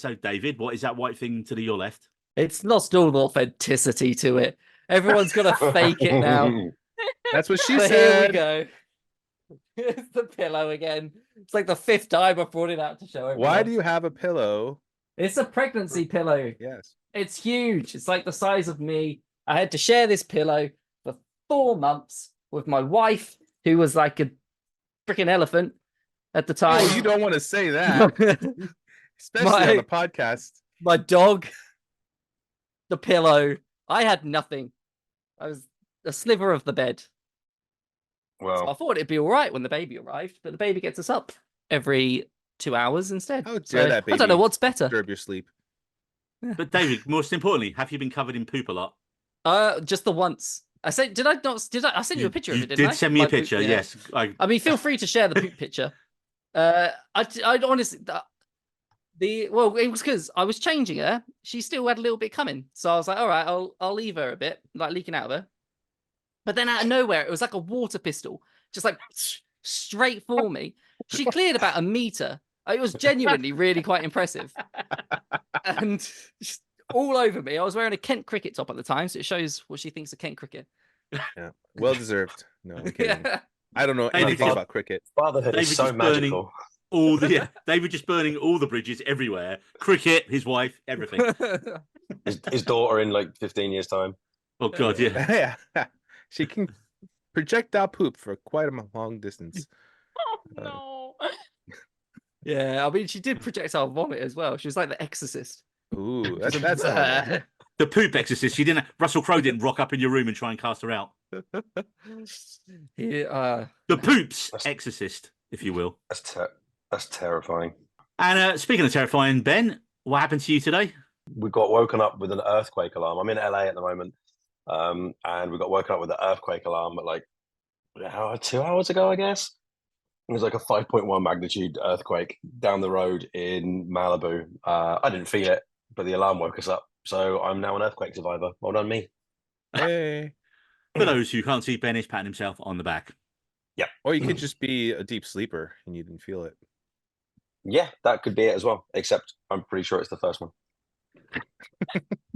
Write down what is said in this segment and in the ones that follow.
So, David, what is that white thing to your left? It's lost all authenticity to it. Everyone's gonna fake it now. That's what she But said. here we go. It's the pillow again. It's like the 5th time I've brought it out to show everyone. Why do you have a pillow? It's a pregnancy pillow. Yes. It's huge. It's like the size of me. I had to share this pillow for 4 months with my wife, who was like a freaking elephant at the time. Oh, you don't want to say that, especially on the podcast. My dog, the pillow. I had nothing. I was a sliver of the bed. Well, So I thought it'd be all right when the baby arrived, but the baby gets us up every 2 hours instead. How dare that baby I don't know what's better. disturb your sleep. But David, most importantly, have you been covered in poop a lot? Just the once. I sent you a picture of it, didn't I? You did send me a My poop, picture, yeah. yes. I mean, feel free to share the poop picture. I honestly, it was because I was changing her. She still had a little bit coming, so I was like, all right, I'll leave her a bit, like leaking out of her. But then out of nowhere, it was like a water pistol, just like straight for me. She cleared about 1 meter. It was genuinely really quite impressive, and just all over me. I was wearing a Kent cricket top at the time, so it shows what she thinks of Kent cricket. Yeah, well deserved. No, I'm kidding. I don't know anything about cricket. fatherhood is so magical. David just burning all the bridges everywhere. Cricket, his wife, everything. His daughter in like 15 years' time. Oh God, yeah. Yeah, she can projectile poop for quite a long distance. Oh, no. Yeah, I mean, she did projectile vomit as well. She was like the Exorcist. Ooh, that's horrible. The poop exorcist. Russell Crowe didn't rock up in your room and try and cast her out. Yeah, The poops exorcist, if you will. That's terrifying. And speaking of terrifying, Ben, what happened to you today? We got woken up with an earthquake alarm. I'm in LA at the moment, and we got woken up with an earthquake alarm at like 2 hours ago, I guess. It was like a 5.1 magnitude earthquake down the road in Malibu. I didn't feel it, but the alarm woke us up. So I'm now an earthquake survivor. Well done, me. Hey. For those who can't see, Ben is patting himself on the back. Yeah. Or you could just be a deep sleeper and you didn't feel it. Yeah, that could be it as well. Except I'm pretty sure it's the first one.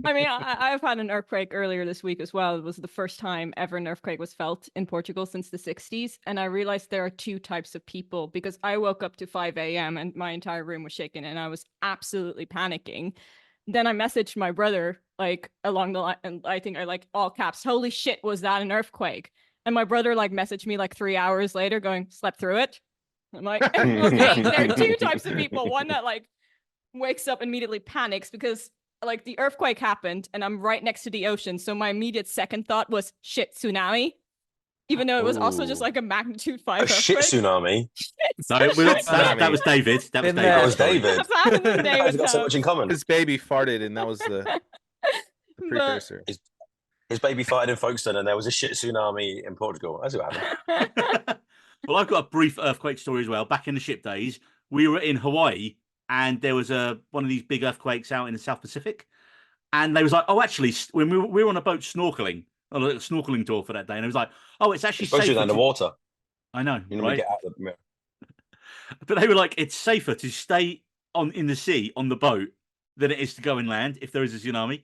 I mean, I've had an earthquake earlier this week as well. It was the first time ever an earthquake was felt in Portugal since the 60s. And I realized there are 2 types of people, because I woke up to 5 a.m. and my entire room was shaking and I was absolutely panicking. Then I messaged my brother, like along the line, and I think I like all caps, holy shit, was that an earthquake? And my brother like messaged me like 3 hours later going, slept through it. I'm like, okay, there are 2 types of people. One that like wakes up immediately panics because like the earthquake happened and I'm right next to the ocean. So my immediate second thought was shit, tsunami. Even though it was also just like a magnitude 5 A earthquake. shit tsunami. No, that was David. That was Been David. there. That was David. That's happened to Guys, David we've got so Coe. much in common. His baby farted and that was the precursor. His baby fired in Folkestone and there was a shit tsunami in Portugal. That's what happened. Well, I've got a brief earthquake story as well. Back in the ship days, we were in Hawaii and there was one of these big earthquakes out in the South Pacific. And they was like, oh, actually, when we were on a boat snorkeling, on a little snorkeling tour for that day, and it was like, oh, it's actually Especially safer in the water. I know, You know, right? get out of the... But they were like, it's safer to stay in the sea on the boat than it is to go inland if there is a tsunami,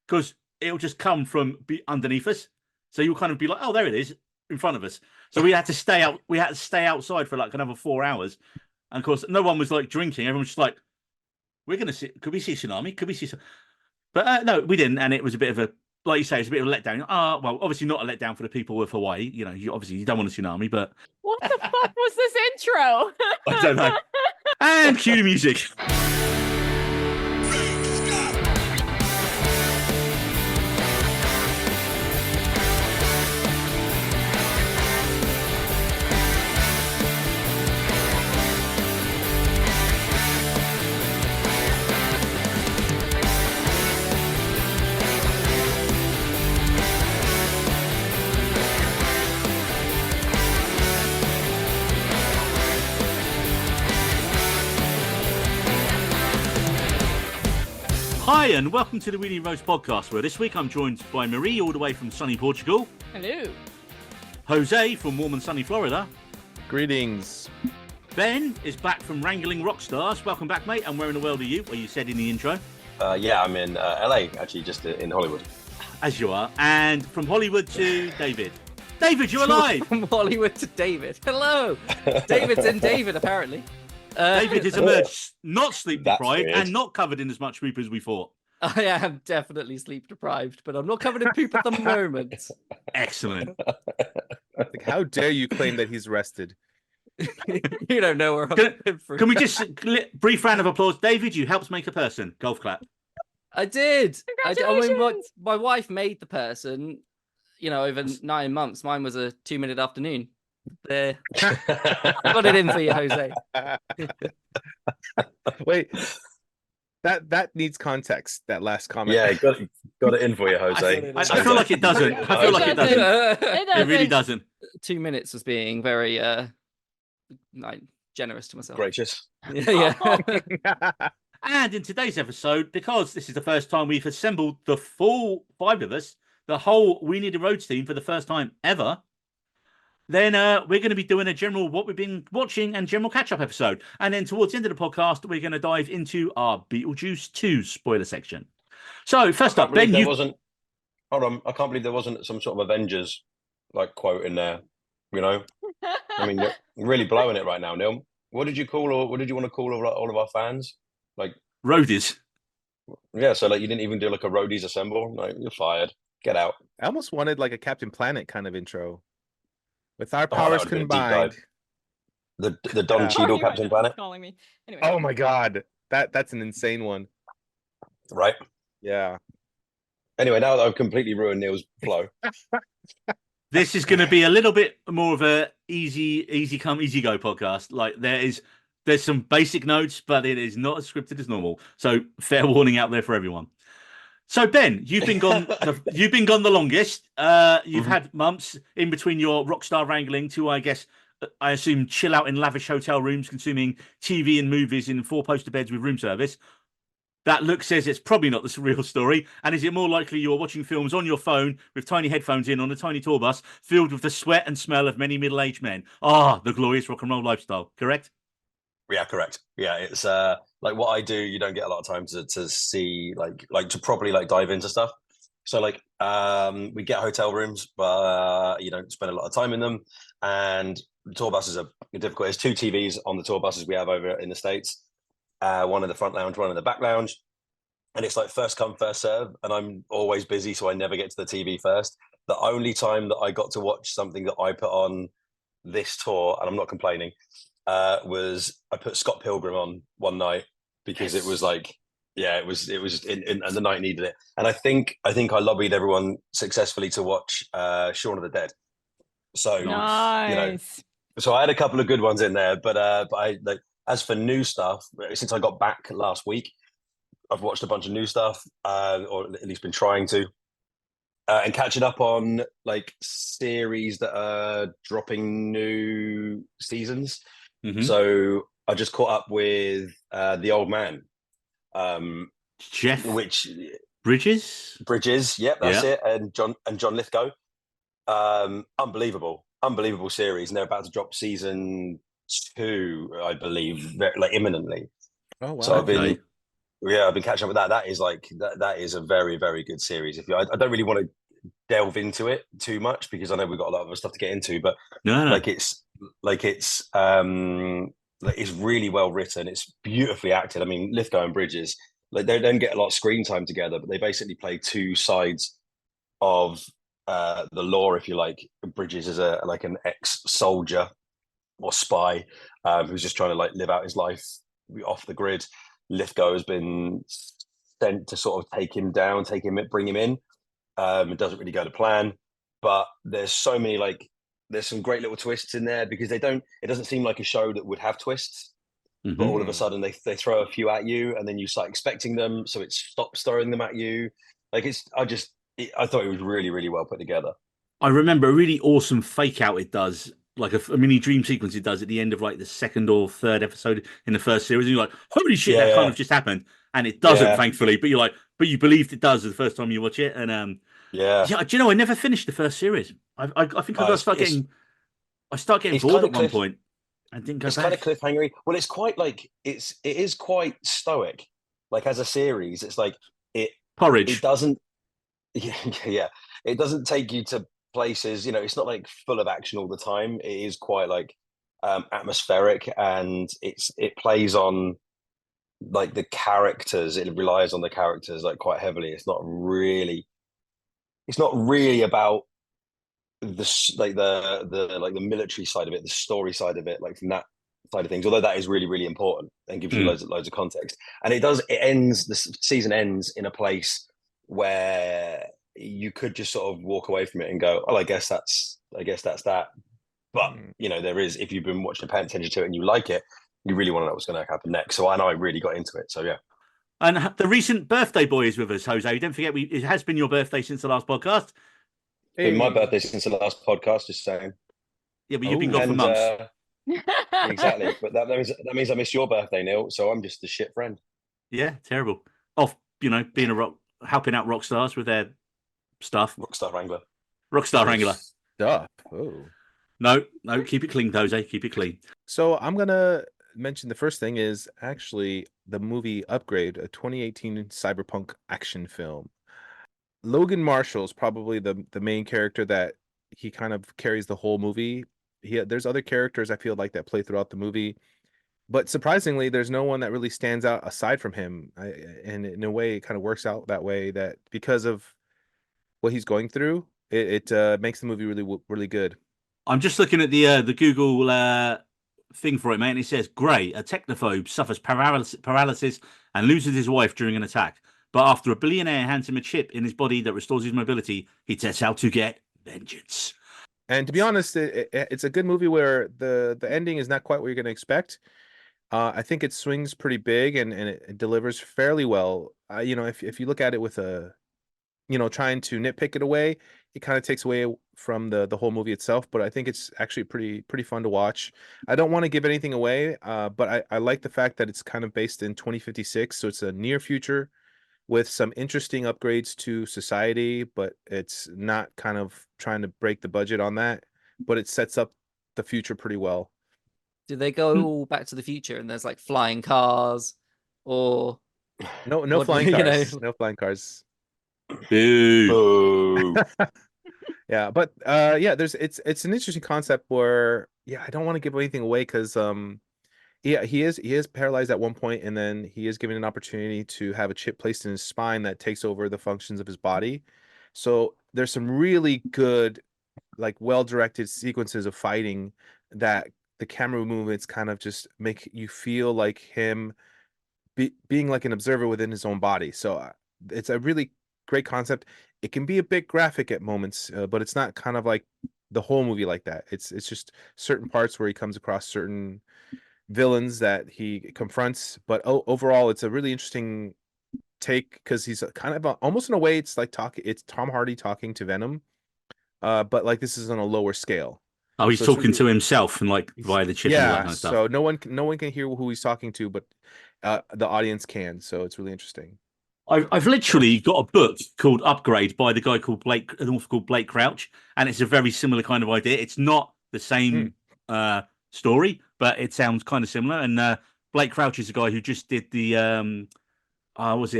because it'll just come from underneath us. So you'll kind of be like, oh, there it is in front of us. So we had to stay out. We had to stay outside for like another 4 hours, and of course, no one was like drinking. Everyone was just like, we're gonna see. Could we see a tsunami? Could we see some? But no, we didn't, and it was a bit of a, like you say, it's a bit of a letdown. Well, obviously not a letdown for the people of Hawaii. You know, you don't want a tsunami, but What the fuck was this intro? I don't know. And cue the music. Hi, and welcome to the Really Roast podcast, where this week I'm joined by Marie, all the way from sunny Portugal. Hello. Jose from warm and sunny Florida. Greetings. Ben is back from wrangling rock stars. Welcome back, mate. And where in the world are you? Well, you said in the intro. Yeah, I'm in LA, actually, just in Hollywood. As you are. And from Hollywood to David. David, you're alive! From Hollywood to David. Hello! David's in David, apparently. David has emerged not sleep That's deprived weird. and not covered in as much poop as we thought. I am definitely sleep deprived, but I'm not covered in poop at the moment. Excellent. Like, how dare you claim that he's rested? You don't know where I'm from. Can we just brief round of applause? David, you helped make a person. Golf clap. I did. I mean, Congratulations! my wife made the person, over 9 months. Mine was a 2-minute afternoon. There. Got it in for you, Jose. Wait, that needs context. That last comment. Yeah, got it in for you, Jose. I feel like it doesn't. I feel like it doesn't. It really doesn't. 2 minutes was being very generous to myself. Gracious. Yeah. And in today's episode, because this is the first time we've assembled the full 5 of us, the whole We Need a Roads team for the first time ever, then we're going to be doing a general what we've been watching and general catch-up episode. And then towards the end of the podcast, we're going to dive into our Beetlejuice 2 spoiler section. So first up, Ben, Hold on. I can't believe there wasn't some sort of Avengers quote in there. I mean, you're really blowing it right now, Neil. What did you want to call all of our fans? Roadies. Yeah, so you didn't even do a roadies assemble. You're fired. Get out. I almost wanted a Captain Planet kind of intro. With our that powers would've been a deep combined. dive. The Don Cheadle Captain Planet. Calling me. Anyway. Oh my god. That's an insane one. Right. Yeah. Anyway, now that I've completely ruined Neil's flow. This is going to be a little bit more of a easy come, easy go podcast. There's some basic notes, but it is not as scripted as normal. So fair warning out there for everyone. So Ben, you've been gone. You've been gone the longest. You've had months in between your rockstar wrangling to, I assume, chill out in lavish hotel rooms, consuming TV and movies in 4-poster beds with room service. That look says it's probably not the real story. And is it more likely you're watching films on your phone with tiny headphones in on a tiny tour bus filled with the sweat and smell of many middle-aged men? The glorious rock and roll lifestyle. Correct? Yeah, correct. Yeah, it's what I do. You don't get a lot of time to see to properly dive into stuff. So we get hotel rooms, but you don't spend a lot of time in them. And the tour buses are difficult. There's 2 TVs on the tour buses we have over in the States. One in the front lounge, one in the back lounge. And it's first come, first serve. And I'm always busy, so I never get to the TV first. The only time that I got to watch something that I put on this tour, and I'm not complaining, was I put Scott Pilgrim on one night because it was and the night needed it. And I think I lobbied everyone successfully to watch Shaun of the Dead. So, Nice. So I had a couple of good ones in there, but I as for new stuff, since I got back last week, I've watched a bunch of new stuff, or at least been trying to, and catching up on series that are dropping new seasons. Mm-hmm. So I just caught up with The Old Man, Jeff Bridges. Yep, that's it, and John Lithgow. Unbelievable series, and they're about to drop season 2, I believe, imminently. Oh wow. So I've been catching up with that. That is that is a very, very good series. I don't really want to delve into it too much because I know we've got a lot of stuff to get into, but No. It's really well written. It's beautifully acted. I mean, Lithgow and Bridges, they don't get a lot of screen time together, but they basically play 2 sides of the law, if you like. Bridges is an ex-soldier or spy who's just trying to live out his life off the grid. Lithgow has been sent to sort of bring him in. It doesn't really go to plan, but there's so many there's some great little twists in there because it doesn't seem like a show that would have twists, but all of a sudden they throw a few at you and then you start expecting them, so it stops throwing them at you. I thought it was really, really well put together. I remember a really awesome fake out it does, a mini dream sequence it does at the end of the 2nd or 3rd episode in the first series, and you're like, holy shit, that kind of just happened, and it doesn't, thankfully, but you're like, but you believed it does the first time you watch it, and do you know, I never finished the first series. I think I start getting bored at one point. I didn't go It's back. kind of cliffhangery. Well, it's quite like it is quite stoic. Like as a series, it's like it Porridge. doesn't yeah, it doesn't take you to places, it's not like full of action all the time. It is quite like atmospheric, and it plays on like the characters. It relies on the characters like quite heavily. It's not really about the military side of it, the story side of it, like from that side of things. Although that is really, really important and gives you loads of context. And the season ends in a place where you could just sort of walk away from it and go, oh, I guess that's that. But there is, if you've been watching, paying attention to it and you like it, you really want to know what's going to happen next. So I really got into it. So yeah. And the recent birthday boy is with us, Jose. Don't forget, it has been your birthday since the last podcast. It's been my birthday since the last podcast, just saying. Yeah, but you've been gone for months. Exactly. But that means I missed your birthday, Neil. So I'm just a shit friend. Yeah, terrible. Off, being helping out rock stars with their stuff. Rockstar Wrangler. Rockstar Wrangler. Stuff. Oh. No, keep it clean, Jose. Keep it clean. So I'm gonna mention the first thing is actually the movie Upgrade, a 2018 cyberpunk action film. Logan Marshall is probably the main character that he kind of carries the whole movie. There's other characters I feel like that play throughout the movie, but surprisingly, there's no one that really stands out aside from him. And in a way, it kind of works out that way, that because of what he's going through, it makes the movie really, really good. I'm just looking at the Google thing for it, mate, and it says, Gray, a technophobe, suffers paralysis and loses his wife during an attack. But after a billionaire hands him a chip in his body that restores his mobility, he sets out to get vengeance. And to be honest, it's a good movie where the ending is not quite what you're going to expect. I think it swings pretty big and it delivers fairly well. If you look at it with trying to nitpick it away, it kind of takes away from the whole movie itself. But I think it's actually pretty fun to watch. I don't want to give anything away, but I like the fact that it's kind of based in 2056, so it's a near future with some interesting upgrades to society, but it's not kind of trying to break the budget on that, but it sets up the future pretty well. Do they go all back to the future and there's like flying cars or no flying cars? No flying cars. Boo. Yeah, but it's an interesting concept where I don't want to give anything away because he is paralyzed at one point, and then he is given an opportunity to have a chip placed in his spine that takes over the functions of his body. So there's some really good, like well-directed sequences of fighting that the camera movements kind of just make you feel like him being like an observer within his own body. So it's a really great concept. It can be a bit graphic at moments, but it's not kind of like the whole movie like that. It's just certain parts where he comes across certain villains that he confronts, but overall it's a really interesting take because he's kind of almost in a way it's Tom Hardy talking to Venom, but like this is on a lower scale. Oh, he's talking to himself and like via the chip and all that kind of stuff. So no one can hear who he's talking to, but the audience can. So it's really interesting. I've literally got a book called Upgrade by the guy called an author called Blake Crouch, and it's a very similar kind of idea. It's not the same story, but it sounds kind of similar. And Blake Crouch is the guy who just did the what was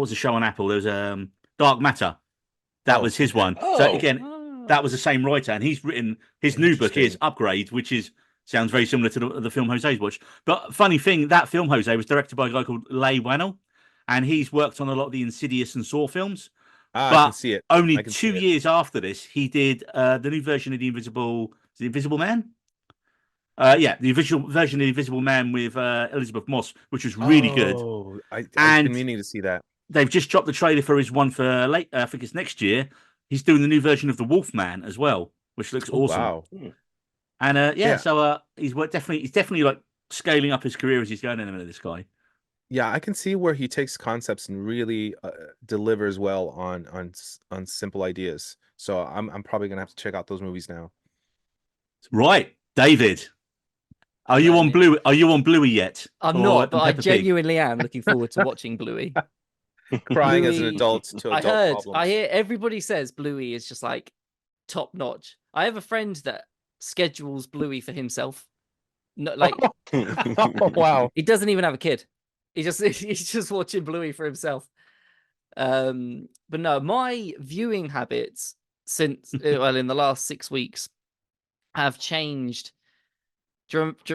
the show on Apple? There was Dark Matter. That was his one. So again, that was the same writer, and he's written his new book is Upgrade, which sounds very similar to the film Jose's watched. But funny thing, that film, Jose, was directed by a guy called Leigh Whannell, and he's worked on a lot of the Insidious and Saw films. But I can see it. Only 2 years after this, he did the new version of the Invisible Man. The official version of the Invisible Man with Elizabeth Moss, which was really good. I've been meaning to see that. They've just dropped the trailer for his one for late. I think it's next year. He's doing the new version of the Wolfman as well, which looks awesome. Wow. And so he's definitely like scaling up his career as he's going in a minute. This guy. Yeah, I can see where he takes concepts and really delivers well on simple ideas. So I'm probably gonna have to check out those movies now. Right, David. Are you on Blue? Are you on Bluey yet? I'm not, but I genuinely am looking forward to watching Bluey. Crying Bluey, as an adult to adult problems. I hear everybody says Bluey is just like top notch. I have a friend that schedules Bluey for himself. No, like Oh, wow. he doesn't even have a kid. He's just watching Bluey for himself. But no, my viewing habits since well in the last 6 weeks have changed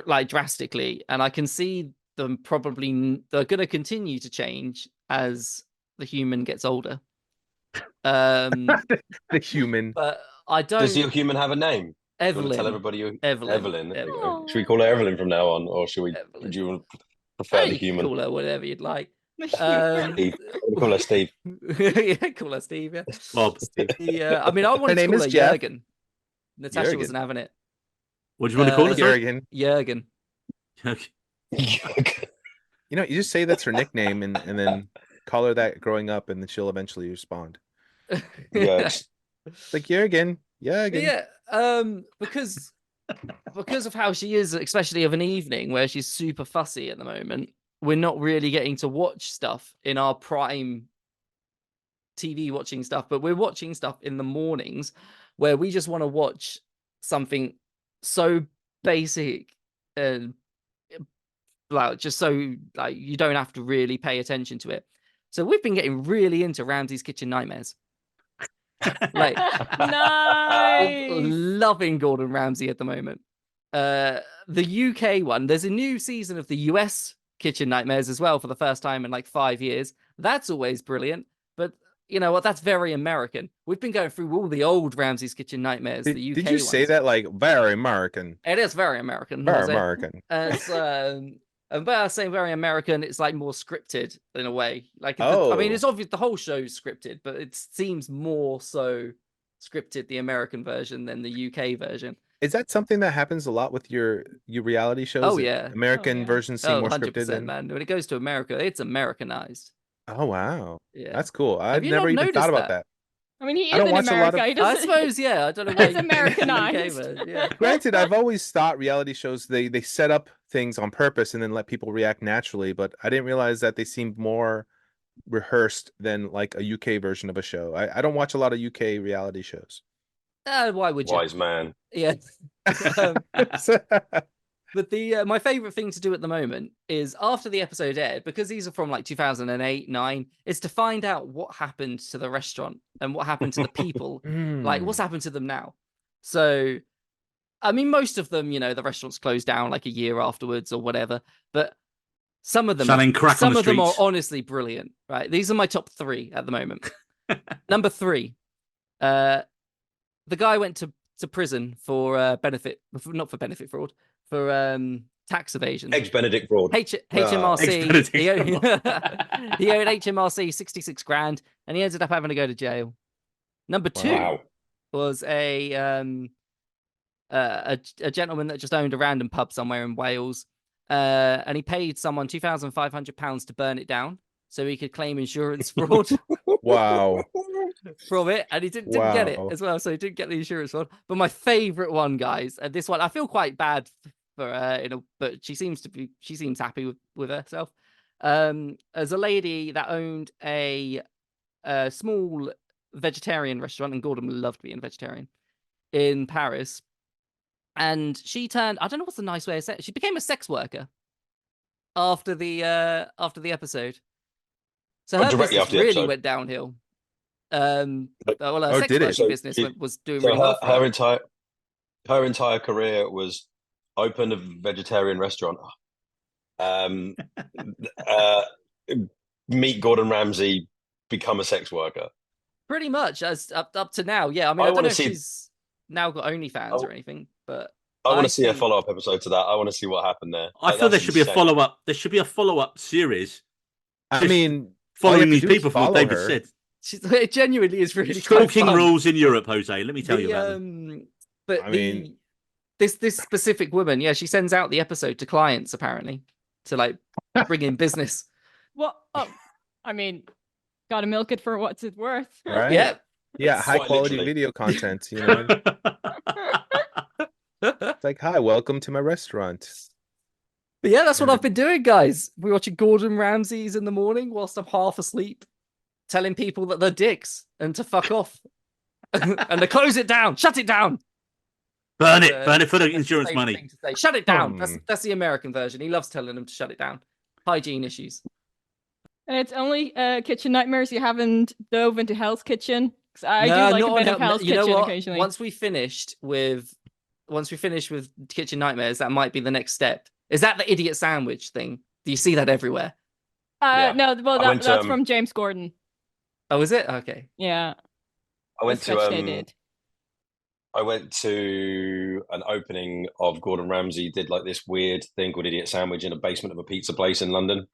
like drastically, and I can see them probably they're going to continue to change as the human gets older. The human. But I Does your don't. human have a name? Do you want to tell Evelyn. everybody you Evelyn. There we go. Aw. Should we call her Evelyn from now on, or should we? Evelyn. Do you prefer the You can human? call her whatever you'd like. Steve. We'll call her Steve. Yeah, call her Steve. Yeah. Bob. I mean, I wanted to name call is her Jeff. Jurgen. Natasha Jurgen. wasn't having it. What do you want to call it? Sorry? Jurgen. Jurgen. Okay. You know, you just say that's her nickname and then call her that growing up, and then she'll eventually respond. Yeah. It's like Jurgen. Jurgen. Yeah. Because of how she is, especially of an evening where she's super fussy at the moment, we're not really getting to watch stuff in our prime TV watching stuff, but we're watching stuff in the mornings where we just want to watch something so basic and like just so like you don't have to really pay attention to it. So we've been getting really into Ramsay's Kitchen Nightmares. Like Nice. loving Gordon Ramsay at the moment. The UK one, there's a new season of the US Kitchen Nightmares as well for the first time in like 5 years. That's always brilliant. But you know what? That's very American. We've been going through all the old Ramsay's Kitchen Nightmares, the UK Did you say ones. that like very American? It is very American. Very I'll say. American. It's, and by saying very American, it's like more scripted in a way. Like, I mean, Oh. it's obvious the whole show's scripted, but it seems more so scripted, the American version, than the UK version. Is that something that happens a lot with your reality shows? Oh, that yeah. American yeah. versions seem more 100%, scripted than. man. When it goes to America, it's Americanized. Oh wow, Yeah. that's cool. I've you never not even thought noticed about that? that. I mean, he I is don't in watch a lot of- America. He I doesn't. suppose, yeah. I don't know why. It's Americanized. Yeah. Granted, I've always thought reality shows they set up things on purpose and then let people react naturally, but I didn't realize that they seemed more rehearsed than like a UK version of a show. I don't watch a lot of UK reality shows. Why would you? Wise man. Yeah. But my favorite thing to do at the moment is after the episode aired, because these are from like 2008, 9, is to find out what happened to the restaurant and what happened to the people. Like, what's happened to them now? So, I mean, most of them, you know, the restaurants closed down like a year afterwards or whatever. But some of them, Selling crack on the some of them are streets. honestly brilliant. Right? These are my top 3 at the moment. Number 3, the guy went to prison for not for benefit fraud, for tax evasion. Eggs Benedict fraud. HMRC. Eggs He owed, he owed HMRC 66 grand, and he ended up having to go to jail. Number 2 Wow. was a gentleman that just owned a random pub somewhere in Wales, and he paid someone £2,500 to burn it down so he could claim insurance fraud Wow. from it, and he didn't get it Wow. as well, so he didn't get the insurance fraud. But my favorite one, guys, and this one I feel quite bad for her, but she seems happy with herself. As a lady that owned a small vegetarian restaurant, and Gordon loved being vegetarian, in Paris, and she turned, I don't know what's the nice way of saying it, she became a sex worker after the episode. So her Directly business after the really episode. went downhill. Well, her Oh, sex did it? working So business was doing So really well for her. her entire career was open a vegetarian restaurant. Meet Gordon Ramsay, become a sex worker. Pretty much as up to now, yeah. I mean, I I don't wanna know if see- she's now got OnlyFans or anything, but I want I to see a think- follow-up episode to that. I want to see what happened there. I Like, feel there that's should be a insane. follow-up. There should be a follow-up series I Just mean, all you following have to these do is people from what follow David her. said. it genuinely is really quite Stalking fun. rules in Europe, Jose. Let me tell you The, about them. But I mean- this specific woman, yeah, she sends out the episode to clients apparently to like bring in business. What? Oh, I mean, gotta milk it for what's it worth. Right? Yeah. Yeah, Quite high quality literally. video content, you know. It's like, hi, welcome to my restaurant. But yeah, that's what Yeah. I've been doing, guys. We're watching Gordon Ramsay's in the morning whilst I'm half asleep, telling people that they're dicks and to fuck off and to close it down, shut it down. Burn That's, it. Burn it for the that's his insurance favourite money. thing to say. Shut it down. Hmm. That's the American version. He loves telling them to shut it down. Hygiene issues. And it's only Kitchen Nightmares. You haven't dove into Hell's Kitchen. 'Cause I No, do like not a on bit Hell- of Hell's you know Kitchen what? occasionally. Once we finish with Kitchen Nightmares, that might be the next step. Is that the idiot sandwich thing? Do you see that everywhere? Yeah. No, well, I went to, that's from James Gordon. Oh, is it? Okay. Yeah, I went the sketch they to did. I went to an opening of Gordon Ramsay did like this weird thing called Idiot Sandwich in a basement of a pizza place in London,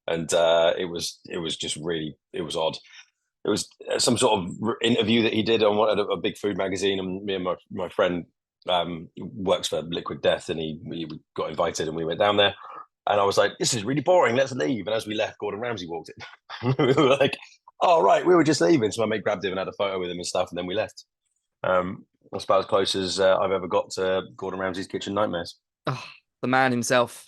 and it was just really it was odd. It was some sort of interview that he did on a big food magazine, and me and my friend works for Liquid Death, and we got invited, and we went down there, and I was like, "This is really boring. Let's leave." And as we left, Gordon Ramsay walked in. We were like, "Oh right, we were just leaving." So my mate grabbed him and had a photo with him and stuff, and then we left. That's about as close as I've ever got to Gordon Ramsay's Kitchen Nightmares. Oh, the man himself.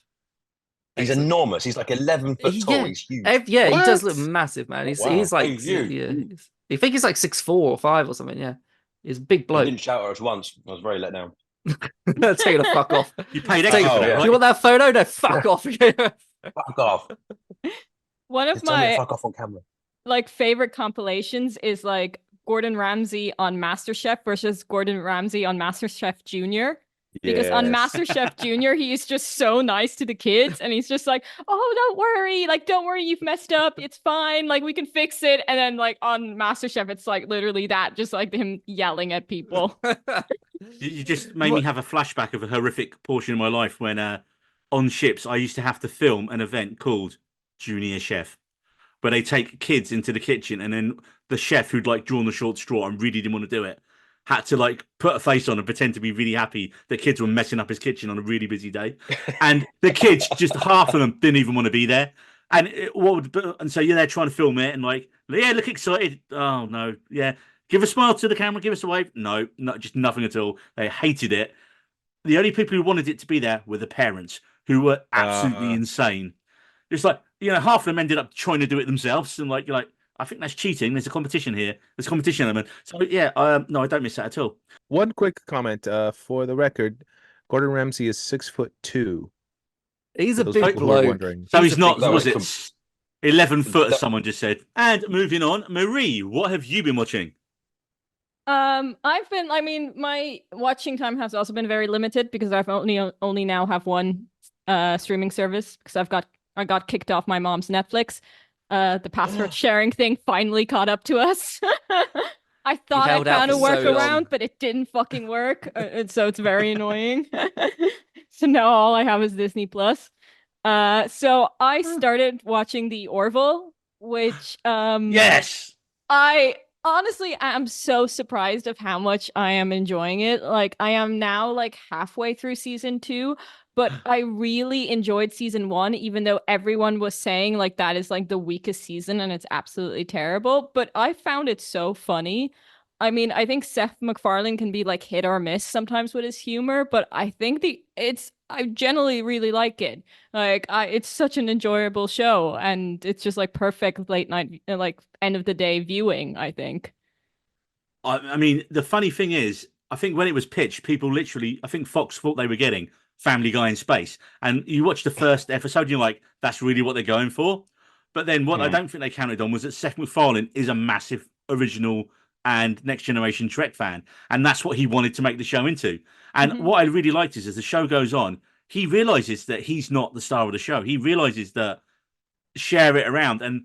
He's enormous. He's like 11 foot tall. Yeah. He's huge. Yeah, he does What? look massive, man. He's Wow. he's like He's huge. yeah. I think he's like 6'4" or 5" or something. Yeah, he's a big He bloke. didn't shout at us once. I was very let down. Tell you to fuck off. You paid extra Oh, for that, yeah. Do right? you want that photo? No, fuck off. Fuck off. One of Just tell me to my fuck off on camera. favorite compilations is like Gordon Ramsay on MasterChef versus Gordon Ramsay on MasterChef Junior. Because on Yes. MasterChef Junior, he is just so nice to the kids, and he's just like, "Oh, don't worry, you've messed up, it's fine, like we can fix it." And then like on MasterChef, it's like literally that, just like him yelling at people. You just made me have a flashback of a horrific portion of my life when on ships I used to have to film an event called Junior Chef, where they take kids into the kitchen, and then the chef who'd like drawn the short straw and really didn't want to do it had to like put a face on and pretend to be really happy that kids were messing up his kitchen on a really busy day. And the kids, just half of them didn't even want to be there. And so you're there trying to film it and like, yeah, look excited. Oh no, yeah. Give a smile to the camera, give us a wave. No, just nothing at all. They hated it. The only people who wanted it to be there were the parents, who were absolutely insane. It's like, half of them ended up trying to do it themselves, and like, you're like, I think that's cheating. There's a competition here. There's a competition element. So yeah, no, I don't miss that at all. One quick comment for the record: Gordon Ramsay is 6'2". He's a Those big people who are bloke. wondering. So He's he's a not, big was bloke. it 11 foot, as That- someone just said. And moving on, Marie, what have you been watching? My watching time has also been very limited because I've only now have one streaming service because I got kicked off my mom's Netflix. The password sharing thing finally caught up to us. I thought I held out found a for so long. workaround, but it didn't fucking work. And so it's very annoying. So now all I have is Disney Plus. So I started watching The Orville, which Yes. I honestly am so surprised of how much I am enjoying it. Like I am now like halfway through season 2, but I really enjoyed season 1, even though everyone was saying like that is like the weakest season and it's absolutely terrible. But I found it so funny. I mean, I think Seth MacFarlane can be like hit or miss sometimes with his humor, but I think I generally really like it. Like it's such an enjoyable show, and it's just like perfect late night, like end of the day viewing, I think. I mean, the funny thing is, I think when it was pitched, people literally, I think Fox thought they were getting Family Guy in space. And you watch the first episode, and you're like, that's really what they're going for. But then what I don't think they counted on was that Seth MacFarlane is a massive original and Next Generation Trek fan. And that's what he wanted to make the show into. And what I really liked is as the show goes on, he realizes that he's not the star of the show. He realizes that share it around. And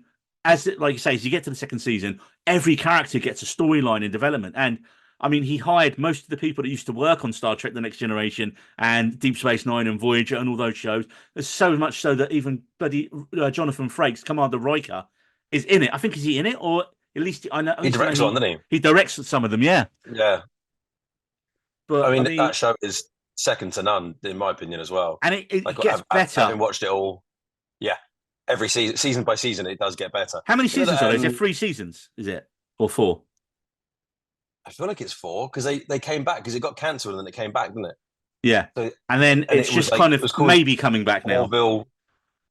like you say, as you get to the second season, every character gets a storyline in development. And I mean, he hired most of the people that used to work on Star Trek: The Next Generation and Deep Space Nine and Voyager and all those shows. There's so much so that even bloody Jonathan Frakes, Commander Riker, is in it. I think, is he in it? Or at least I know He directs one, doesn't he? He directs some of them, yeah. Yeah. But I mean, that show is second to none, in my opinion, as well. and it Like, gets better. Having watched it all, yeah, every season by season, it does get better. How many seasons are there? Is it Um, 3 seasons? Is it? Or 4? I feel like it's 4 because they came back because it got cancelled and then it came back, didn't it? Yeah. So, And then and it's it was just like- kind it of was called maybe coming back now. Orville,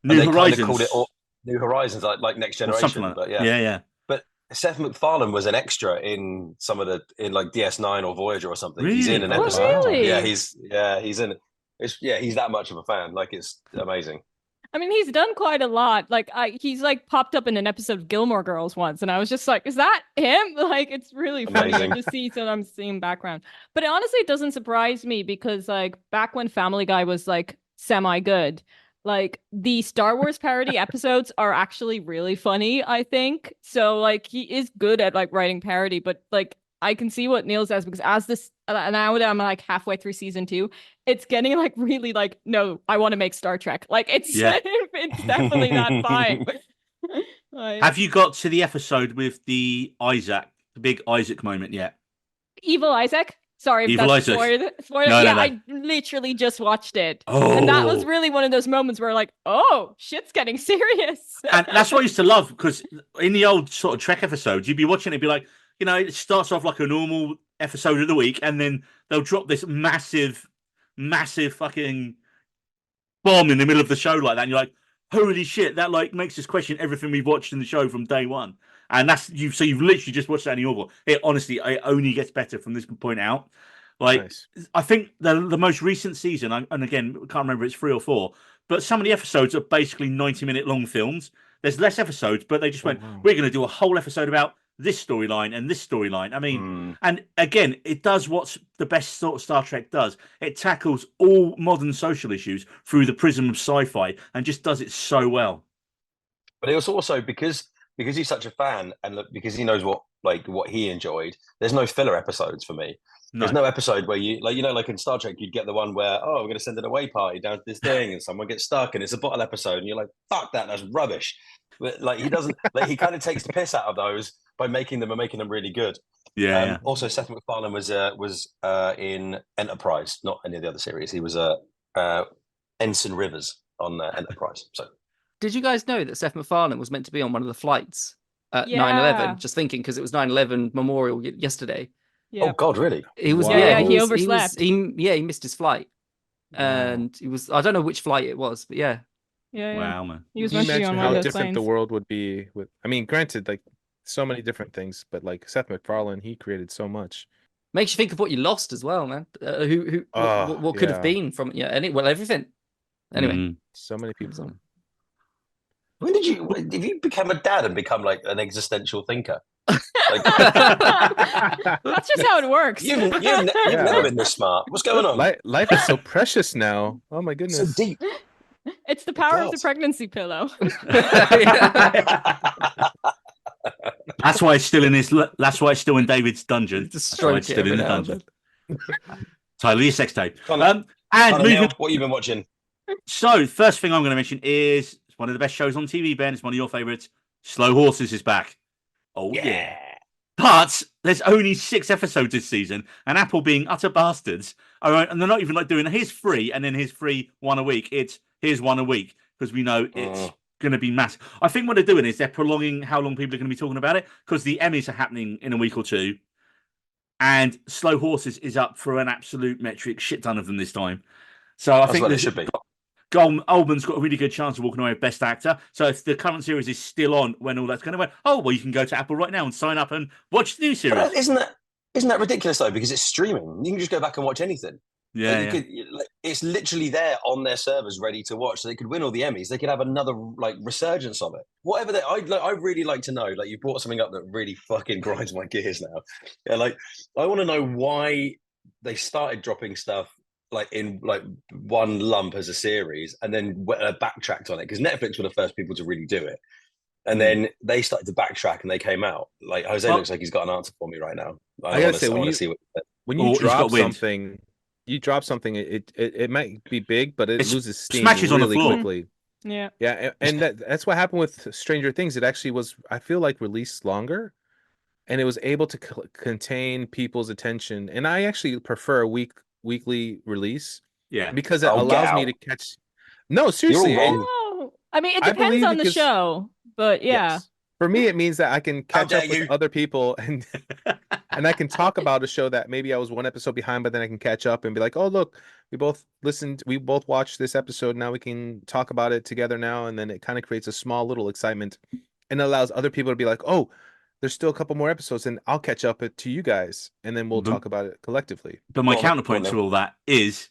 New and they kind of Horizons. called it New Horizons, like Next or Generation. something like that. But yeah. Yeah. Seth MacFarlane was an extra in some of the in like DS9 or Voyager or something. He's in Really? an Oh, episode. really? He's in. He's that much of a fan. Like it's amazing. I mean, he's done quite a lot. Like, he's like popped up in an episode of Gilmore Girls once, and I was just like, "Is that him?" Like, it's really funny. Amazing. Like, to see some seeing background. But honestly, it doesn't surprise me because, like, back when Family Guy was like semi good, like the Star Wars parody episodes are actually really funny. I think so. Like, he is good at like writing parody, but like, I can see what Neil says because as this, and now that I'm like halfway through season 2, it's getting like really like, no, I want to make Star Trek. Like it's Yeah. it's definitely that vibe. Like, Have you got to the episode with the big Isaac moment yet? Evil Isaac? Sorry if Evil that's Isaac. spoiled. No, Yeah, no. I literally just watched it. And that was Oh, really one of those moments where like, oh, shit's getting serious. and that's what I used to love because in the old sort of Trek episodes, you'd be watching it, be like, it starts off like a normal episode of the week, and then they'll drop this massive fucking bomb in the middle of the show like that, and you're like, holy shit, that like makes us question everything we've watched in the show from day one. And that's you. So you've literally just watched that in the Orville. It honestly, it only gets better from this point out. Like, Nice. I think the most recent season, and again, I can't remember, it's 3 or 4, but some of the episodes are basically 90-minute long films. There's less episodes, but they just went, wow. we're going to do a whole episode about this storyline and this storyline. I mean, and again, it does what's the best sort of Star Trek does. It tackles all modern social issues through the prism of sci-fi and just does it so well. But it was also because he's such a fan and because he knows what he enjoyed. There's no filler episodes for me. There's no episode where you like in Star Trek, you'd get the one where, oh, we're going to send an away party down to this thing and someone gets stuck and it's a bottle episode and you're like, fuck that, that's rubbish. But like he doesn't, like he kind of takes the piss out of those by making them really good. Yeah. Also, Seth MacFarlane was in Enterprise, not any of the other series. He was Ensign Rivers on Enterprise. So Did you guys know that Seth MacFarlane was meant to be on one of the flights at Yeah. 9/11? Just thinking because it was 9/11 memorial yesterday. Yeah. oh god, really? He was Wow. Yeah, he he overslept. He missed his flight, and he was, I don't know which flight it was, but yeah. Yeah. Wow, man. He was Can you meant to be imagine on one how of those different the planes. world would be with? I mean, granted, like so many different things, but like Seth MacFarlane, he created so much. Makes you think of what you lost as well, man. What could have yeah. been from everything. Anyway, So many people. When did you become a dad and become like an existential thinker? Like That's just how it works. you've never been this smart. What's going on? Life is so precious now. Oh my So goodness. deep. It's the power of the God. pregnancy pillow. That's why it's still in his. That's why it's still in David's dungeon. Just That's why it's stroke it still in every the now and dungeon. Tyler, your sex tape. Connor- And Connor, moving. Neil, what have you been watching? So, first thing I'm going to mention is it's one of the best shows on TV, Ben. It's one of your favorites. Slow Horses is back. Oh, yeah. But there's only 6 episodes this season, and Apple being utter bastards, and they're not even like doing here's free and then here's free one a week. It's here's one a week because we know it's going to be massive. I think what they're doing is they're prolonging how long people are going to be talking about it because the Emmys are happening in a week or two, and Slow Horses is up for an absolute metric shit ton of them this time. So I That's think what it should be. Oldman's got a really good chance of walking away with Best Actor. So if the current series is still on when all that's going to win, you can go to Apple right now and sign up and watch the new series. But isn't that ridiculous though? Because it's streaming. You can just go back and watch anything. Yeah, Like, it's literally there on their servers, ready to watch. So they could win all the Emmys. They could have another like resurgence of it. Whatever they, I really like to know. Like you brought something up that really fucking grinds my gears now. Yeah, like I want to know why they started dropping stuff like in like one lump as a series, and then backtracked on it because Netflix were the first people to really do it. And then they started to backtrack, and they came out. Like Jose looks like he's got an answer for me right now. I gotta say, want to see what. when Oh, you he's got drop wind. something, it might be big, but it It loses steam smashes on the really floor. quickly. Yeah. Yeah, and that's what happened with Stranger Things. It actually was, I feel like, released longer, and it was able to contain people's attention. And I actually prefer a weekly release Yeah. because it Oh, allows get me out. to catch. No, seriously. You're wrong. No. I mean, it I depends believe on the because- show, but yeah. Yes. For me, it means that I can catch dare up with you. other people and I can talk about a show that maybe I was one episode behind, but then I can catch up and be like, oh, look, we both watched this episode. Now we can talk about it together now. And then it kind of creates a small little excitement and allows other people to be like, oh, there's still a couple more episodes, and I'll catch up to you guys, and then we'll But- talk about it collectively. But my Go on, counterpoint then. to all that is,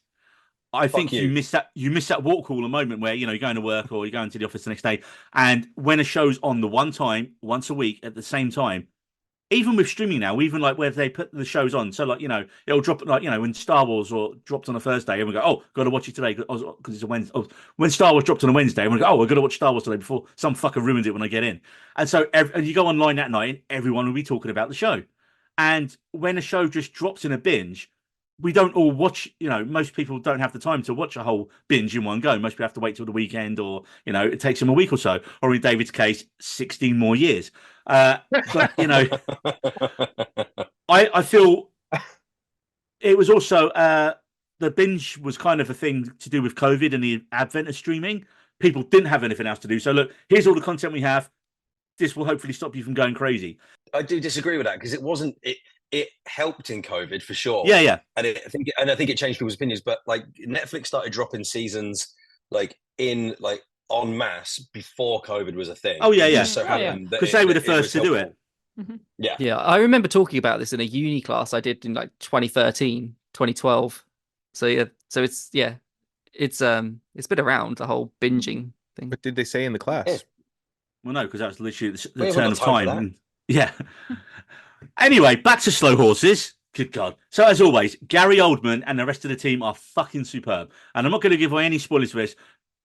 I think you. you miss that walk cooler moment where you're going to work or you're going to the office the next day, and when a show's on the one time once a week at the same time. Even with streaming now, even like where they put the shows on, so like it'll drop like when Star Wars or dropped on a Thursday, and we go, oh, got to watch it today because it's a Wednesday. Oh, when Star Wars dropped on a Wednesday, and we go, oh, we're going to watch Star Wars today before some fucker ruins it when I get in. And so and you go online that night, and everyone will be talking about the show. And when a show just drops in a binge, we don't all watch. Most people don't have the time to watch a whole binge in one go. Most people have to wait till the weekend, or it takes them a week or so, or in David's case, 16 more years. But I feel it was also the binge was kind of a thing to do with COVID and the advent of streaming. People didn't have anything else to do, so look, here's all the content we have. This will hopefully stop you from going crazy. I do disagree with that because it wasn't. It helped in COVID for sure. Yeah. And I think it changed people's opinions. But like Netflix started dropping seasons en masse before COVID was a thing. Oh, yeah, It yeah. just so happened that Because they were the it first was to do it. helpful. Yeah. Yeah, I remember talking about this in a uni class I did in like 2013, 2012. So it's been around, the whole binging thing. What did they say in the class? Yeah. Well, no, because that was literally the We haven't turn got of time for time. Yeah. Anyway, back to Slow Horses. Good God. So, as always, Gary Oldman and the rest of the team are fucking superb. And I'm not going to give away any spoilers for this,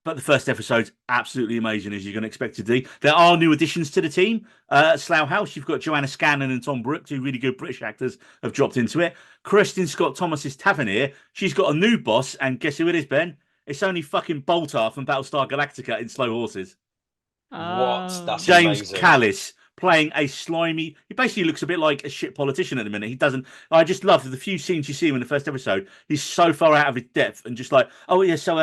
but the first episode's absolutely amazing, as you're going to expect it to be. There are new additions to the team. Slough House, you've got Joanna Scanlon and Tom Brooke, two really good British actors have dropped into it. Kirsten Scott Thomas's Tavernier, she's got a new boss, and guess who it is, Ben? It's only fucking Boltar from Battlestar Galactica in Slow Horses. What? That's James amazing. Callis playing a slimy. He basically looks a bit like a shit politician at the minute. He doesn't. I just love the few scenes you see him in the first episode. He's so far out of his depth and just like, oh yeah, so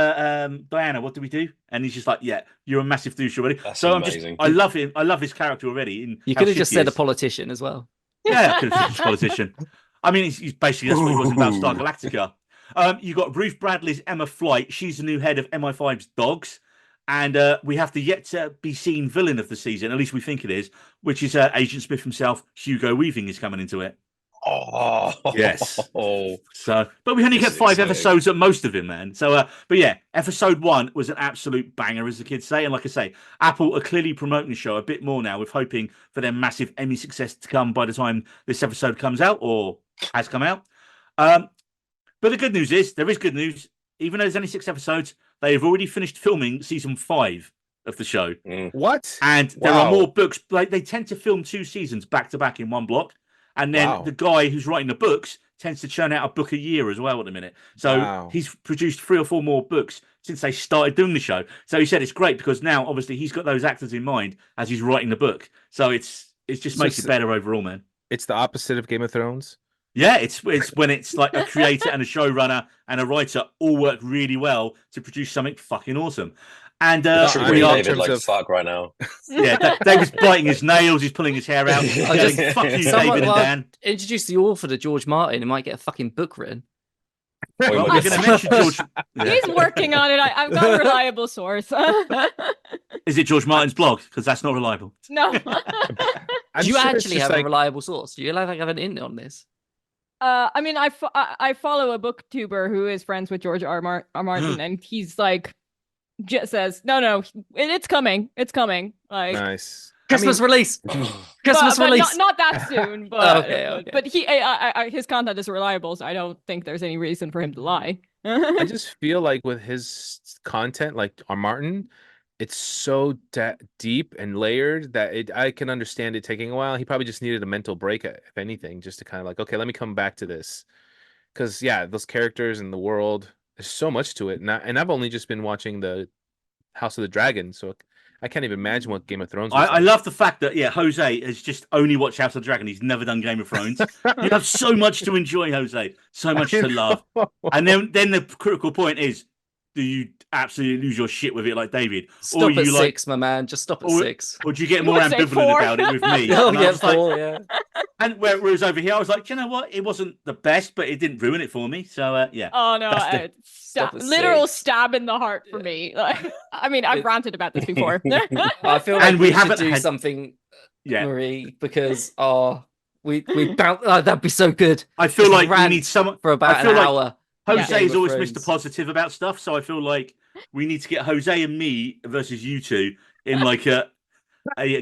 Diana, what do we do? And he's just like, yeah, you're a massive douche already. That's so amazing. I love him. I love his character already. You could have just said a politician as well. Yeah, I could have said a politician. I mean, he's basically that's what he was in Battlestar Galactica. You got Ruth Bradley's Emma Flight. She's the new head of MI5's Dogs. And we have the yet to be seen villain of the season, at least we think it is, which is Agent Smith himself. Hugo Weaving is coming into it. Oh yes. So, but we only This get is 5 exciting. episodes at most of him, man. So, but yeah, episode 1 was an absolute banger, as the kids say. And like I say, Apple are clearly promoting the show a bit more now, with hoping for their massive Emmy success to come by the time this episode comes out or has come out. But the good news is, there is good news. Even though there's only 6 episodes, they have already finished filming season 5 of the show. What? And there are Wow. more books. Like they tend to film 2 seasons back to back in one block. And then Wow. the guy who's writing the books tends to churn out a book a year as well at the minute. So Wow. he's produced 3 or 4 more books since they started doing the show. So he said it's great because now obviously he's got those actors in mind as he's writing the book. So it just So makes it better overall, man. It's the opposite of Game of Thrones. Yeah, it's when it's like a creator and a showrunner and a writer all work really well to produce something fucking awesome. And That's I really mean, in David terms like of- fuck right now. yeah, David's biting his nails, he's pulling his hair out. He's I yelling, just- fuck you, Someone- David and well, Dan. Introduce the author to George Martin and might get a fucking book written. Or we Well, might we're get going to mention George. Yeah. He's working on it. I've got a reliable source. Is it George Martin's blog? Because that's not reliable. No. I'm Do you sure it's actually just have like- a reliable source? Do you like have an in on this? I mean, I follow a booktuber who is friends with George R. Martin, and he's like, just says, no, it's coming. It's coming. Like, Nice. Christmas release. but Christmas release. not that soon. But Okay. but he, his content is reliable, so I don't think there's any reason for him to lie. I just feel like with his content, like on Martin, it's so deep and layered that I can understand it taking a while. He probably just needed a mental break, if anything, just to kind of like, okay, let me come back to this. Because yeah, those characters and the world, there's so much to it. And I've only just been watching the House of the Dragon, so I can't even imagine what Game of Thrones was I like. love the fact that, Jose has just only watched House of the Dragon. He's never done Game of Thrones. You have so much to enjoy, Jose. So much to love. And then the critical point is, do you absolutely lose your shit with it like David? Stop or at you 6, my man. Just stop at or- 6. Or do you get You more would say ambivalent 4. about it with me? Oh, And I yeah, was like- 4, yeah. and whereas over here, I was like, do you know what? It wasn't the best, but it didn't ruin it for me. So, yeah. Oh no, That's the- Stop at literal 6. stab in the heart for me. Like, I mean, I've ranted about this before. I feel like And we we should haven't do had- something Yeah. Marie, because we bounce. Oh, that'd be so good. I feel Just like we rant need someone. for about I feel an like hour. Jose Game is of always Thrones. Mr. Positive about stuff, so I feel like we need to get Jose and me versus you two in like a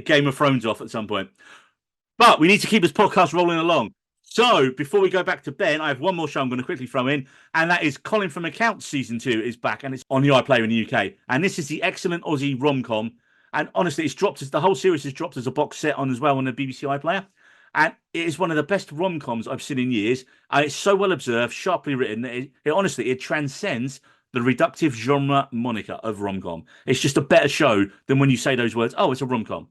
Game of Thrones off at some point. But we need to keep this podcast rolling along. So before we go back to Ben, I have one more show I'm going to quickly throw in, and that is Colin from Accounts season 2 is back, and it's on the iPlayer in the UK. And this is the excellent Aussie rom-com. And honestly, it's dropped as the whole series is dropped as a box set on as well on the BBC iPlayer. And it is one of the best rom-coms I've seen in years. And it's so well observed, sharply written. It honestly, it transcends the reductive genre moniker of rom-com. It's just a better show than when you say those words. Oh, it's a rom-com.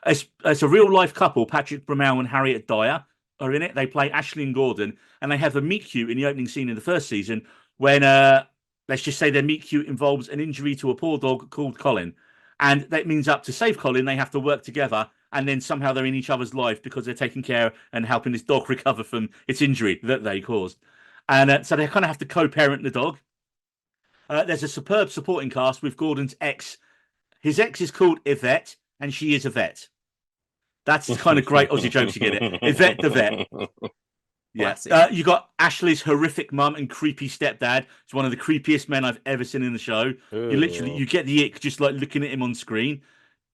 It's a real life couple, Patrick Bramall and Harriet Dyer are in it. They play Ashley and Gordon, and they have a meet cute in the opening scene in the first season when let's just say their meet cute involves an injury to a poor dog called Colin. And that means up to save Colin, they have to work together, and then somehow they're in each other's life because they're taking care and helping this dog recover from its injury that they caused. And so they kind of have to co-parent the dog. There's a superb supporting cast with Gordon's ex. His ex is called Yvette, and she is a vet. That's the kind of great Aussie jokes you get it. Yvette the vet. Yeah. You got Ashley's horrific mum and creepy stepdad. It's one of the creepiest men I've ever seen in the show. You get the ick just like looking at him on screen.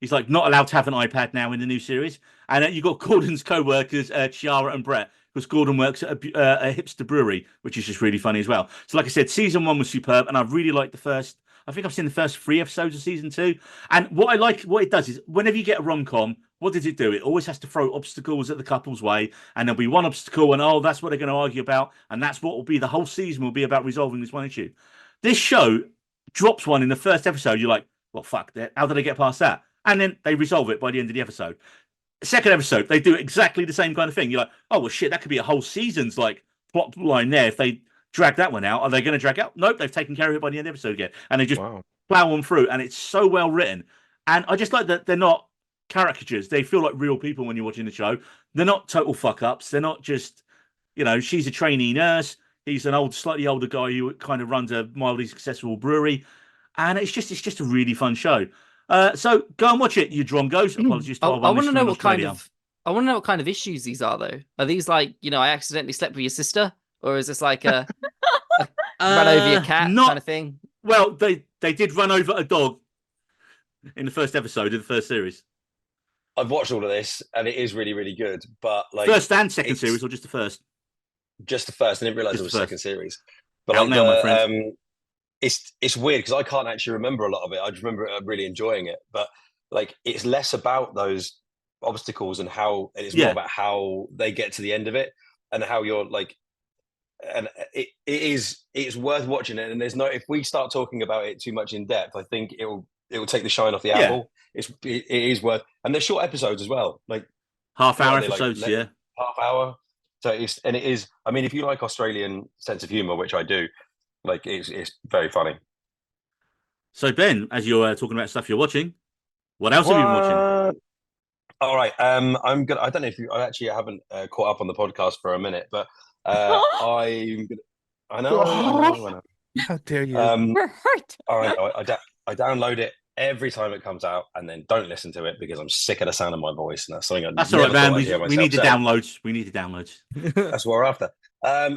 He's like not allowed to have an iPad now in the new series. And you got Gordon's co-workers, Chiara and Brett, because Gordon works at a hipster brewery, which is just really funny as well. So like I said, season 1 was superb, and I really liked the first. I think I've seen the first 3 episodes of season 2. And what it does is whenever you get a rom-com, what does it do? It always has to throw obstacles at the couple's way, and there'll be one obstacle, and that's what they're going to argue about, and that's what will be the whole season will be about resolving this one issue. This show drops one in the first episode. You're like, well, fuck, how did they get past that? And then they resolve it by the end of the episode. Second episode, they do exactly the same kind of thing. You're like, oh, well, shit, that could be a whole season's like plot line there if they drag that one out. Are they going to drag out? Nope, they've taken care of it by the end of the episode again. And they just plow on through, and it's so well written. And I just like that they're not caricatures. They feel like real people when you're watching the show. They're not total fuck-ups. They're not just, she's a trainee nurse. He's an slightly older guy who kind of runs a mildly successful brewery. And it's just a really fun show. So go and watch it, you drongos. Apologies to I our want to listener know in what Australia. I want to know what kind of issues these are, though. Are these like, I accidentally slept with your sister, or is this like a run over your cat kind of thing? Well, they did run over a dog in the first episode of the first series. I've watched all of this, and it is really, really good. But like first and second series, or just the first? Just the first. I didn't realize it was the second series. But out now, my friend. It's weird because I can't actually remember a lot of it. I just remember really enjoying it, but like it's less about those obstacles and how it's more about how they get to the end of it and how you're like, and it's worth watching it. And there's no, if we start talking about it too much in depth, I think it will take the shine off the apple. It is worth, and they're short episodes as well, like half-hour episodes, half hour. So it is. I mean, if you like Australian sense of humor, which I do. Like it's very funny. So Ben, as you're talking about stuff you're watching, what else have you been watching? All right, I'm gonna. I don't know if I haven't caught up on the podcast for a minute, but I'm gonna. I know. How dare you? We're hurt. All right, I download it every time it comes out, and then don't listen to it because I'm sick of the sound of my voice, and that's something that's all right, man. We need the downloads. We need the downloads. That's what we're after.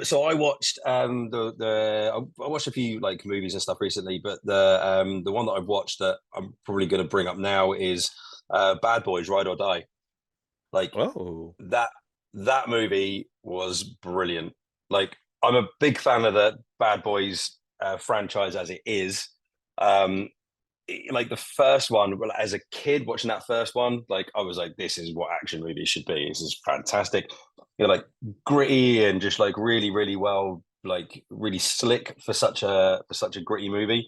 So I watched I watched a few like movies and stuff recently, but the one that I've watched that I'm probably going to bring up now is Bad Boys: Ride or Die. Like that movie was brilliant. Like I'm a big fan of the Bad Boys franchise as it is. Like the first one, as a kid watching that first one, like I was like, this is what action movies should be. This is fantastic. Like gritty and just like really, really well, like really slick for such a gritty movie.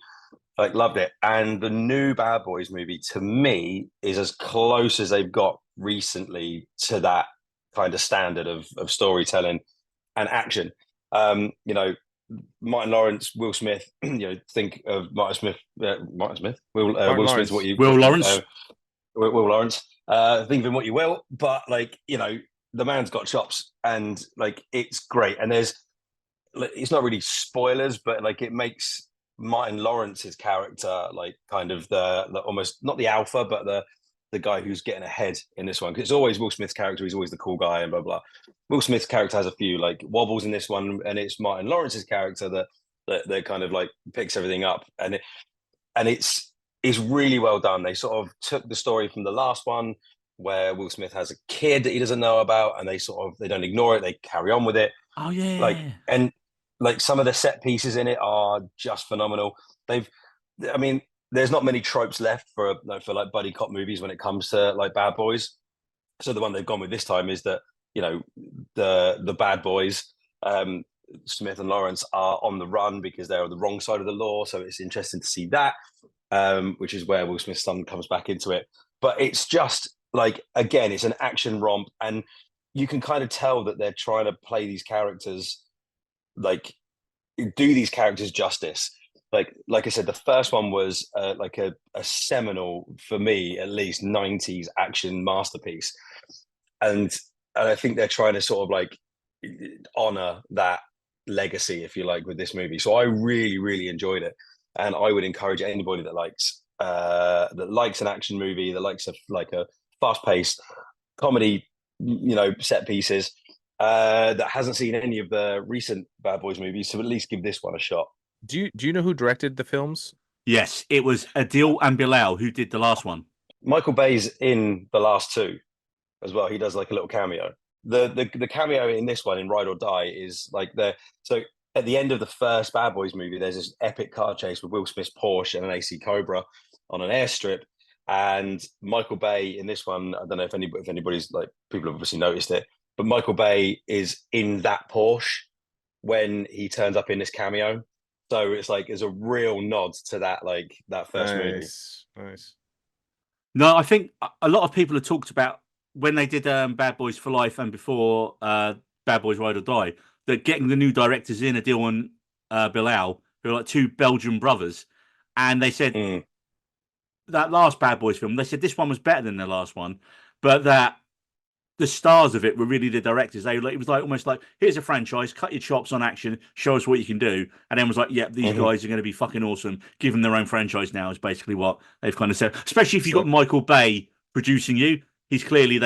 Like loved it. And the new Bad Boys movie to me is as close as they've got recently to that kind of standard of storytelling and action. Martin Lawrence, Will Smith. Think of Martin Smith. Will Smith. Will Lawrence. Will Lawrence. Think of him what you will, but like the man's got chops, and like it's great. And it's not really spoilers, but like it makes Martin Lawrence's character like kind of the almost not the alpha, but the guy who's getting ahead in this one, because it's always Will Smith's character. He's always the cool guy and blah blah. Will Smith's character has a few like wobbles in this one, and it's Martin Lawrence's character that kind of like picks everything up, and it's really well done. They sort of took the story from the last one where Will Smith has a kid that he doesn't know about, and they don't ignore it. They carry on with it. Oh yeah. Like some of the set pieces in it are just phenomenal. I mean, there's not many tropes left for like buddy cop movies when it comes to like Bad Boys. So the one they've gone with this time is that, you know, the bad boys, Smith and Lawrence, are on the run because they're on the wrong side of the law. So it's interesting to see that, which is where Will Smith's son comes back into it. But it's just like, again, it's an action romp, and you can kind of tell that they're trying to play these characters, like do these characters justice. Like I said, the first one was like a seminal, for me at least, 90s action masterpiece, and I think they're trying to sort of like honor that legacy, if you like, with this movie. So I really, really enjoyed it, and I would encourage anybody that likes an action movie, that likes a fast-paced comedy, you know, set pieces, that hasn't seen any of the recent Bad Boys movies, to at least give this one a shot. Do you know who directed the films? Yes, it was Adil and Bilal who did the last one. Michael Bay's in the last two as well. He does like a little cameo. The cameo in this one, in Ride or Die, is like so at the end of the first Bad Boys movie, there's this epic car chase with Will Smith's Porsche and an AC Cobra on an airstrip. And Michael Bay in this one, I don't know if anybody's, like, people have obviously noticed it, but Michael Bay is in that Porsche when he turns up in this cameo. So it's like there's a real nod to that, like that first movie. Nice. No, I think a lot of people have talked about when they did Bad Boys for Life and before Bad Boys Ride or Die, that getting the new directors in, Adil and Bilal, who are like two Belgian brothers, and they said that last Bad Boys film, they said this one was better than the last one, but that the stars of it were really the directors. It was like almost like, here's a franchise, cut your chops on action, show us what you can do, and then was like, yeah, these guys are going to be fucking awesome. Give them their own franchise now is basically what they've kind of said. Especially if you've got Michael Bay producing you, he's clearly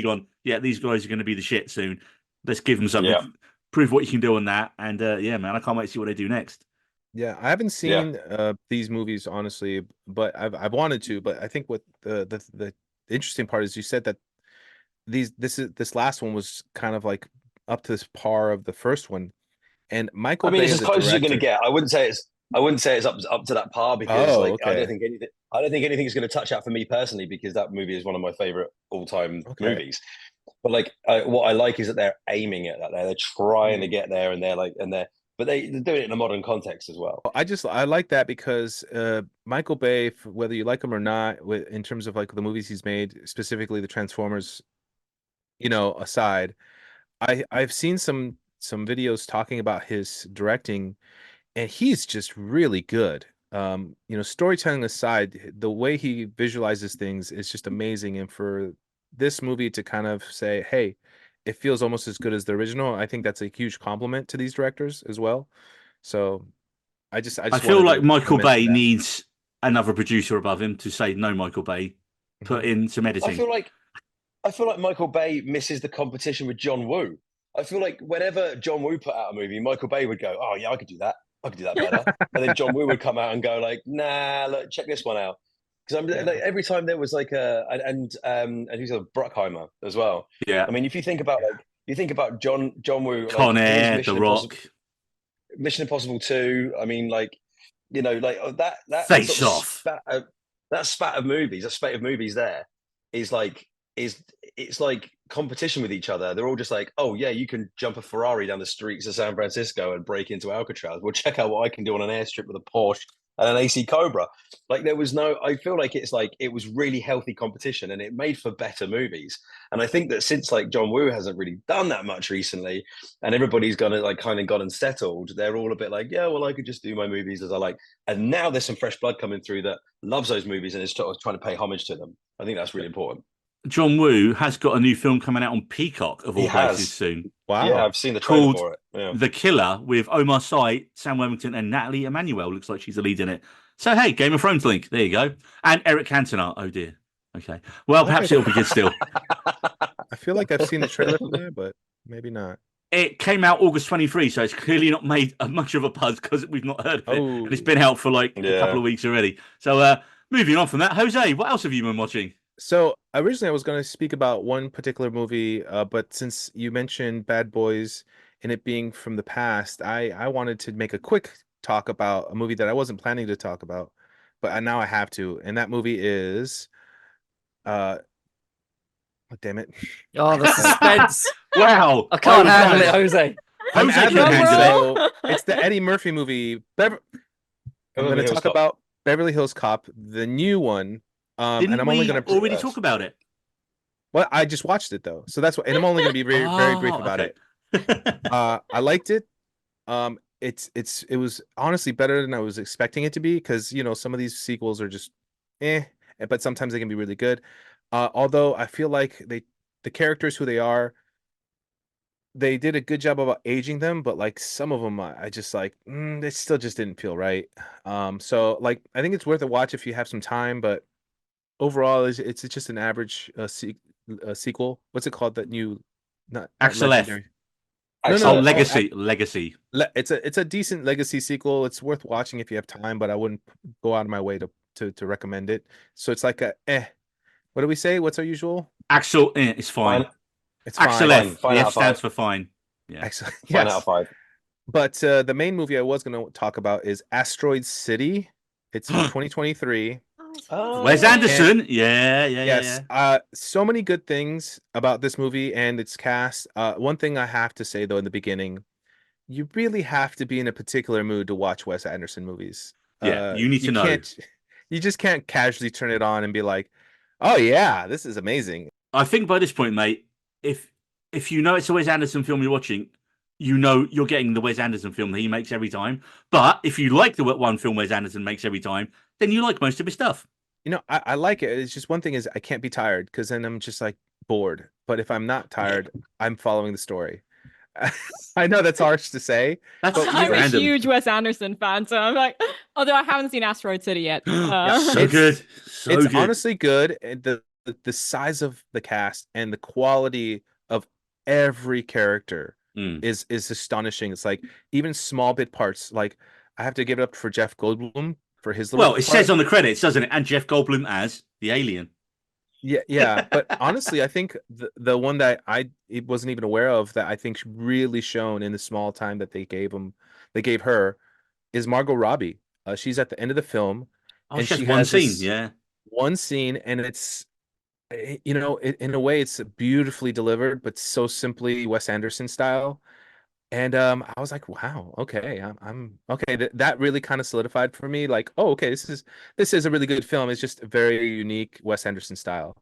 gone, yeah, these guys are going to be the shit soon. Let's give them something, prove what you can do on that, and yeah, man, I can't wait to see what they do next. Yeah, I haven't seen these movies honestly, but I've wanted to. But I think what the interesting part is, you said that this last one was kind of like up to this par of the first one, and Michael Bay it's as as a close as you're going to director- get. I wouldn't say it's up to that par, because okay. I don't think anything is going to touch that for me personally, because that movie is one of my favorite all-time movies. But like what I like is that they're aiming at that. They're trying to get there, and but they're doing it in a modern context as well. I like that because Michael Bay, whether you like him or not, in terms of like the movies he's made, specifically the Transformers, you know, aside, I've seen some videos talking about his directing, and he's just really good. You know, storytelling aside, the way he visualizes things is just amazing. And for this movie to kind of say, hey, it feels almost as good as the original, I think that's a huge compliment to these directors as well. So I feel like Michael Bay needs another producer above him to say, no, Michael Bay, put in some editing. I feel like Michael Bay misses the competition with John Woo. I feel like whenever John Woo put out a movie, Michael Bay would go, "Oh yeah, I could do that. I could do that better." And then John Woo would come out and go like, "Nah, look, check this one out." Because like, every time there was like and who's a Bruckheimer as well. Yeah. I mean, if you think about John Woo, Con like, Air, The Rock, Mission Impossible 2. I mean, like, you know, like that Face sort of Off. that spate of movies there is like it's like competition with each other. They're all just like, oh yeah, you can jump a Ferrari down the streets of San Francisco and break into Alcatraz. Well, check out what I can do on an airstrip with a Porsche and an AC Cobra. Like I feel like it was really healthy competition, and it made for better movies. And I think that since like John Woo hasn't really done that much recently, and everybody's gonna like kind of gone and settled, they're all a bit like, yeah, well, I could just do my movies as I like. And now there's some fresh blood coming through that loves those movies and is trying to pay homage to them. I think that's really important. John Woo has got a new film coming out on Peacock of all places soon. Wow. Yeah, I've seen the trailer for it. Yeah. The Killer, with Omar Sy, Sam Worthington, and Natalie Emmanuel. Looks like she's the lead in it. So hey, Game of Thrones link. There you go. And Eric Cantona. Oh dear. Okay. Well, Okay. perhaps it'll be good still. I feel like I've seen the trailer for that, but maybe not. It came out August 23, so it's clearly not made much of a buzz because we've not heard of it. Oh. And it's been out for like a Yeah. couple of weeks already. So moving on from that, Jose, what else have you been watching? So originally I was going to speak about one particular movie, but since you mentioned Bad Boys and it being from the past, I wanted to make a quick talk about a movie that I wasn't planning to talk about, but now I have to. And that movie is, oh, damn it. Oh, the suspense. Wow. I can't was handle it, like- Jose. I'm Jose can ad-libbing, handle it. so it's the Eddie Murphy movie. I'm going to Hills talk Cop. about Beverly Hills Cop, the new one. Didn't and I'm we only going to already talk about it? Well, I just watched it though, so that's what, and I'm only going to be very, very brief about okay. it. I liked it. It was honestly better than I was expecting it to be because some of these sequels are just but sometimes they can be really good. Although I feel like the characters who they are, they did a good job about aging them, but like some of them, I just like they still just didn't feel right. So like I think it's worth a watch if you have some time, but overall, it's just an average sequel. What's it called? That new, not Axel F. legendary. Oh, no, Legacy. It's a decent legacy sequel. It's worth watching if you have time, but I wouldn't go out of my way to recommend it. So it's like a What do we say? What's our usual? Axel, it's fine. It's Axel fine. F. Fine The out F of stands five. for fine. Yeah. Excellent. Fine out Yes. of 5. But the main movie I was going to talk about is Asteroid City. It's from 2023. Oh. Wes Anderson. Yeah. Yes. So many good things about this movie and its cast. One thing I have to say though in the beginning, you really have to be in a particular mood to watch Wes Anderson movies. Yeah, you need to know. You just can't casually turn it on and be like, "Oh yeah, this is amazing." I think by this point, mate, if you know it's a Wes Anderson film you're watching, you know you're getting the Wes Anderson film that he makes every time. But if you like the one film Wes Anderson makes every time, then you like most of his stuff. I like it. It's just one thing is I can't be tired because then I'm just like bored. But if I'm not tired, I'm following the story. I know that's harsh to say. That's But I'm a random. huge Wes Anderson fan, so I'm like, although I haven't seen Asteroid City yet. So It's- good. So It's good. honestly good. And the size of the cast and the quality of every character Mm. is astonishing. It's like even small bit parts. Like I have to give it up for Jeff Goldblum for his little Well, it part. says on the credits, doesn't it? And Jeff Goldblum as the alien. Yeah. But honestly, I think the one that it wasn't even aware of that I think really shown in the small time that they gave her, is Margot Robbie. She's at the end of the film, Oh, and it's just she one has scene. this Yeah. one scene, and it's in a way it's beautifully delivered, but so simply Wes Anderson style. And I was like, wow, okay, I'm okay. That really kind of solidified for me, like, oh, okay, this is a really good film. It's just a very unique Wes Anderson style.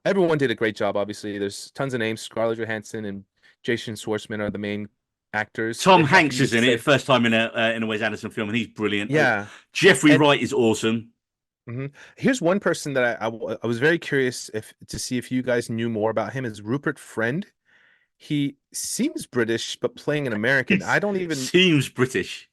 Everyone did a great job. Obviously, there's tons of names. Scarlett Johansson and Jason Schwartzman are the main actors. Tom If Hanks you is in say- it, first time in a Wes Anderson film, and he's brilliant. Yeah. Jeffrey And- Wright is awesome. Here's one person that I was very curious to see if you guys knew more about him, is Rupert Friend. He seems British, but playing an American. I don't even. Seems British.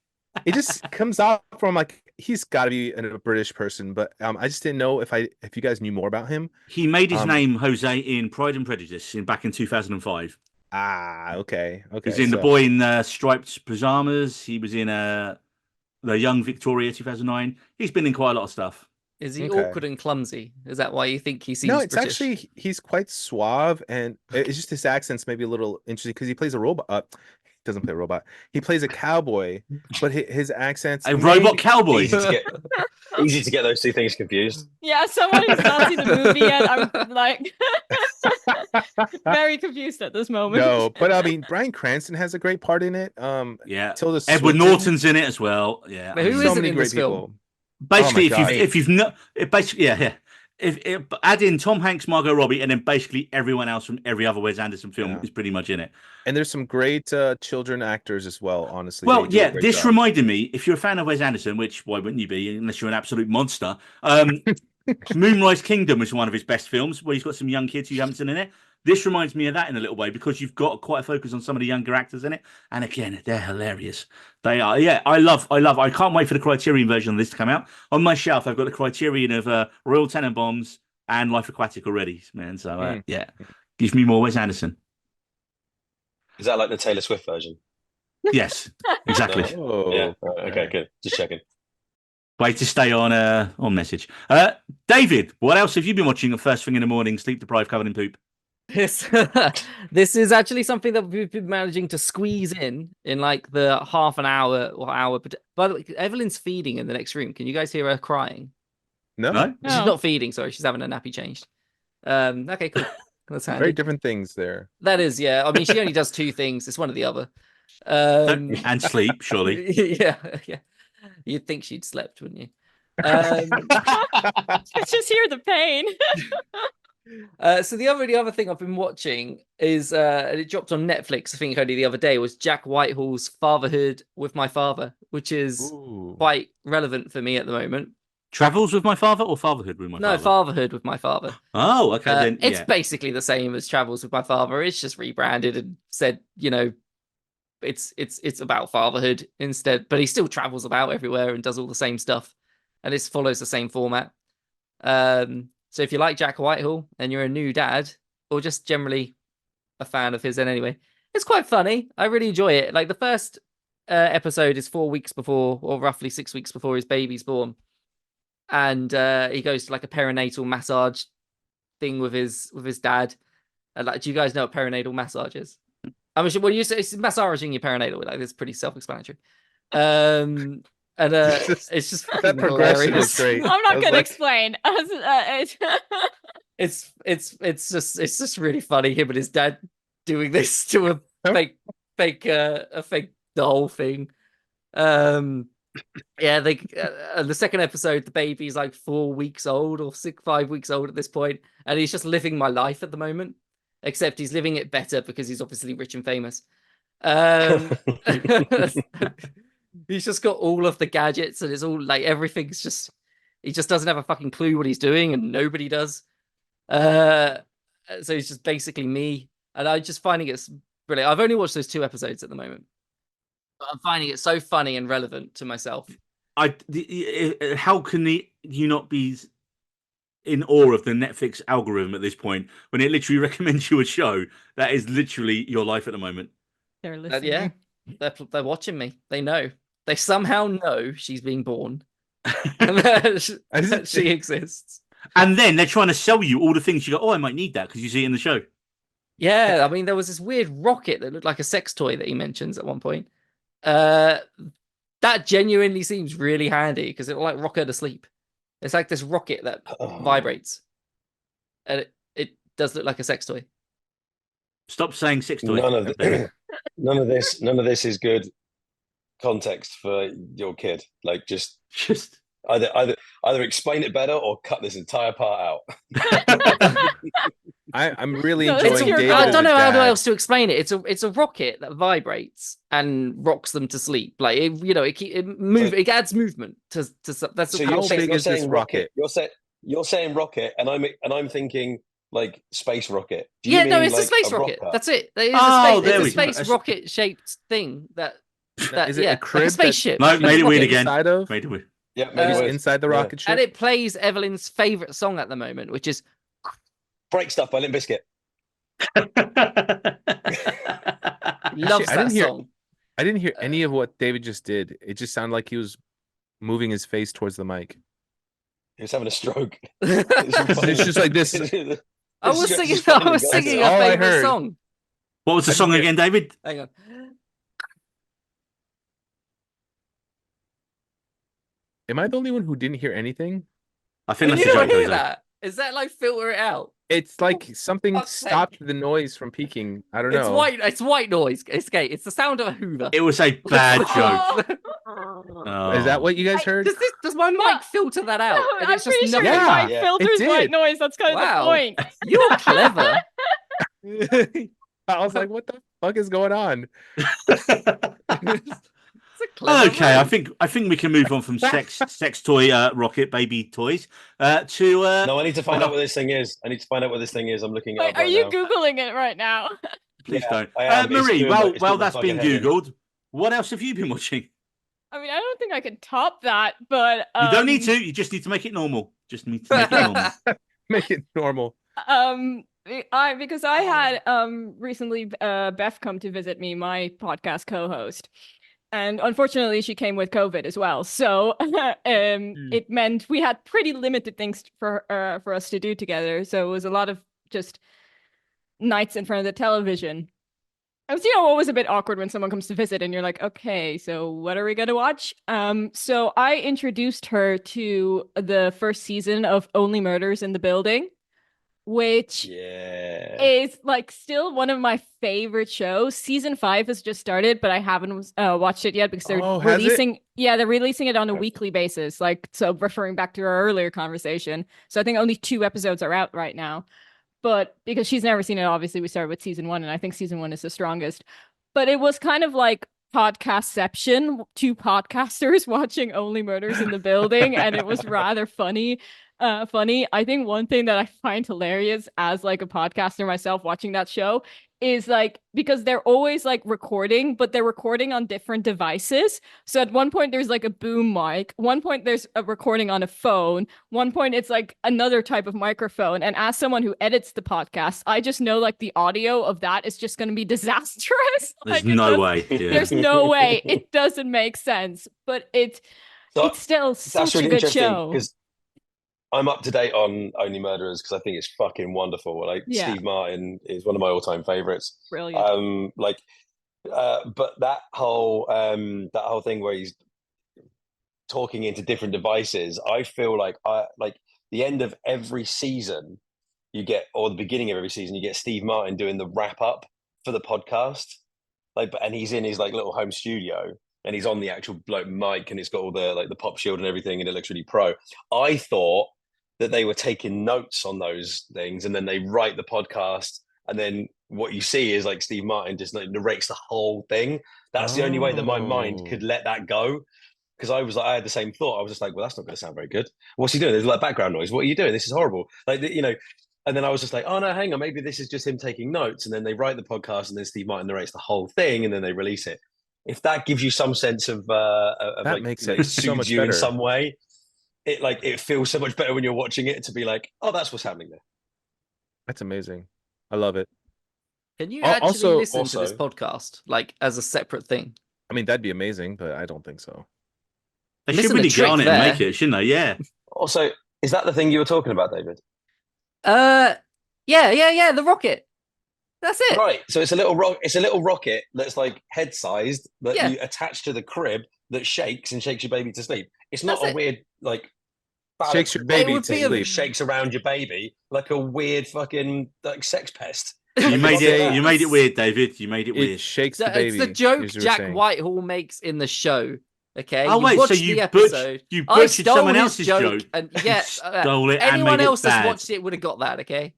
It just comes out from like he's got to be a British person, but I just didn't know if you guys knew more about him. He made his name, Jose, in Pride and Prejudice back in 2005. Okay. He's in The Boy in Striped Pajamas. He was in The Young Victoria 2009. He's been in quite a lot of stuff. Is he Okay. awkward and clumsy? Is that why you think he seems No, it's British? actually he's quite suave, and it's just his accent's maybe a little interesting because he plays a robot. He doesn't play a robot. He plays a cowboy, but his accent's A robot maybe- cowboy. Easy to get those two things confused. Yeah, someone who's not seen the movie yet, I'm like very confused at this moment. No, but I mean, Bryan Cranston has a great part in it. Yeah. Tilda Edward Swinton, Norton's in it as well. Yeah. But who so isn't many in great this film? people. Basically, Oh my God. if you've not, it basically, yeah. If add in Tom Hanks, Margot Robbie, and then basically everyone else from every other Wes Anderson film Yeah. is pretty much in it. And there's some great children actors as well. Honestly, Well, They do a yeah, great this job. reminded me, if you're a fan of Wes Anderson, which why wouldn't you be unless you're an absolute monster? Moonrise Kingdom is one of his best films where he's got some young kids who you haven't seen in it. This reminds me of that in a little way because you've got quite a focus on some of the younger actors in it. And again, they're hilarious. They are. Yeah, I can't wait for the Criterion version of this to come out. On my shelf, I've got the Criterion of Royal Tenenbaums, and Life Aquatic already, man. So Mm. yeah, give me more Wes Anderson. Is that like the Taylor Swift version? Yes, exactly. Oh, Yeah. Right, okay, yeah. good. Just checking. Way to stay on message. David, what else have you been watching at first thing in the morning, sleep deprived, covered in poop? This this is actually something that we've been managing to squeeze in like the half an hour or hour. But by the way, Evelyn's feeding in the next room. Can you guys hear her crying? No, No? She's No. not feeding. Sorry, she's having a nappy changed. Okay, cool. That's handy. very different things there. That is, yeah. I mean, she only does two things. It's one or the other. And sleep, surely. Yeah, yeah. You'd think she'd slept, wouldn't you? Just hear the pain. So the other thing I've been watching is and it dropped on Netflix, I think only the other day, was Jack Whitehall's Fatherhood with My Father, which is Ooh. quite relevant for me at the moment. Travels with my father or fatherhood with my No, father? Fatherhood with My Father. Oh, okay. Then It's yeah. basically the same as Travels with My Father. It's just rebranded and said, it's about fatherhood instead, but he still travels about everywhere and does all the same stuff, and it follows the same format. So if you like Jack Whitehall and you're a new dad, or just generally a fan of his, then anyway, it's quite funny. I really enjoy it. Like the first episode is 4 weeks before, or roughly 6 weeks before his baby's born, and he goes to like a perinatal massage thing with his dad. Like, do you guys know what perinatal massage is? I'm sure. Well, it's massaging your perinatal. Like, it's pretty self-explanatory. And it's just That fucking progression hilarious. is great. I'm I not was gonna like, explain. It's just really funny, him and his dad doing this to a fake the whole thing. Yeah, the second episode, the baby's like 4 weeks old or 5 weeks old at this point, and he's just living my life at the moment, except he's living it better because he's obviously rich and famous. He's just got all of the gadgets, and it's all like everything's just, he just doesn't have a fucking clue what he's doing, and nobody does. So he's just basically me, and I'm just finding it brilliant. I've only watched those 2 episodes at the moment, but I'm finding it so funny and relevant to myself. How can you not be in awe of the Netflix algorithm at this point when it literally recommends you a show that is literally your life at the moment? They're listening. Yeah, they're watching me. They know. They somehow know she's being born. And that she exists. And then they're trying to sell you all the things you go, oh, I might need that because you see it in the show. Yeah, I mean, there was this weird rocket that looked like a sex toy that he mentions at one point. That genuinely seems really handy because it'll like rock her to sleep. It's like this rocket that vibrates, and it does look like a sex toy. Stop saying sex toy. None of this is good context for your kid. Like, just either explain it better or cut this entire part out. I'm really No, enjoying David. I as don't a know how dad. else to explain it. It's a rocket that vibrates and rocks them to sleep. Like it adds movement to that's So the How whole big thing. is this rocket? You're saying rocket, and I'm thinking like space rocket. Do you Yeah, mean no, it's like a space a rocket. rocker? That's it. It is Oh, it's there a we go. space rocket shaped thing that Is it yeah, a crib? like a spaceship. No, made it weird Rocket. again. Inside of? Made it weird. Yeah, Just maybe weird. inside the Yeah. rocket ship. And it plays Evelyn's favorite song at the moment, which is Break Stuff by Limp Bizkit. loves I that didn't hear- song. I didn't hear any of what David just did. It just sounded like he was moving his face towards the mic. He was having a stroke. It's just like this. I was It's singing. just funny, I was guys. singing That's a all I favorite heard. song. What was the I song didn't again, David? Hang on. Am I the only one who didn't hear anything? I think Can that's you the not joke. hear Jose. that? Is that like filter it out? It's like something fuck's sake. stopped the noise from peaking. I don't know. It's white noise. It's gay. It's the sound of a Hoover. It was a bad joke. Is that Oh. what you guys heard? Does my mic filter that out? No, And I'm it's just pretty sure nothing? your Yeah. mic Yeah. filters It white did. noise. That's kind of Wow. the point. You're clever. I was like, what the fuck is going on? It's a clever Okay, move. I think we can move on from sex toy rocket baby toys to No, I need to find out what this thing is. I'm looking it Wait, up are right you now. Googling it right now? please Yeah, don't. I am, but it's Marie, doing well, my- it's doing my that's been fucking head in. googled. What else have you been watching? I mean, I don't think I could top that, but You don't need to. You just need to make it normal. Just need to make it normal. Make it normal. Because I had recently Beth come to visit me, my podcast co-host. And unfortunately, she came with COVID as well. So it meant we had pretty limited things for us to do together. So it was a lot of just nights in front of the television. It was, always a bit awkward when someone comes to visit and you're like, okay, so what are we going to watch? So I introduced her to the first season of Only Murders in the Building, which is like still one of my favorite shows. Season 5 has just started, but I haven't watched it yet because they're releasing. Yeah, they're releasing it on a weekly basis. Like, so referring back to our earlier conversation. So I think only 2 episodes are out right now. But because she's never seen it, obviously we started with season 1, and I think season 1 is the strongest. But it was kind of like podcastception, 2 podcasters watching Only Murders in the Building, and it was rather funny. I think one thing that I find hilarious as like a podcaster myself watching that show is like, because they're always like recording, but they're recording on different devices. So at one point there's like a boom mic, one point there's a recording on a phone, one point it's like another type of microphone. And as someone who edits the podcast, I just know like the audio of that is just going to be disastrous. There's Like, no way. Yeah. There's no way. It doesn't make sense, but it's still such a good show. Because I'm up to date on Only Murderers because I think it's fucking wonderful. Like Steve Martin is one of my all-time favorites. Brilliant. But that whole thing where he's talking into different devices, I feel like the end of every season or the beginning of every season, you get Steve Martin doing the wrap up for the podcast. And he's in his like little home studio and he's on the actual like mic and it's got all the like the pop shield and everything and it looks really pro. I thought that they were taking notes on those things and then they write the podcast and then what you see is like Steve Martin just like narrates the whole thing. That's the only way that my mind could let that go. Because I had the same thought. I was just like, well, that's not going to sound very good. What's he doing? There's like background noise. What are you doing? This is horrible. Like, and then I was just like, oh no, hang on. Maybe this is just him taking notes. And then they write the podcast and then Steve Martin narrates the whole thing and then they release it. If that gives you some sense of that like, makes it so much better in some way, it feels so much better when you're watching it to be like, oh, that's what's happening there. That's amazing. I love it. Can you actually listen to this podcast like as a separate thing? I mean, that'd be amazing, but I don't think so. They should really get on it and make it, shouldn't they? Yeah. Also, is that the thing you were talking about, David? Yeah. The rocket. That's it. Right. So it's a little rocket that's like head sized that you attach to the crib that shakes and shakes your baby to sleep. It's not weird like shakes your baby to sleep. Shakes around your baby like a weird fucking like sex pest. You made it weird, David. You made it weird. It shakes the baby. It's the joke Jack Whitehall makes in the show. Okay. Oh wait, so you butchered someone else's joke and stole it. Anyone else that's that's watched it would have got that. Okay.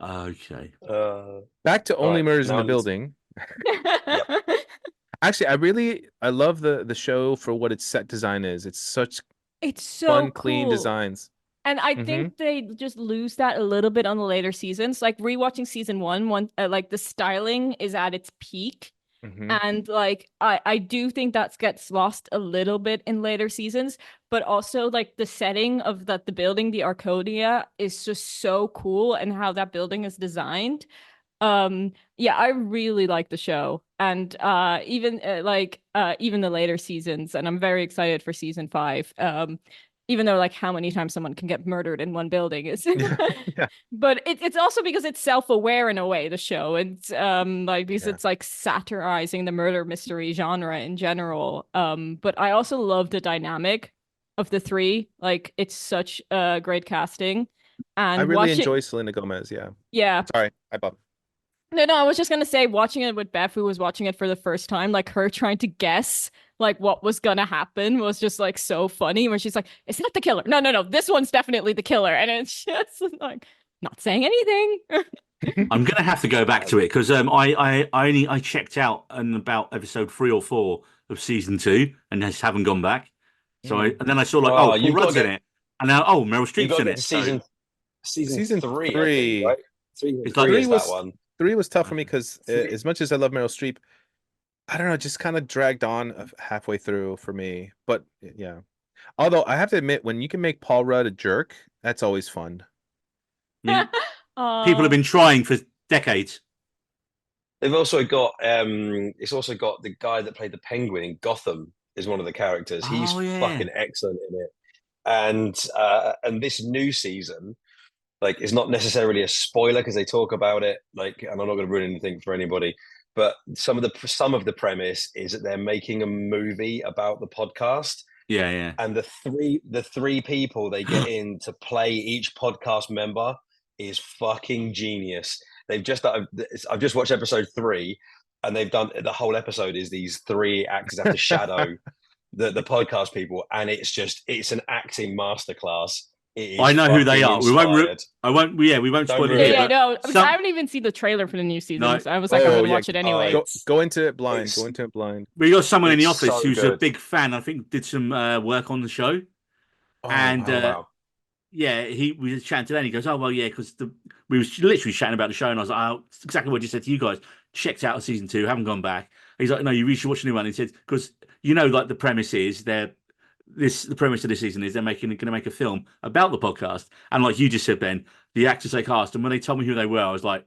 Okay. Back to Only Murders in the Building. Actually, I love the show for what its set design is. It's so fun, cool. Clean designs. And I think they just lose that a little bit on the later seasons. Like rewatching season 1, like the styling is at its peak. And like I do think that gets lost a little bit in later seasons, but also like the setting of the building, the Arconia, is just so cool, and how that building is designed. I really like the show, and even the later seasons, and I'm very excited for season 5. Even though like how many times someone can get murdered in one building is but it's also because it's self-aware in a way, the show. It's because it's like satirizing the murder mystery genre in general. But I also love the dynamic of the 3. Like it's such great casting. And I really enjoy Selena Gomez. Yeah. Sorry, I bumped. No, I was just gonna say, watching it with Beth, who was watching it for the first time, like her trying to guess like what was gonna happen was just like so funny. When she's like, "It's not the killer. No, this one's definitely the killer," and it's just like not saying anything. I'm gonna have to go back to it because I checked out in about episode 3 or 4 of season 2 and just haven't gone back. So and then I saw like Paul Rudd's in it, and now Meryl Streep's in it. Season 3, think, right? 3 was that one. 3 was tough for me because as much as I love Meryl Streep, I don't know, it just kind of dragged on halfway through for me. But yeah, although I have to admit, when you can make Paul Rudd a jerk, that's always fun. Yeah. Aw. People have been trying for decades. They've also got it's also got the guy that played the Penguin in Gotham is one of the characters. He's Oh, yeah. fucking excellent in it. And this new season, like, it's not necessarily a spoiler because they talk about it, like, and I'm not going to ruin anything for anybody. But some of the premise is that they're making a movie about the podcast, Yeah. and the three people they get in to play each podcast member is fucking genius. I've just watched episode 3, and they've done the whole episode is these 3 actors have to shadow the podcast people, and it's an acting masterclass. It is I know who they fucking are. We won't. inspired. We won't Don't spoil it ruin here. Yeah, it. but no, because some- I haven't even seen the trailer for the new season. No. So I was like, I'm Oh, gonna yeah. watch it anyway. Go into it blind. It's- Go into it blind. We got someone in the It's office so who's a good. big fan. I think did some work on the show, Oh, and wow. Wow. yeah, we was chatting today, and he goes, "Oh well, yeah," because we was literally chatting about the show, and I was like, "Oh, it's exactly what you said to you guys. Checked out season 2, haven't gone back." He's like, "No, you really should watch the new one." He said, "Because like the premise is the premise of this season is they're going to make a film about the podcast, and like you just said, Ben, the actors they cast, and when they told me who they were, I was like,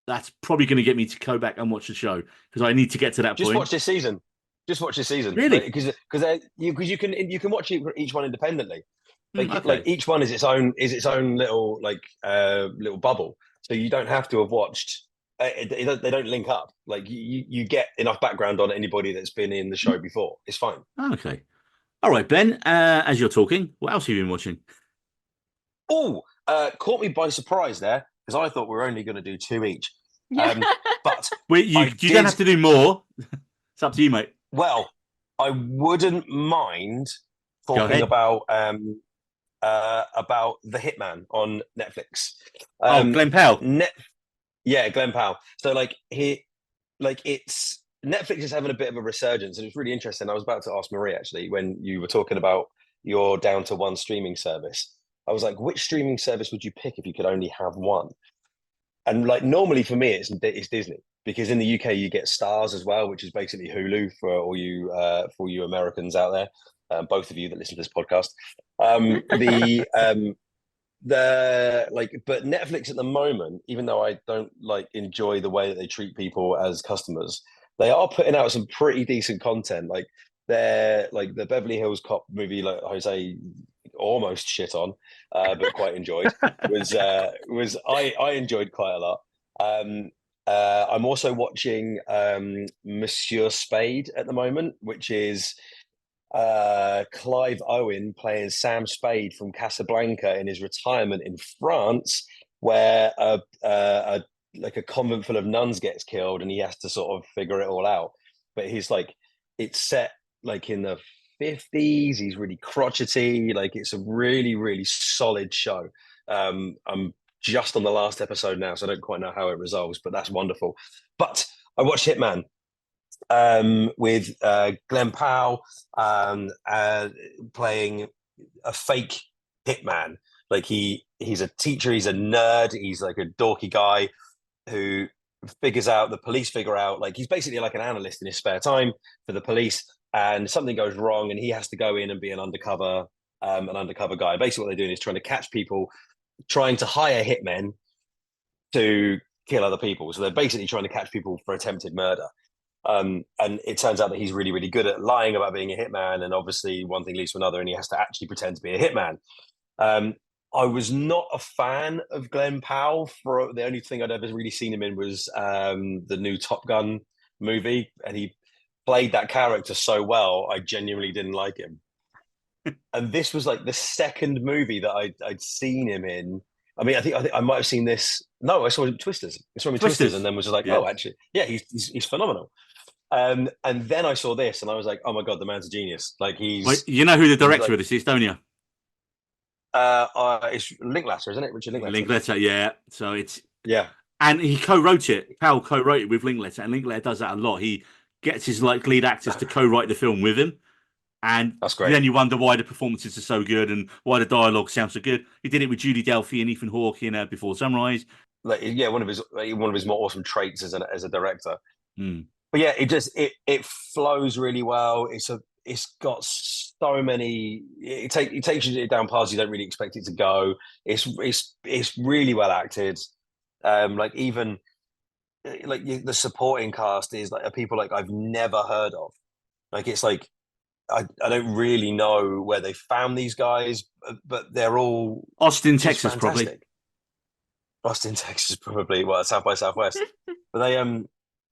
that's probably going to get me to go back and watch the show because I need to get to that Just point." watch this season. Just watch this season. Really? Because you can watch each one independently. Okay. Like each one is its own little little bubble. So you don't have to have watched. They don't link up. Like you get enough background on anybody that's been in the show before. It's fine. Okay. All right, Ben. As you're talking, what else have you been watching? Oh, caught me by surprise there because I thought we were only going to do 2 each. But You I don't have to do more. It's up to you, mate. well, I wouldn't mind ahead. talking about The Hitman on Netflix. Glenn Powell. Glenn Powell. So it's Netflix is having a bit of a resurgence, and it's really interesting. I was about to ask Marie actually when you were talking about your down to one streaming service. I was like, which streaming service would you pick if you could only have one? And like normally for me, it's Disney, because in the UK you get Stars as well, which is basically Hulu for all you Americans out there, both of you that listen to this podcast. But Netflix at the moment, even though I don't enjoy the way that they treat people as customers, they are putting out some pretty decent content. Like they're like the Beverly Hills Cop movie, like Jose almost shit on, but quite enjoyed. I enjoyed quite a lot. I'm also watching Monsieur Spade at the moment, which is Clive Owen playing Sam Spade from Casablanca in his retirement in France, where a convent full of nuns gets killed, and he has to sort of figure it all out. But it's set in the 50s. He's really crotchety. It's a really, really solid show. I'm just on the last episode now, so I don't quite know how it resolves, but that's wonderful. But I watched Hitman with Glenn Powell playing a fake hitman. He's a teacher, he's a nerd, he's like a dorky guy who the police figure out, he's basically like an analyst in his spare time for the police, and something goes wrong and he has to go in and be an undercover guy. Basically what they're doing is trying to catch people trying to hire hitmen to kill other people. So they're basically trying to catch people for attempted murder. And it turns out that he's really, really good at lying about being a hitman. And obviously one thing leads to another, and he has to actually pretend to be a hitman. I was not a fan of Glenn Powell. For the only thing I'd ever really seen him in was the new Top Gun movie. And he played that character so well, I genuinely didn't like him. And this was the second movie that I'd seen him in. I mean, I think I might have seen this. No, I saw him in Twisters. I saw him in Twisters, and then was just like, oh, actually, yeah, he's phenomenal. And then I saw this, and I was like, oh my god, the man's a genius. You know who the director of this is, don't you? It's Linklater, isn't it? Richard Linklater. Linklater, yeah. So it's and he co-wrote it. Powell co-wrote it with Linklater, and Linklater does that a lot. He gets his lead actors to co-write the film with him. And that's great. Then you wonder why the performances are so good and why the dialogue sounds so good. He did it with Judi Delphi and Ethan Hawke in Before Sunrise. One of his more awesome traits as a director. Mm. But yeah, it flows really well. It's got so many. It takes you down paths you don't really expect it to go. It's really well acted. Like even like the supporting cast is like people like I've never heard of. Like it's like I don't really know where they found these guys, but they're all Austin, just Texas, fantastic. probably. Austin, Texas, probably. Well, South by Southwest. But they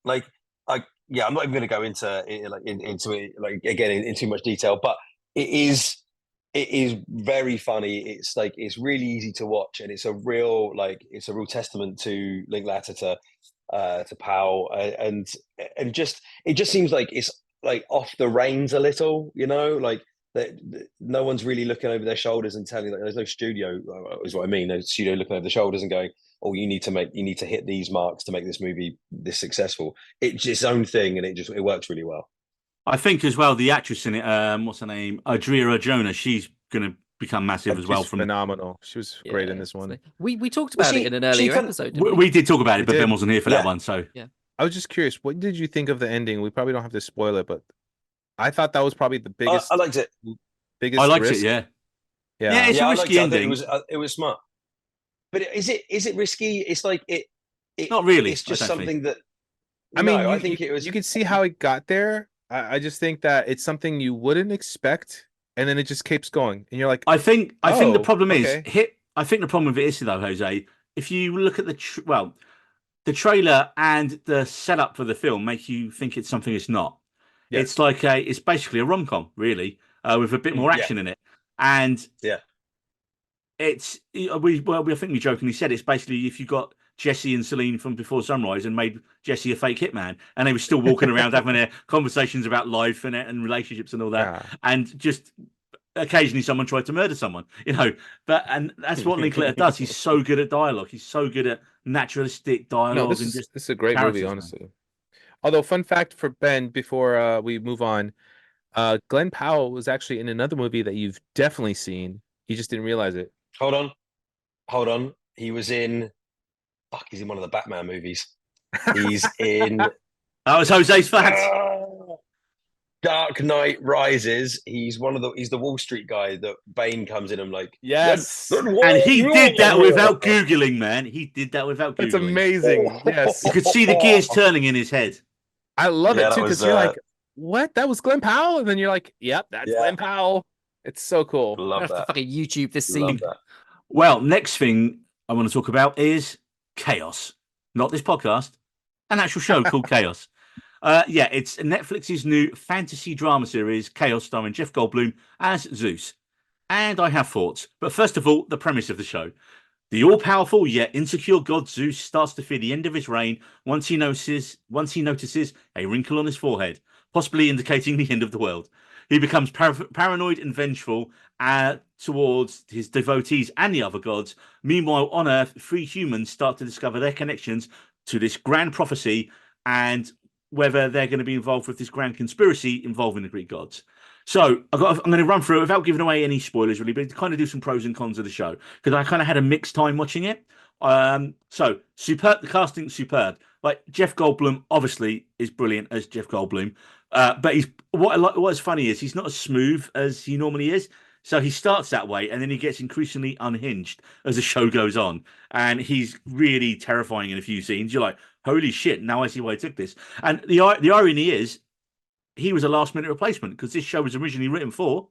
like I'm not even going to go into it in too much detail, but it is very funny. It's like it's really easy to watch, and it's a real testament to Linklater to Powell, and just it just seems like it's like off the reins a little, like that no one's really looking over their shoulders and telling, like, there's no studio, is what I mean. No studio looking over the shoulders and going, oh, you need to hit these marks to make this movie this successful. It's its own thing, and it works really well. I think as well the actress in it, what's her name, Adria Jonah, she's going to become massive as well. She's phenomenal. She was great in this one. We talked about it in an earlier episode. Didn't we did talk about it, We but did. Ben wasn't here for that one. So I was just curious, what did you think of the ending? We probably don't have to spoil it, but I thought that was probably the biggest. I liked it. Biggest I liked risk. it. Yeah. Yeah. It's a risky ending. It was smart. But is it risky? It's like it not really. It's just I don't something that. I mean, I think it was. You could see how it got there. I just think that it's something you wouldn't expect, and then it just keeps going, and you're like, I think the problem is okay. I think the problem with it is though, Jose. If you look at the trailer and the setup for the film make you think it's something it's not. Yeah. It's basically a rom-com, really, with a bit more action in it, and it's I think we jokingly said it's basically if you got Jesse and Celine from Before Sunrise and made Jesse a fake hitman, and they were still walking around having their conversations about life and relationships and all that, and just occasionally someone tried to murder someone, and that's what Linklater does. He's so good at dialogue. He's so good at naturalistic dialogue. This is a great movie, honestly. Man. Although, fun fact for Ben before we move on, Glenn Powell was actually in another movie that you've definitely seen. You just didn't realize it. Hold on. He was in. He's in one of the Batman movies. He's in. That was Jose's fact. Dark Knight Rises. He's the Wall Street guy that Bane comes in and like. Yes. And he did that without Googling, man. He did that without Googling. It's amazing. Yes. You could see the gears turning in his head. I love it too, because you're like, what? That was Glenn Powell? And then you're like, yep, that's Glenn Powell. It's so cool. Love that. I have to fucking YouTube this scene. Well, next thing I want to talk about is Chaos. Not this podcast, an actual show called Chaos. It's Netflix's new fantasy drama series, Chaos, starring Jeff Goldblum as Zeus. And I have thoughts. But first of all, the premise of the show. The all-powerful yet insecure god Zeus starts to fear the end of his reign once he notices a wrinkle on his forehead, possibly indicating the end of the world. He becomes paranoid and vengeful towards his devotees and the other gods. Meanwhile, on Earth, 3 humans start to discover their connections to this grand prophecy and whether they're going to be involved with this grand conspiracy involving the Greek gods. So I'm going to run through it without giving away any spoilers, really, but kind of do some pros and cons of the show because I kind of had a mixed time watching it. So superb, the casting superb. Like Jeff Goldblum obviously is brilliant as Jeff Goldblum, but what's funny is he's not as smooth as he normally is. So he starts that way, and then he gets increasingly unhinged as the show goes on, and he's really terrifying in a few scenes. You're like, holy shit! Now I see why I took this. And the irony is, he was a last-minute replacement because this show was originally written for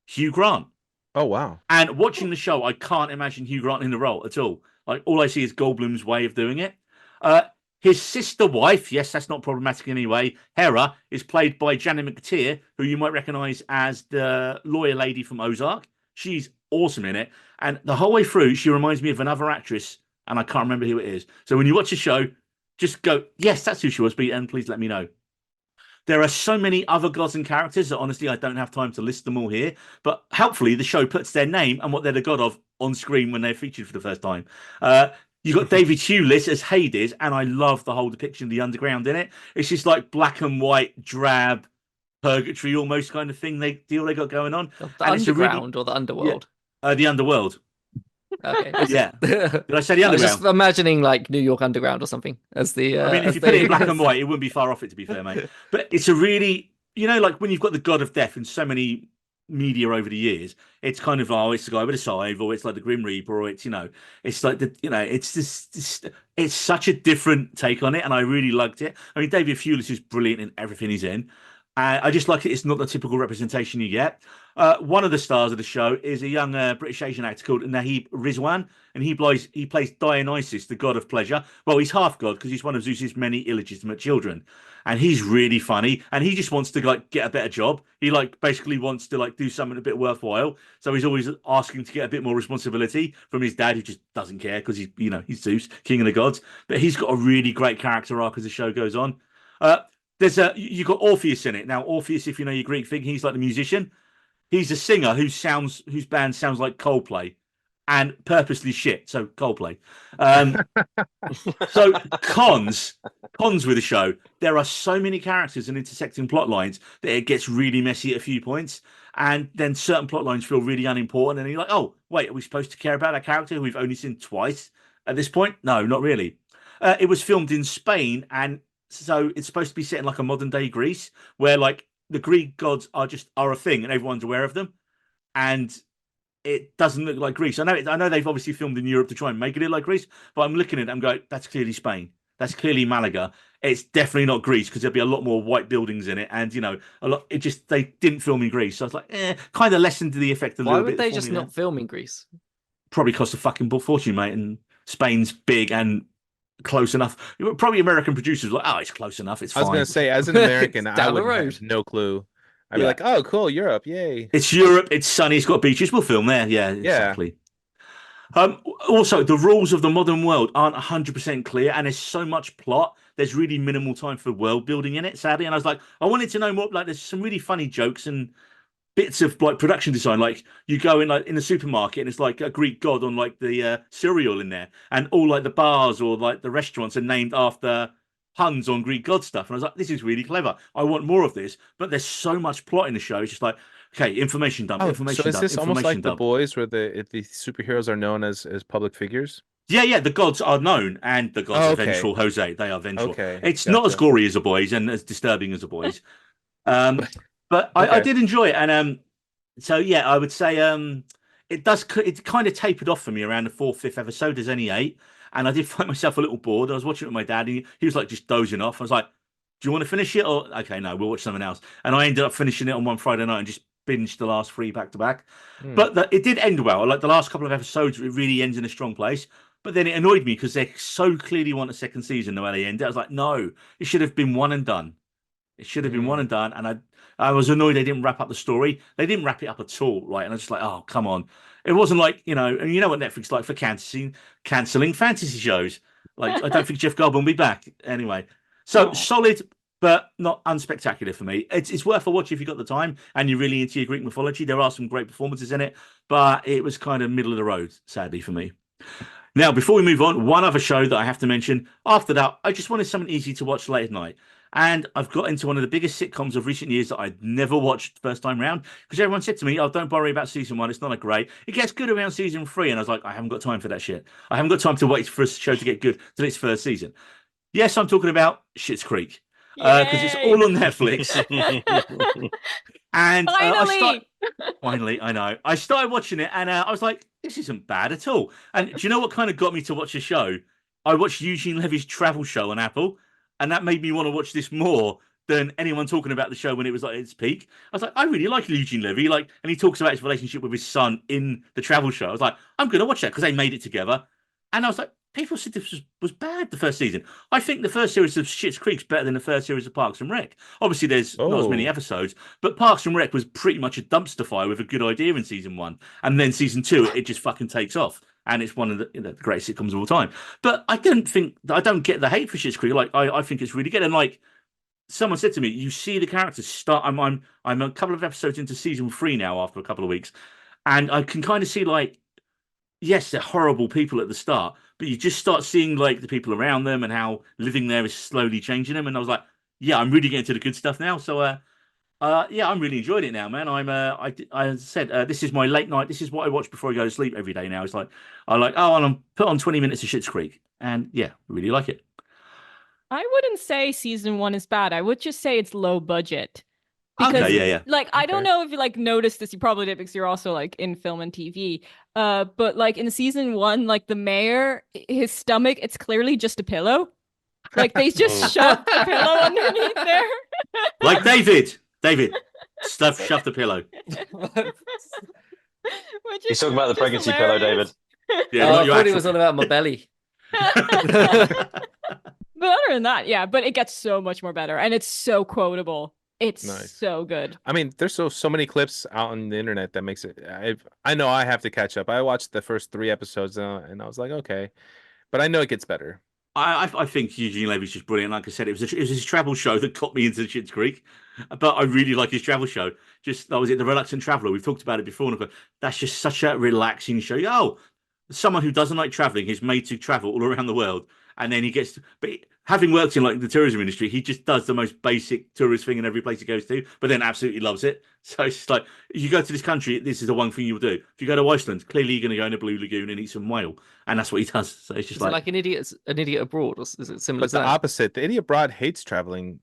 Hugh Grant. Oh, wow. And watching the show, I can't imagine Hugh Grant in the role at all. Like, all I see is Goldblum's way of doing it. His sister wife, yes, that's not problematic in any way, Hera, is played by Janet McTeer, who you might recognise as the lawyer lady from Ozark. She's awesome in it. And the whole way through, she reminds me of another actress, and I can't remember who it is. So when you watch the show, just go, yes, that's who she was, and please let me know. There are so many other gods and characters that honestly I don't have time to list them all here. But helpfully the show puts their name and what they're the god of on screen when they're featured for the first time. You got David Hewlett as Hades, and I love the whole depiction of the underground in it. It's just like black and white, drab, purgatory almost kind of thing they got going on. The underground or the underworld? Yeah, the underworld. Okay. Yeah. Did I say the underground? I was just imagining like New York Underground or something as the. I mean, if you put it in black and white, it wouldn't be far off it, to be fair, mate. But it's a really, like when you've got the god of death in so many media over the years. It's kind of, oh, it's the guy with a scythe, or it's like the Grim Reaper, or it's, it's like it's just it's such a different take on it, and I really liked it. I mean, David Thewlis is brilliant in everything he's in. I just like it. It's not the typical representation you get. One of the stars of the show is a young British Asian actor called Nahib Rizwan, and he plays Dionysus, the god of pleasure. Well, he's half god because he's one of Zeus's many illegitimate children, and he's really funny. And he just wants to get a better job. He basically wants to do something a bit worthwhile. So he's always asking to get a bit more responsibility from his dad, who just doesn't care because he's Zeus, king of the gods. But he's got a really great character arc as the show goes on. You got Orpheus in it. Now, Orpheus, if you know your Greek thing, he's like the musician. He's a singer whose band sounds like Coldplay, and purposely shit. So Coldplay. So cons with the show. There are so many characters and intersecting plot lines that it gets really messy at a few points, and then certain plot lines feel really unimportant. And you're like, oh wait, are we supposed to care about a character who we've only seen twice at this point? No, not really. It was filmed in Spain, and so it's supposed to be set in like a modern day Greece, where the Greek gods are a thing and everyone's aware of them, and it doesn't look like Greece. I know they've obviously filmed in Europe to try and make it look like Greece, but I'm looking at it and going, that's clearly Spain. That's clearly Malaga. It's definitely not Greece because there'll be a lot more white buildings in it, and a lot. They didn't film in Greece, so I was like, kind of lessened the effect a Why little would bit. they just not film in Greece? Probably cost a fucking fortune, mate. And Spain's big and close enough. Probably American producers were like, oh, it's close enough. It's fine. I was gonna say, as an American, I Down the would road. have no clue. I'd be Yeah. like, oh, cool, Europe, yay. It's Europe. It's sunny. It's got beaches. We'll film there. Yeah, exactly. Also, the rules of the modern world aren't 100% clear, and there's so much plot. There's really minimal time for world building in it, sadly. And I was like, I wanted to know more. There's some really funny jokes and bits of production design. Like you go in the supermarket, and it's like a Greek god on the cereal in there, and all the bars or the restaurants are named after puns on Greek god stuff. And I was like, this is really clever. I want more of this. But there's so much plot in the show. It's just like, okay, information dump, information so is dump, this almost like information The dump. Boys, where the superheroes are known as public figures? Yeah, the gods are known, and the gods Oh, are okay. vengeful, Jose. They are vengeful. Okay, It's not as gotcha. gory as The Boys and as disturbing as The Boys. But I Okay. did enjoy it. And so, yeah, I would say it kind of tapered off for me around the fourth, fifth episode. There's only 8. And I did find myself a little bored. I was watching it with my dad, and he was just dozing off. I was like, do you want to finish it? Or, okay, no, we'll watch something else. And I ended up finishing it on one Friday night and just binged the last 3 back to back. But it did end well. Like the last couple of episodes, it really ends in a strong place. But then it annoyed me because they so clearly want a second season the way they ended. I was like, no, it should have been one and done. It should have been one and done. And I was annoyed they didn't wrap up the story. They didn't wrap it up at all, right? And I was just like, oh, come on. It wasn't like, and you know what Netflix like for cancelling fantasy shows. I don't think Jeff Goldblum will be back anyway. So solid, but not unspectacular for me. It's worth a watch if you've got the time and you're really into your Greek mythology. There are some great performances in it, but it was kind of middle of the road, sadly, for me. Now, before we move on, one other show that I have to mention. After that, I just wanted something easy to watch late at night. And I've got into one of the biggest sitcoms of recent years that I'd never watched first time round, because everyone said to me, oh, don't worry about season 1. It's not great. It gets good around season 3. And I was like, I haven't got time for that shit. I haven't got time to wait for a show to get good till its first season. Yes, I'm talking about Schitt's Creek, because it's all on Netflix. And finally, I know. I started watching it, and I was like, this isn't bad at all. And do you know what kind of got me to watch the show? I watched Eugene Levy's travel show on Apple, and that made me want to watch this more than anyone talking about the show when it was at its peak. I was like, I really like Eugene Levy, and he talks about his relationship with his son in the travel show. I was like, I'm going to watch that because they made it together. And I was like, people said this was bad the first season. I think the first series of Schitt's Creek's better than the first series of Parks and Rec. Obviously, there's not as many episodes, but Parks and Rec was pretty much a dumpster fire with a good idea in season 1, and then season 2 it just fucking takes off, and it's one of the greatest sitcoms of all time. But I don't get the hate for Schitt's Creek. I think it's really good, and someone said to me, you see the characters start. I'm a couple of episodes into season 3 now after a couple of weeks, and I can kind of see yes, they're horrible people at the start, but you just start seeing the people around them and how living there is slowly changing them. And I was like, yeah, I'm really getting to the good stuff now. So, yeah, I'm really enjoying it now, man. I said, this is my late night. This is what I watch before I go to sleep every day now. It's and I'm put on 20 minutes of Schitt's Creek, and yeah, really like it. I wouldn't say season 1 is bad. I would just say it's low budget. Because Okay, yeah. like I don't Okay. know if you like noticed this, you probably did because you're also like in film and TV. But like in season 1, like the mayor, his stomach, it's clearly just a pillow. Like they just shoved a pillow underneath there. Like David, shove the pillow. Which He's is talking about the just pregnancy pillow, David. hilarious. Yeah, Oh, not I your thought it actual. was all about my belly. But other than that, yeah, but it gets so much more better and it's so quotable. It's Nice. so good. I mean, there's so many clips out on the internet that makes it. I know I have to catch up. I watched the first 3 episodes and I was like, okay, but I know it gets better. I think Eugene Levy's just brilliant. Like I said, it was his travel show that got me into Schitt's Creek, but I really like his travel show. Just that was it, The Reluctant Traveler. We've talked about it before, and I've gone, that's just such a relaxing show. Oh, someone who doesn't like traveling is made to travel all around the world, and then he gets. But having worked in like the tourism industry, he just does the most basic tourist thing in every place he goes to, but then absolutely loves it. So it's just like, if you go to this country, this is the one thing you'll do. If you go to Iceland, clearly you're going to go in a blue lagoon and eat some whale, and that's what he does. So it's just Is it like an idiot abroad, or is it similar But to the that? opposite, the idiot broad hates traveling,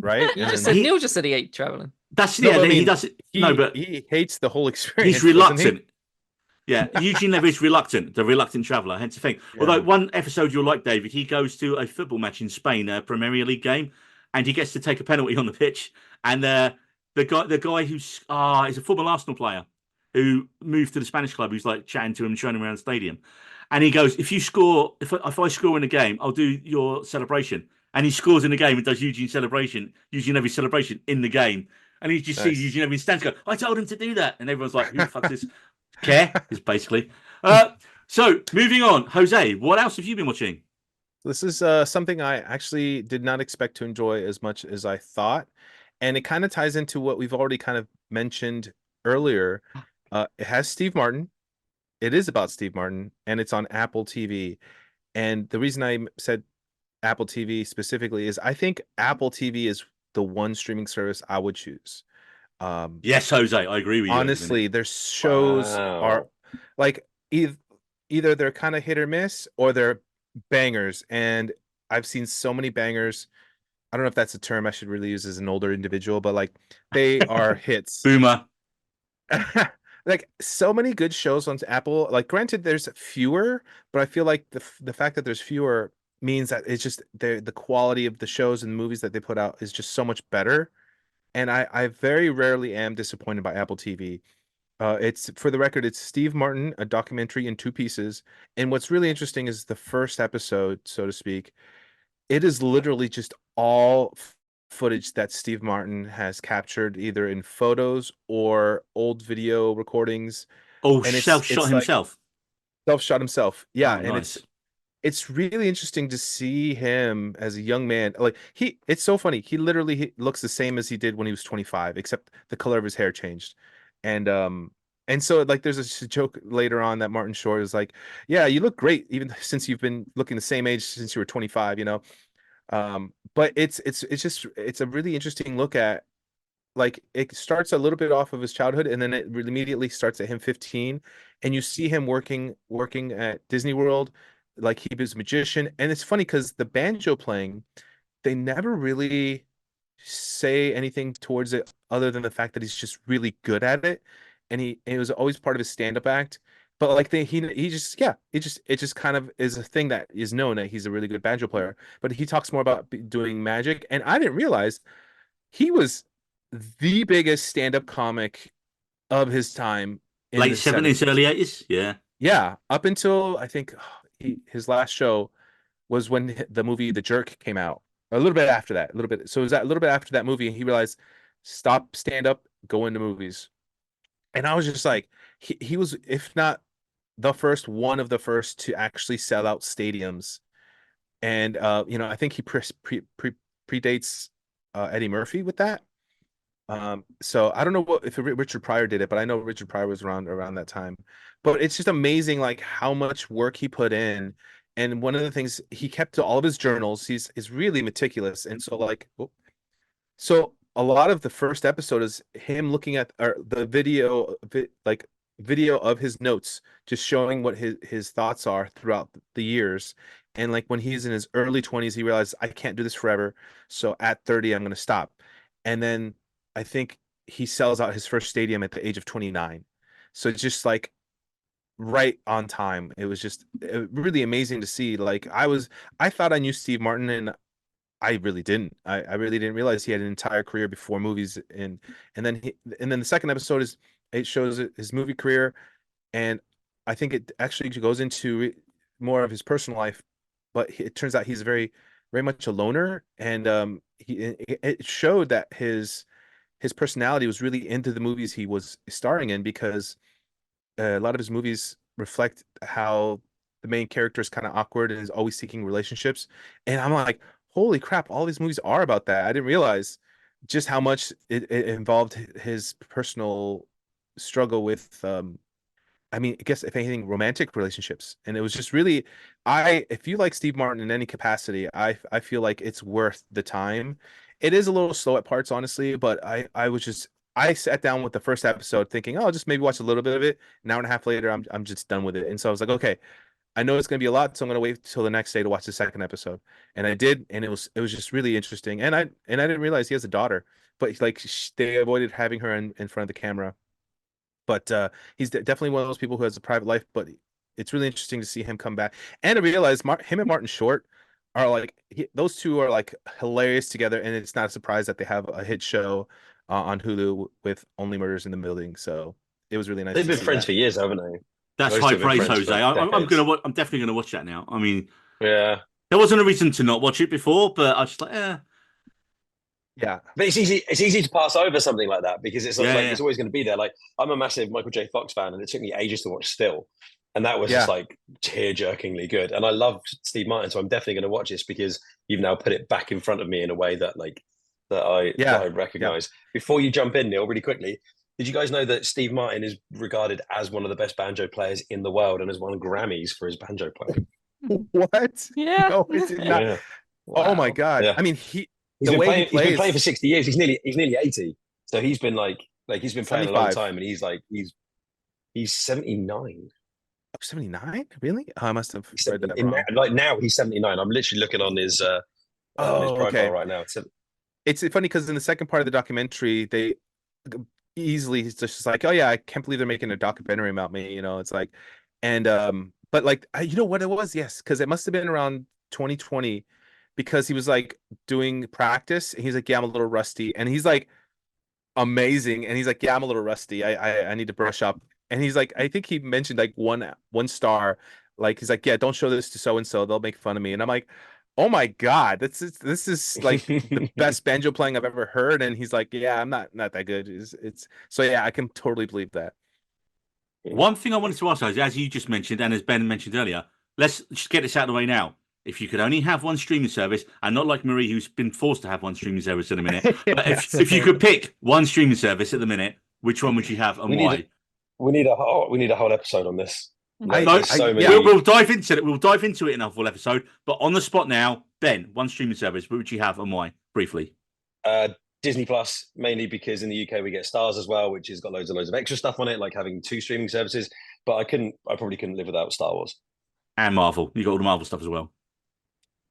right? You And just then said He- Neil just said he ate traveling. that's No, yeah. but I He mean, does it. No, but he hates the whole experience. he's doesn't he? reluctant. Yeah, Eugene Levy is reluctant, the reluctant traveller, hence the thing. Yeah. Although one episode you'll like, David, he goes to a football match in Spain, a Premier League game, and he gets to take a penalty on the pitch. And the guy who's is a former Arsenal player who moved to the Spanish club, who's like chatting to him, showing him around the stadium. And he goes, if I score in a game, I'll do your celebration. And he scores in the game and does Eugene Levy's celebration in the game. And he just Nice. sees Eugene Levy stand go, I told him to do that. And everyone's like, who the fuck's this? Care is basically. So moving on, Jose, what else have you been watching? This is something I actually did not expect to enjoy as much as I thought. And it kind of ties into what we've already kind of mentioned earlier. It has Steve Martin. It is about Steve Martin, and it's on Apple TV. And the reason I said Apple TV specifically is I think Apple TV is the one streaming service I would choose. Yes, Jose, I agree with you. Honestly, their shows are Wow. like either they're kind of hit or miss or they're bangers. And I've seen so many bangers. I don't know if that's a term I should really use as an older individual, but like they are hits. Boomer. Like so many good shows on Apple. Like granted, there's fewer, but I feel like the fact that there's fewer means that it's just the quality of the shows and movies that they put out is just so much better. And I very rarely am disappointed by Apple TV. It's for the record, it's Steve Martin, a documentary in 2 pieces. And what's really interesting is the first episode, so to speak. It is literally just all footage that Steve Martin has captured, either in photos or old video recordings, Oh, and self-shot it's like himself. self-shot himself. Yeah, Oh, and nice. it's really interesting to see him as a young man. Like it's so funny. He literally looks the same as he did when he was 25, except the color of his hair changed. And so like there's a joke later on that Martin Short is like, "Yeah, you look great even since you've been looking the same age since you were 25, you know." But it's a really interesting look at, like, it starts a little bit off of his childhood and then it immediately starts at him 15, and you see him working at Disney World, like he was a magician. And it's funny because the banjo playing, they never really say anything towards it other than the fact that he's just really good at it, and it was always part of his stand-up act. But like he just, yeah, it just kind of is a thing that is known that he's a really good banjo player. But he talks more about doing magic, and I didn't realize he was the biggest stand-up comic of his time in Late the 70s, 70s. early 80s. Yeah. Yeah, up until I think his last show was when the movie The Jerk came out. A little bit after that, a little bit. So it was that a little bit after that movie, he realized, stop stand up, go into movies. And I was just like, he was, if not the first, one of the first to actually sell out stadiums. And I think he predates Eddie Murphy with that. So I don't know if Richard Pryor did it, but I know Richard Pryor was around that time. But it's just amazing, like how much work he put in. And one of the things he kept to all of his journals, he's really meticulous. And so so a lot of the first episode is him looking at or the video of his notes, just showing what his thoughts are throughout the years. And like when he's in his early 20s, he realized I can't do this forever. So at 30, I'm going to stop. And then I think he sells out his first stadium at the age of 29. So it's just like right on time. It was just really amazing to see. Like I thought I knew Steve Martin, and I really didn't. I really didn't realize he had an entire career before movies, and then the second episode it shows his movie career, and I think it actually goes into more of his personal life, but it turns out he's very much a loner, and it showed that his personality was really into the movies he was starring in, because a lot of his movies reflect how the main character is kind of awkward and is always seeking relationships. And I'm like, holy crap, all these movies are about that. I didn't realize just how much it involved his personal struggle with I mean, I guess if anything, romantic relationships. And it was just really, if you like Steve Martin in any capacity, I feel like it's worth the time. It is a little slow at parts, honestly, but I sat down with the first episode thinking, oh, I'll just maybe watch a little bit of it. An hour and a half later, I'm just done with it. And so I was like, okay, I know it's gonna be a lot, so I'm gonna wait till the next day to watch the second episode. And I did, and it was just really interesting. And I didn't realize he has a daughter, but like they avoided having her in front of the camera. But he's definitely one of those people who has a private life. But it's really interesting to see him come back. And I realize him and Martin Short are like those two are like hilarious together. And it's not a surprise that they have a hit show on Hulu with Only Murders in the Building. So it was really nice They've to been see friends that. for years, haven't they? That's Those high two have been praise, friends Jose. for I'm decades. I'm definitely gonna watch that now. I mean, Yeah. there wasn't a reason to not watch it before, but I was just like, Yeah. But it's easy. It's easy to pass over something like that because it's yeah, like yeah. it's always going to be there. Like I'm a massive Michael J. Fox fan, and it took me ages to watch Still, and that was Yeah. just like tear-jerkingly good. And I love Steve Martin, so I'm definitely going to watch this because you've now put it back in front of me in a way that I Yeah. recognize. Before you jump in, Neil, really quickly, did you guys know that Steve Martin is regarded as one of the best banjo players in the world and has won Grammys for his banjo playing? What? Yeah. No, it did not. Yeah, Oh my Wow. God. yeah. I mean, He's the been way he playing. He's been playing for plays 60 years. He's nearly 80. So he's been he's been playing a long 75. time, and he's 79. 79? Really? Oh, I must have He's read 70, that in, wrong. like now he's 79. I'm literally looking on his Oh, profile okay. right now. So, It's funny because in the second part of the documentary, they easily it's just like, oh yeah, I can't believe they're making a documentary about me. It's like, and but like, you know what it was? Yes, because it must have been around 2020, because he was like doing practice, and he's like, yeah, I'm a little rusty, and he's like amazing, and he's like, yeah, I'm a little rusty. I need to brush up, and he's like, I think he mentioned like one star, like he's like, yeah, don't show this to so and so, they'll make fun of me, and I'm like, oh my God, this is like the best banjo playing I've ever heard. And he's like, yeah, I'm not that good. It's so yeah, I can totally believe that. One thing I wanted to ask, guys, as you just mentioned, and as Ben mentioned earlier, let's just get this out of the way now. If you could only have one streaming service, and not like Marie, who's been forced to have one streaming service at the minute, but if you could pick one streaming service at the minute, which one would you have and we why? need we need a whole episode on this. There's so many. yeah. We'll dive into it. We'll dive into it in a full episode. But on the spot now, Ben, one streaming service, what would you have and why? Briefly. Disney Plus, mainly because in the UK we get Stars as well, which has got loads and loads of extra stuff on it, like having two streaming services. But I probably couldn't live without Star Wars. And Marvel. You got all the Marvel stuff as well.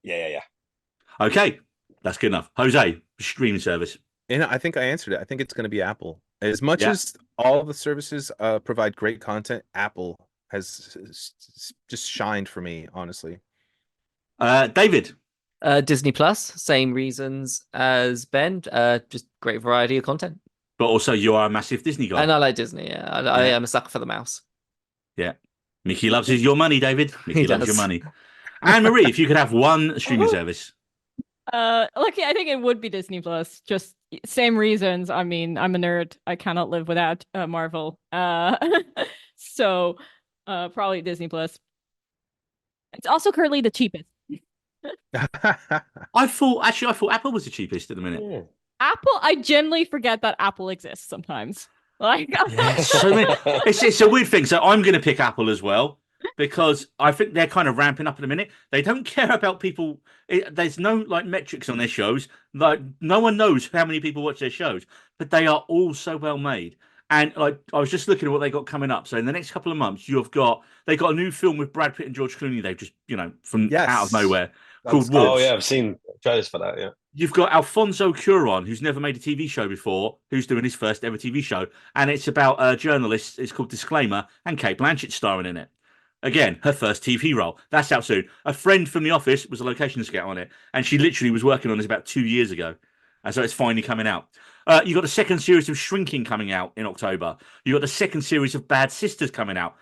Yeah. Okay. That's good enough. Jose, streaming service. And I think I answered it. I think it's going to be Apple. As much Yeah. as all of the services provide great content, Apple has just shined for me, honestly. David. Disney Plus, same reasons as Ben. Just great variety of content. But also you are a massive Disney guy. And I like Disney. Yeah, I am a sucker for the mouse. Yeah. Mickey loves your money, David. Mickey He loves does. your money. And Marie, if you could have one streaming service. Lucky, I think it would be Disney Plus. Just same reasons. I mean, I'm a nerd. I cannot live without Marvel. So probably Disney Plus. It's also currently the cheapest. I thought Apple was the cheapest at the minute. Yeah. Apple, I genuinely forget that Apple exists sometimes. Like, So it's a weird thing. So I'm going to pick Apple as well because I think they're kind of ramping up in a minute. They don't care about people. There's no like metrics on their shows. Like no one knows how many people watch their shows, but they are all so well made. And like I was just looking at what they got coming up. So in the next couple of months, they got a new film with Brad Pitt and George Clooney. They've just from out of nowhere. called good. Oh Wolves. yeah, I've seen trailers for that. Yeah. You've got Alfonso Cuarón, who's never made a TV show before, who's doing his first ever TV show, and it's about a journalist. It's called Disclaimer, and Kate Blanchett starring in it. Again, her first TV role. That's out soon. A friend from the office was a location scout on it, and she literally was working on this about 2 years ago, and so it's finally coming out. You got the second series of Shrinking coming out in October. You got the second series of Bad Sisters coming out.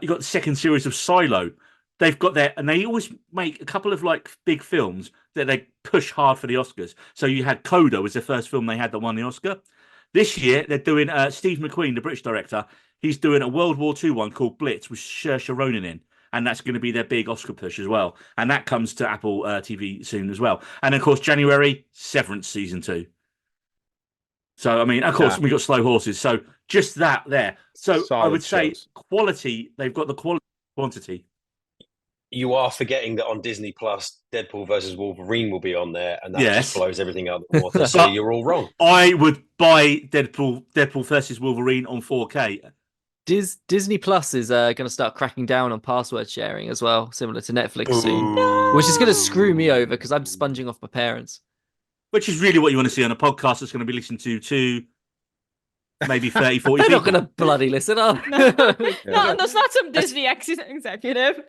You got the second series of Silo. They've got their, and they always make a couple of like big films that they push hard for the Oscars. So you had Coda was the first film they had that won the Oscar. This year they're doing Steve McQueen, the British director. He's doing a World War II one called Blitz with Saoirse Ronan in, and that's going to be their big Oscar push as well. And that comes to Apple TV soon as well. And of course, January, Severance season 2. So I mean, of course, we got Slow Horses. So just that there. So I would say quality. They've got the quality, quantity. You are forgetting that on Disney Plus, Deadpool versus Wolverine will be on there, and that just blows everything out of the water. So you're all wrong. I would buy Deadpool versus Wolverine on 4K. Disney Plus is going to start cracking down on password sharing as well, similar to Netflix soon, which is going to screw me over because I'm sponging off my parents. Which is really what you want to see on a podcast that's going to be listened to maybe 30, 40 They're people. not going to bloody listen, are they? No, that's not some Disney executive.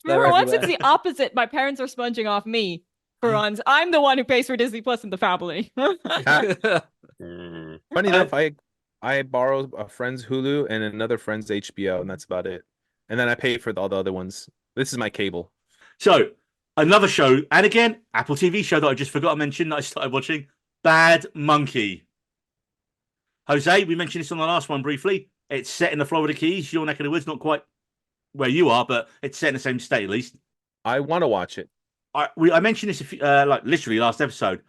For once, it's the opposite. My parents are sponging off me. For once, I'm the one who pays for Disney Plus in the family. Funny enough, I borrow a friend's Hulu and another friend's HBO, and that's about it. And then I pay for all the other ones. This is my cable. So another show, and again, Apple TV show that I just forgot to mention that I started watching, Bad Monkey. Jose, we mentioned this on the last one briefly. It's set in the Florida Keys, your neck of the woods, not quite where you are, but it's set in the same state at least. I want to watch it. I mentioned this like literally last episode,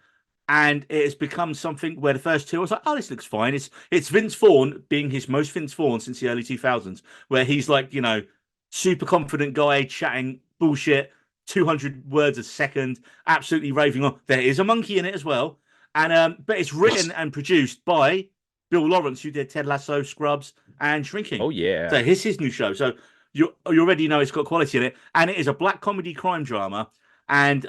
and it has become something where the first two I was like, oh, this looks fine. It's Vince Vaughn being his most Vince Vaughn since the early 2000s, where he's like, you know, super confident guy chatting bullshit, 200 words a second, absolutely raving on. There is a monkey in it as well, and but it's written and produced by Bill Lawrence, who did Ted Lasso, Scrubs, and Shrinking. Oh yeah. So here's his new show. So you already know it's got quality in it, and it is a black comedy crime drama. And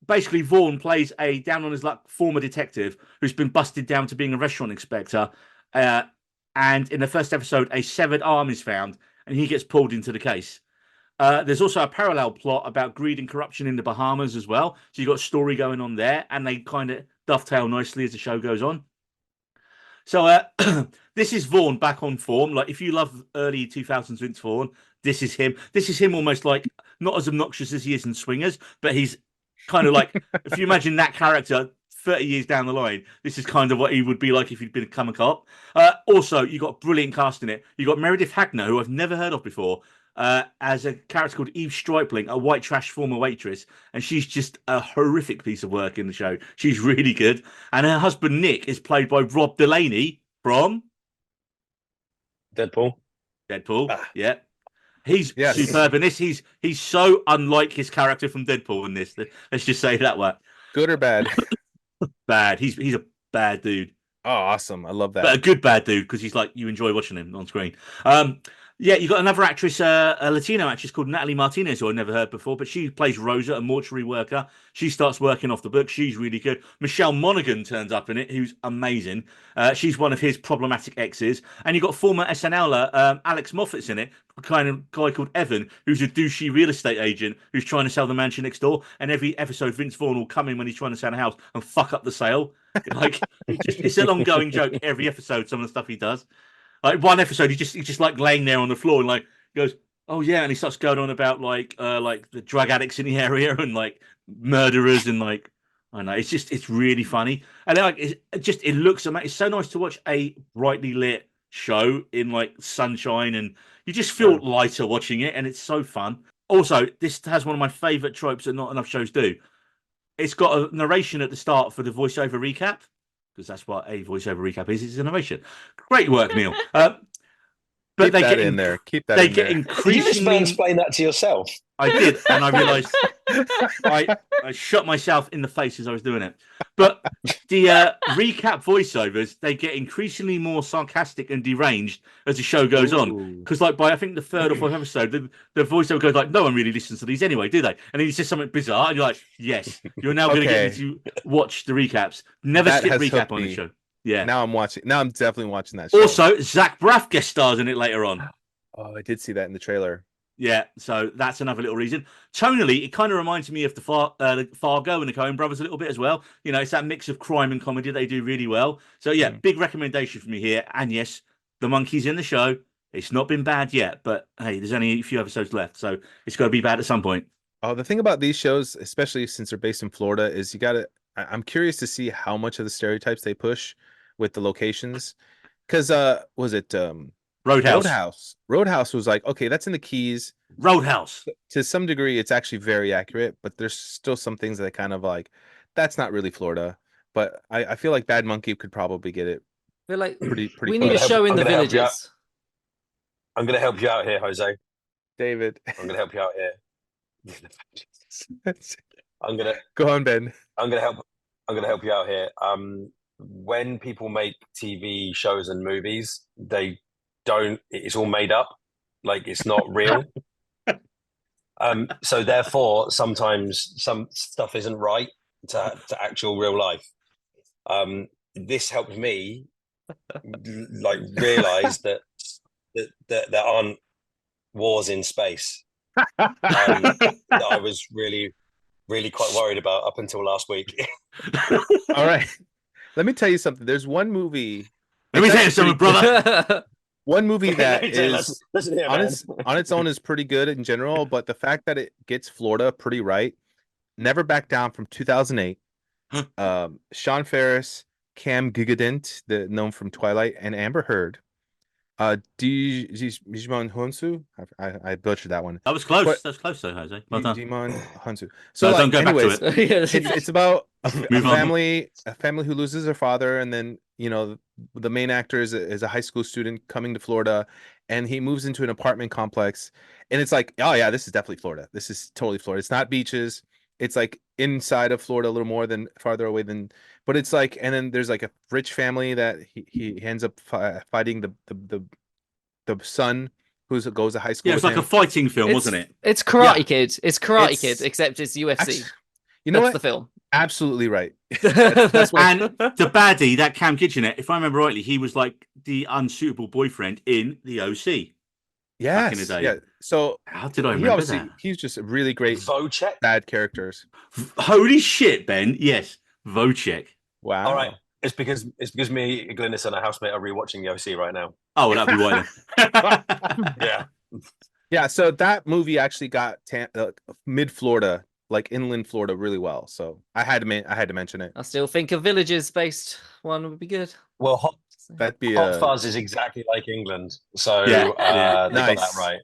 basically Vaughn plays a down on his luck former detective who's been busted down to being a restaurant inspector. And in the first episode, a severed arm is found, and he gets pulled into the case. There's also a parallel plot about greed and corruption in the Bahamas as well. So you've got a story going on there, and they kind of dovetail nicely as the show goes on. So this is Vaughn back on form. Like if you love early 2000s Vince Vaughn, this is him. This is him almost like not as obnoxious as he is in Swingers, but he's kind of like, if you imagine that character 30 years down the line, this is kind of what he would be like if he'd become a cop. Also, you got brilliant cast in it. You got Meredith Hagner, who I've never heard of before, as a character called Eve Stripling, a white trash former waitress, and she's just a horrific piece of work in the show. She's really good, and her husband Nick is played by Rob Delaney from Deadpool. Yeah, he's superb in this. He's so unlike his character from Deadpool in this. Let's just say that way. Good or bad? Bad. He's a bad dude. Oh, awesome! I love that. But a good bad dude because he's like you enjoy watching him on screen. Yeah, you got another actress, a Latino actress called Natalie Martinez, who I've never heard before, but she plays Rosa, a mortuary worker. She starts working off the book. She's really good. Michelle Monaghan turns up in it, who's amazing. She's one of his problematic exes. And you got former SNLer Alex Moffat's in it, a kind of guy called Evan, who's a douchey real estate agent who's trying to sell the mansion next door. And every episode, Vince Vaughn will come in when he's trying to sell a house and fuck up the sale. Like it's an ongoing joke every episode. Some of the stuff he does. Like one episode, he's just like laying there on the floor and like goes, "Oh yeah," and he starts going on about like the drug addicts in the area and like murderers and like I don't know. It's really funny and like it looks amazing. It's so nice to watch a brightly lit show in like sunshine and you just feel lighter watching it and it's so fun. Also, this has one of my favorite tropes that not enough shows do. It's got a narration at the start for the voiceover recap. Because that's what a voiceover recap is. It's a narration. Great work, Neil. But Keep that in there. Keep that. They in get there. Did you just increasingly explain that to yourself? I did, and I realised I shot myself in the face as I was doing it. But the recap voiceovers, they get increasingly more sarcastic and deranged as the show goes on. Ooh. Because like by I think the third or fourth episode, the voiceover goes like, "No one really listens to these anyway, do they?" And then he says something bizarre, and you're like, "Yes, you're now going to get me to watch the recaps. Never That skip has recap hooked on the me. show." Yeah. Now I'm watching. Now I'm definitely watching that show. Also, Zach Braff guest stars in it later on. Oh, I did see that in the trailer. Yeah, so that's another little reason. Tonally, it kind of reminds me of the Fargo and the Coen Brothers a little bit as well. You know, it's that mix of crime and comedy they do really well. So yeah, big recommendation for me here. And yes, the monkey's in the show. It's not been bad yet, but hey, there's only a few episodes left, so it's got to be bad at some point. Oh, the thing about these shows, especially since they're based in Florida, is you got to. I'm curious to see how much of the stereotypes they push with the locations. Because was it Roadhouse. Roadhouse was like, okay, that's in the Keys. Roadhouse. To some degree, it's actually very accurate, but there's still some things that kind of like, that's not really Florida. But I feel like Bad Monkey could probably get it We're like, pretty we need a close. show in I'm the gonna help you out. villages. I'm going to help you out here, Jose. David. I'm going to help you out here. I'm gonna Go on, Ben. I'm gonna help you out here. When people make TV shows and movies, they don't. It's all made up, like it's not real. So therefore, sometimes some stuff isn't right to actual real life. This helped me like realize that there aren't wars in space. That I was really quite worried about up until last week. All right. Let me tell you something. There's one movie. Let me it's tell you actually something, brother. One movie that Listen is here, on man. its own is pretty good in general, but the fact that it gets Florida pretty right, Never Back Down from 2008. Sean Ferris, Cam Gigadint, known from Twilight, and Amber Heard. Digimon Hunsu. I butchered that one. That was close. But- That was close, though, Jose. Well done. Digimon Hunsu. So No, like, don't go anyways, back to it. it's about a Move on. family who loses their father, and then the main actor is a high school student coming to Florida, and he moves into an apartment complex, and it's like, oh yeah, this is definitely Florida. This is totally Florida. It's not beaches. It's like inside of Florida a little more than farther away than, but it's like, and then there's like a rich family that he ends up fighting the son who goes to high school. Yeah, it was with like a him. fighting film, wasn't it? It's Karate Yeah. Kid. It's Karate It's- Kid, except it's UFC. Actually, you know That's what? the film. Absolutely right. That's what And the baddie, that Cam Kitchener, if I remember rightly, he was like the unsuitable boyfriend in the OC. yes, in the day. yeah. So How did I he remember obviously that? he's just a really great Vocek. bad characters. Holy shit, Ben. Yes, Vocek. Wow. All right. It's because me, Glynis, and a housemate are rewatching the OC right now. Oh, well, that'd be why then. Yeah. Yeah, so that movie actually got mid Florida, like inland Florida, really well. So I had to mention it. I still think a villages based one would be good. Well, Hot, That'd be Hot Fuzz is exactly like England, so Yeah, they got Nice. that right.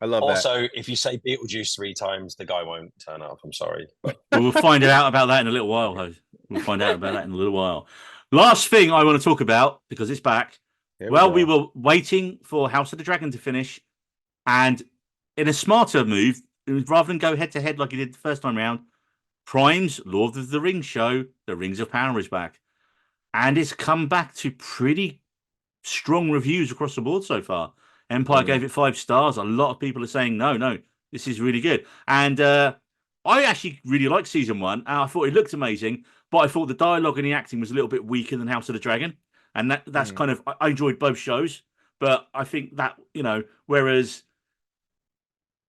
I love that. Also, if you say Beetlejuice 3 times, the guy won't turn up. I'm sorry. But We'll find out about that in a little while, Jose. We'll find out about that in a little while. Last thing I want to talk about, because it's back. Here Well, go. we were waiting for House of the Dragon to finish, and in a smarter move, rather than go head to head like he did the first time round, Prime's Lord of the Rings show, The Rings of Power, is back, and it's come back to pretty strong reviews across the board so far. Empire gave it 5 stars. A lot of people are saying no, this is really good, and I actually really liked season 1. And I thought it looked amazing, but I thought the dialogue and the acting was a little bit weaker than House of the Dragon. And that's kind of, I enjoyed both shows, but I think that, whereas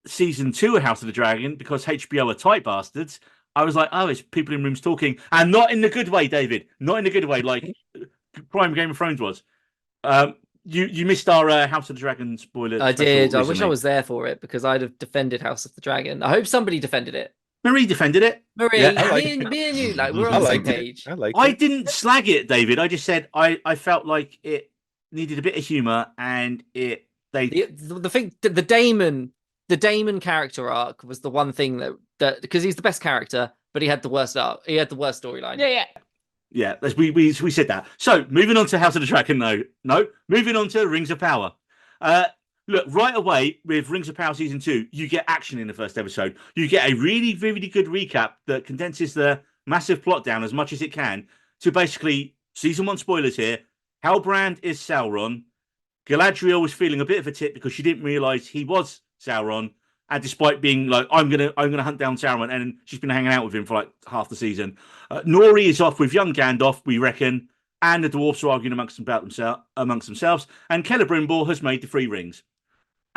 season 2 of House of the Dragon, because HBO are tight bastards, I was like, oh, it's people in rooms talking, and not in the good way, David, not in the good way, like Prime Game of Thrones was. You missed our House of the Dragon spoiler. I special did. I wish I recently. was there for it because I'd have defended House of the Dragon. I hope somebody defended it. Marie defended it. Marie, Yeah, I like me and you, like we're I on the same liked it. page. I like I it. didn't slag it, David. I just said I felt like it needed a bit of humor, and they The thing, the Damon character arc was the one thing that because he's the best character, but he had the worst arc. He had the worst storyline. Yeah. we said that. So moving on to House of the Dragon, no, moving on to Rings of Power. look, right away with Rings of Power Season 2, you get action in the first episode. You get a really, really good recap that condenses the massive plot down as much as it can to basically, Season 1 spoilers here, Halbrand is Sauron. Galadriel was feeling a bit of a tip because she didn't realise he was Sauron. And despite being like, I'm gonna hunt down Sauron, and she's been hanging out with him for like half the season. Nori is off with young Gandalf, we reckon, and the dwarfs are arguing amongst themselves. And Celebrimbor has made the 3 rings.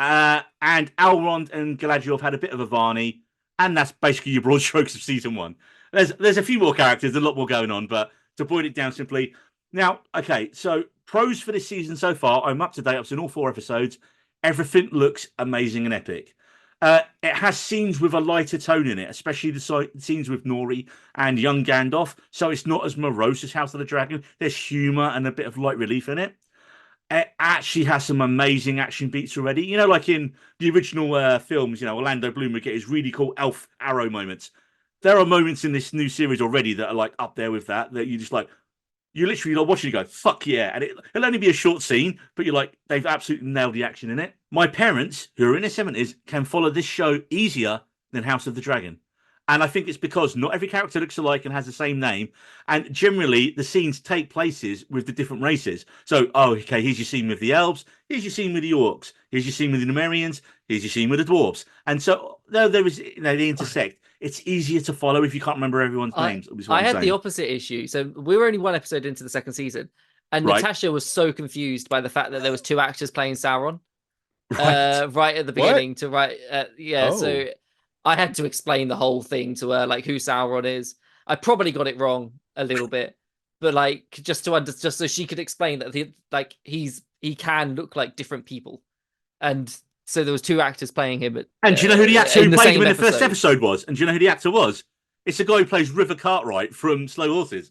And Elrond and Galadriel have had a bit of a Varney, and that's basically your broad strokes of season 1. There's a few more characters, a lot more going on, but to boil it down simply, now, okay, so pros for this season so far, I'm up to date, I've seen all 4 episodes. Everything looks amazing and epic. It has scenes with a lighter tone in it, especially the scenes with Nori and young Gandalf, so it's not as morose as House of the Dragon. There's humour and a bit of light relief in it. It actually has some amazing action beats already. You know, like in the original films, you know, Orlando Bloom would get his really cool elf arrow moments. There are moments in this new series already that are like up there with that you just like, you literally like watching it go, fuck yeah. And it'll only be a short scene, but you're like, they've absolutely nailed the action in it. My parents, who are in their 70s, can follow this show easier than House of the Dragon. And I think it's because not every character looks alike and has the same name. And generally, the scenes take places with the different races. So, okay, here's your scene with the elves. Here's your scene with the orcs. Here's your scene with the Numerians. Here's your scene with the dwarves. And so, though there is, they intersect. It's easier to follow if you can't remember everyone's names. I had the opposite issue. So we were only 1 episode into the 2nd season. And Natasha was so confused by the fact that there was 2 actors playing Sauron. Right at the beginning So I had to explain the whole thing to her, like who Sauron is. I probably got it wrong a little bit, but like just so she could explain that he can look like different people, and so there was 2 actors playing him. And do you know who the actor who played him in the first episode was? And do you know who the actor was? It's the guy who plays River Cartwright from Slow Horses.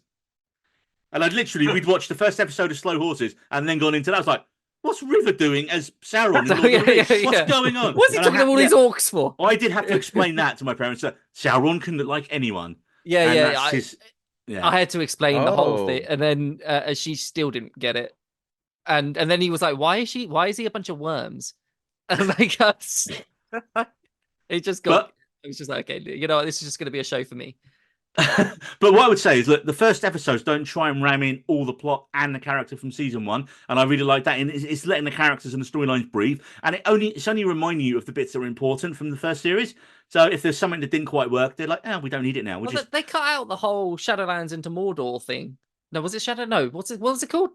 And we'd watched the first episode of Slow Horses and then gone into that. I was like, what's River doing as Sauron? What's going on? What's he talking to all these orcs for? I did have to explain that to my parents. That Sauron can look like anyone. I had to explain the whole thing, and then she still didn't get it. And then he was like, "Why is he a bunch of worms?" And like, it just got. I was just like, okay, you know, this is just going to be a show for me. But what I would say is, look, the first episodes don't try and ram in all the plot and the character from season 1, and I really like that. And it's letting the characters and the storylines breathe, and it's only reminding you of the bits that are important from the first series. So if there's something that didn't quite work, they're like, we don't need it now. They cut out the whole Shadowlands into Mordor thing. No, was it Shadow? No, what was it called?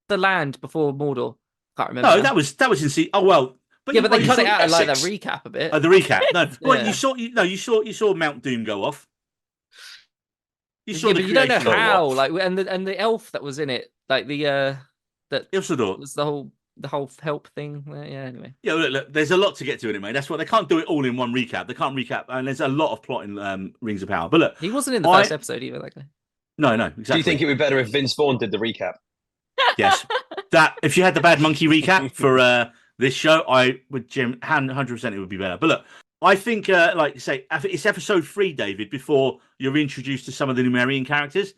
The land before Mordor. Can't remember. No, that was in season. Oh well. But they cut it out of like the recap a bit. The recap. No, well, you saw Mount Doom go off. But you don't know how. Like, and the elf that was in it, like that Isildur was the whole help thing. Yeah. Anyway. Yeah. Look, there's a lot to get to in it, mate. That's why they can't do it all in one recap. They can't recap, and there's a lot of plot in Rings of Power. But look, he wasn't in the first episode either. That guy. No, exactly. Do you think it would be better if Vince Vaughn did the recap? Yes. That if you had the Bad Monkey recap for this show, I would 100% it would be better. But look, I think, like you say, it's episode 3, David, before you're introduced to some of the Numerian characters.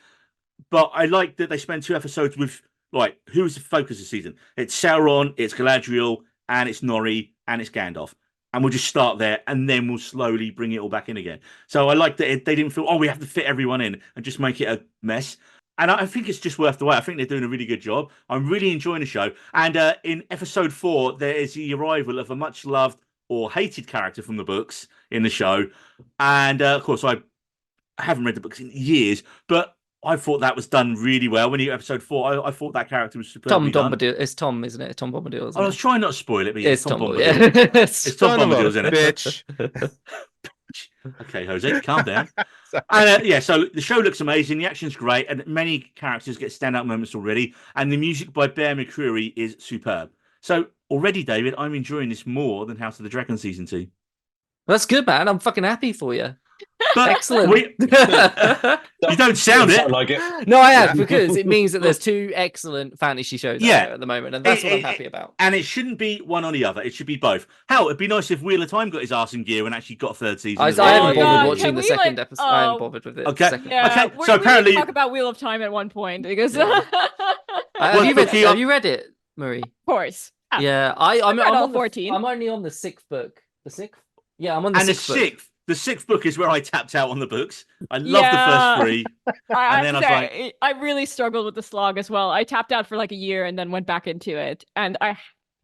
But I like that they spend 2 episodes with, like, who's the focus of the season? It's Sauron, it's Galadriel, and it's Nori, and it's Gandalf. And we'll just start there, and then we'll slowly bring it all back in again. So I like that they didn't feel, we have to fit everyone in and just make it a mess. And I think it's just worth the wait. I think they're doing a really good job. I'm really enjoying the show. And in episode 4, there is the arrival of a much-loved or hated character from the books in the show. And, of course, I haven't read the books in years, but I thought that was done really well. When you get episode 4, I thought that character was superbly done. It's Tom, isn't it? Tom Bombadil, isn't I was trying not to spoil it, but it's Tom Bombadil. Yeah. It's Tom Bombadil, isn't it? Bitch. Okay, Jose, calm down. And so the show looks amazing. The action's great, and many characters get standout moments already. And the music by Bear McCreary is superb. So already, David, I'm enjoying this more than House of the Dragon season 2. That's good, man. I'm fucking happy for you. But excellent. You don't sound it. Like it. No, I am, because it means that there's 2 excellent fantasy shows out there at the moment, and that's what I'm happy about. And it shouldn't be one or the other. It should be both. Hell, it'd be nice if Wheel of Time got his arse in gear and actually got a 3rd season. I haven't bothered watching the second episode. I haven't bothered with it. Okay. Yeah, okay. So apparently, we talk about Wheel of Time at one point because. Have you read it, Marie? Of course. Yeah, I'm read all on 14. I'm only on the sixth book. The sixth? Yeah, I'm on the And sixth. the sixth book is where I tapped out on the books. I love the first three. I And then I was like, I really struggled with the slog as well. I tapped out for like a year and then went back into it. And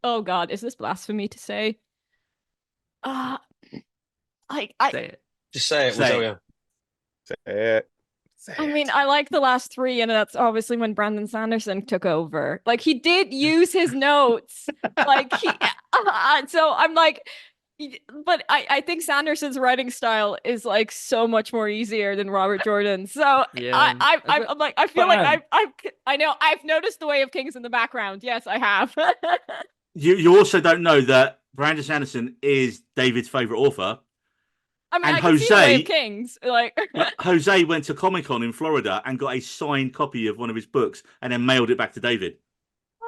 oh God, is this blasphemy to say? I Say it. Just say it. We'll Say tell it. you. Say it. Say I mean, it. I like the last three, and that's obviously when Brandon Sanderson took over. Like he did use his notes, like he. So I'm like, but I think Sanderson's writing style is like so much more easier than Robert Jordan's. So Yeah. I'm like, I feel like I know I've noticed the Way of Kings in the background. Yes, I have. you also don't know that Brandon Sanderson is David's favorite author. I mean, And I can see the Way of Jose- Kings. Like Jose went to Comic-Con in Florida and got a signed copy of one of his books and then mailed it back to David.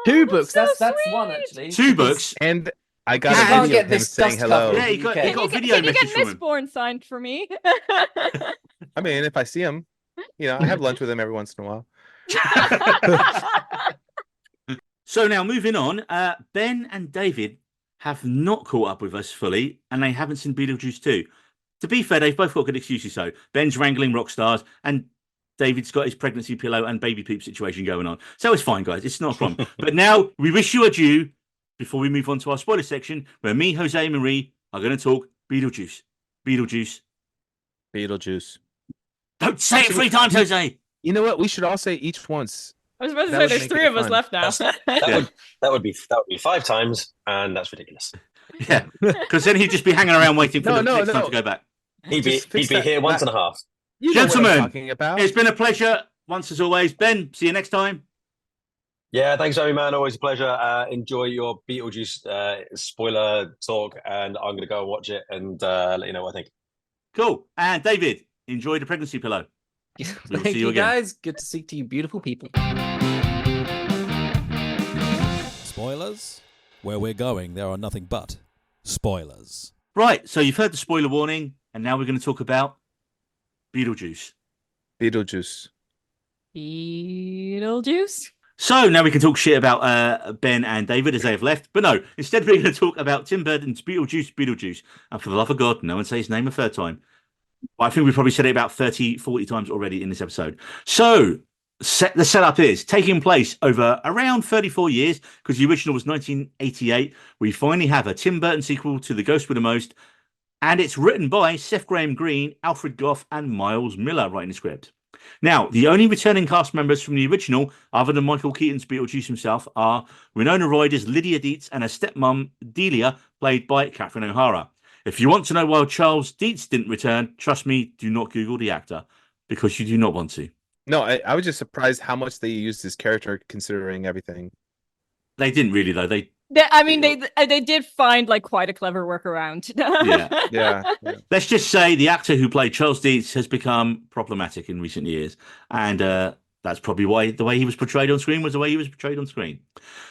Two oh, books. so That's one sweet. actually. Two because- books. And I got You a can't video get of him this saying dust cover. hello. Yeah, he got a Can video you message get from him. Mistborn signed for me? I mean, if I see him, I have lunch with him every once in a while. So now moving on, Ben and David have not caught up with us fully, and they haven't seen Beetlejuice 2. To be fair, they've both got good excuses. So Ben's wrangling rock stars, and David's got his pregnancy pillow and baby poop situation going on. So it's fine, guys. It's not a problem. But now we wish you adieu before we move on to our spoiler section, where me, Jose, and Marie are going to talk Beetlejuice. Beetlejuice. Beetlejuice. Don't say it 3 times, Jose. You know what? We should all say each once. I was about to That say would there's make 3 it of us fun. left now. That would be 5 times, and that's ridiculous. Yeah, because then he'd just be hanging around waiting for No, the no, next time no. to go back. He'd be Just fix that- here once that- and a half. You know what I'm Gentlemen, talking about. It's been a pleasure once as always. Ben, see you next time. Yeah, thanks, Zoe, man. Always a pleasure. Enjoy your Beetlejuice spoiler talk, and I'm going to go and watch it and let you know what I think. Cool. And David, enjoy the pregnancy pillow. We'll Thank see you you again. guys. Good to speak to you, beautiful people. Spoilers? Where we're going, there are nothing but spoilers. Right, so you've heard the spoiler warning, and now we're going to talk about Beetlejuice. Beetlejuice. Beetlejuice. So now we can talk shit about Ben and David as they have left. But no, instead we're going to talk about Tim Burton's Beetlejuice. And for the love of God, no one say his name a third time. Well, I think we've probably said it about 30, 40 times already in this episode. So the setup is taking place over around 34 years, because the original was 1988. We finally have a Tim Burton sequel to The Ghost with the Most. And it's written by Seth Graham Greene, Alfred Gough, and Miles Miller writing the script. Now, the only returning cast members from the original, other than Michael Keaton's Beetlejuice himself, are Winona Ryder's Lydia Dietz and her stepmom, Delia, played by Catherine O'Hara. If you want to know why Charles Dietz didn't return, trust me, do not Google the actor, because you do not want to. No, I was just surprised how much they used his character considering everything. They didn't really, though. They Did find like quite a clever workaround. Yeah. Let's just say the actor who played Charles Dietz has become problematic in recent years. And that's probably why the way he was portrayed on screen was the way he was portrayed on screen.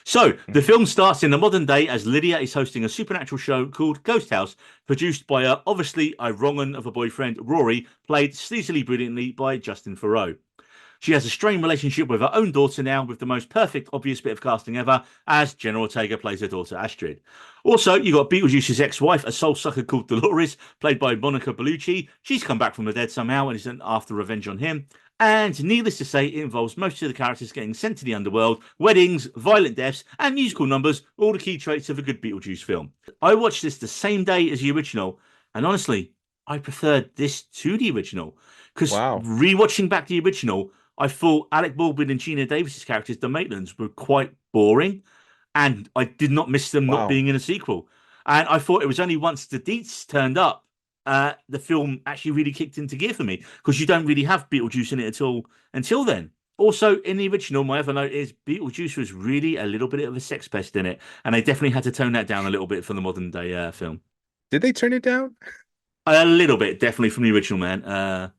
So the film starts in the modern day as Lydia is hosting a supernatural show called Ghost House, produced by her obviously a wrong-un of a boyfriend, Rory, played sleazily brilliantly by Justin Theroux. She has a strained relationship with her own daughter now, with the most perfect, obvious bit of casting ever, as Jenna Ortega plays her daughter, Astrid. Also, you got Beetlejuice's ex-wife, a soul sucker called Dolores, played by Monica Bellucci. She's come back from the dead somehow and is after revenge on him. And needless to say, it involves most of the characters getting sent to the underworld, weddings, violent deaths, and musical numbers, all the key traits of a good Beetlejuice film. I watched this the same day as the original, and honestly, I preferred this to the original. Because rewatching back the original, I thought Alec Baldwin and Gina Davis's characters, the Maitlands, were quite boring, and I did not miss them not being in a sequel. And I thought it was only once the Dietz turned up, the film actually really kicked into gear for me, because you don't really have Beetlejuice in it at all until then. Also, in the original, my other note is Beetlejuice was really a little bit of a sex pest in it, and they definitely had to tone that down a little bit for the modern day film. Did they turn it down? A little bit, definitely from the original, man.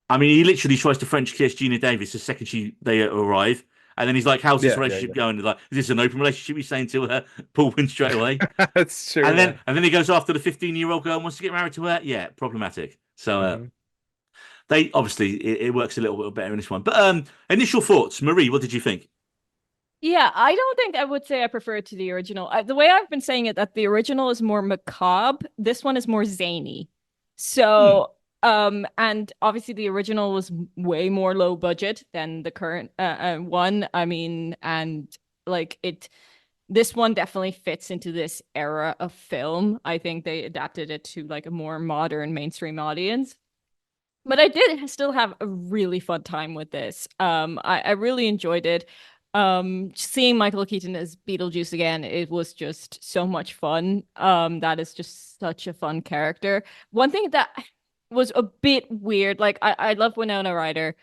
I mean, he literally tries to French kiss Gina Davis the second they arrive. And then he's like, how's this relationship going? He's like, is this an open relationship? He's saying to her, pull win straight away. That's true. And then he goes after the 15-year-old girl and wants to get married to her. Yeah, problematic. So they obviously, it works a little bit better in this one. But initial thoughts, Marie, what did you think? Yeah, I don't think I would say I prefer it to the original. The way I've been saying it, that the original is more macabre, this one is more zany. So, and obviously the original was way more low budget than the current one. I mean, and like this one definitely fits into this era of film. I think they adapted it to like a more modern mainstream audience. But I did still have a really fun time with this. I really enjoyed it. Seeing Michael Keaton as Beetlejuice again, it was just so much fun. That is just such a fun character. One thing that was a bit weird, like I love Winona Ryder,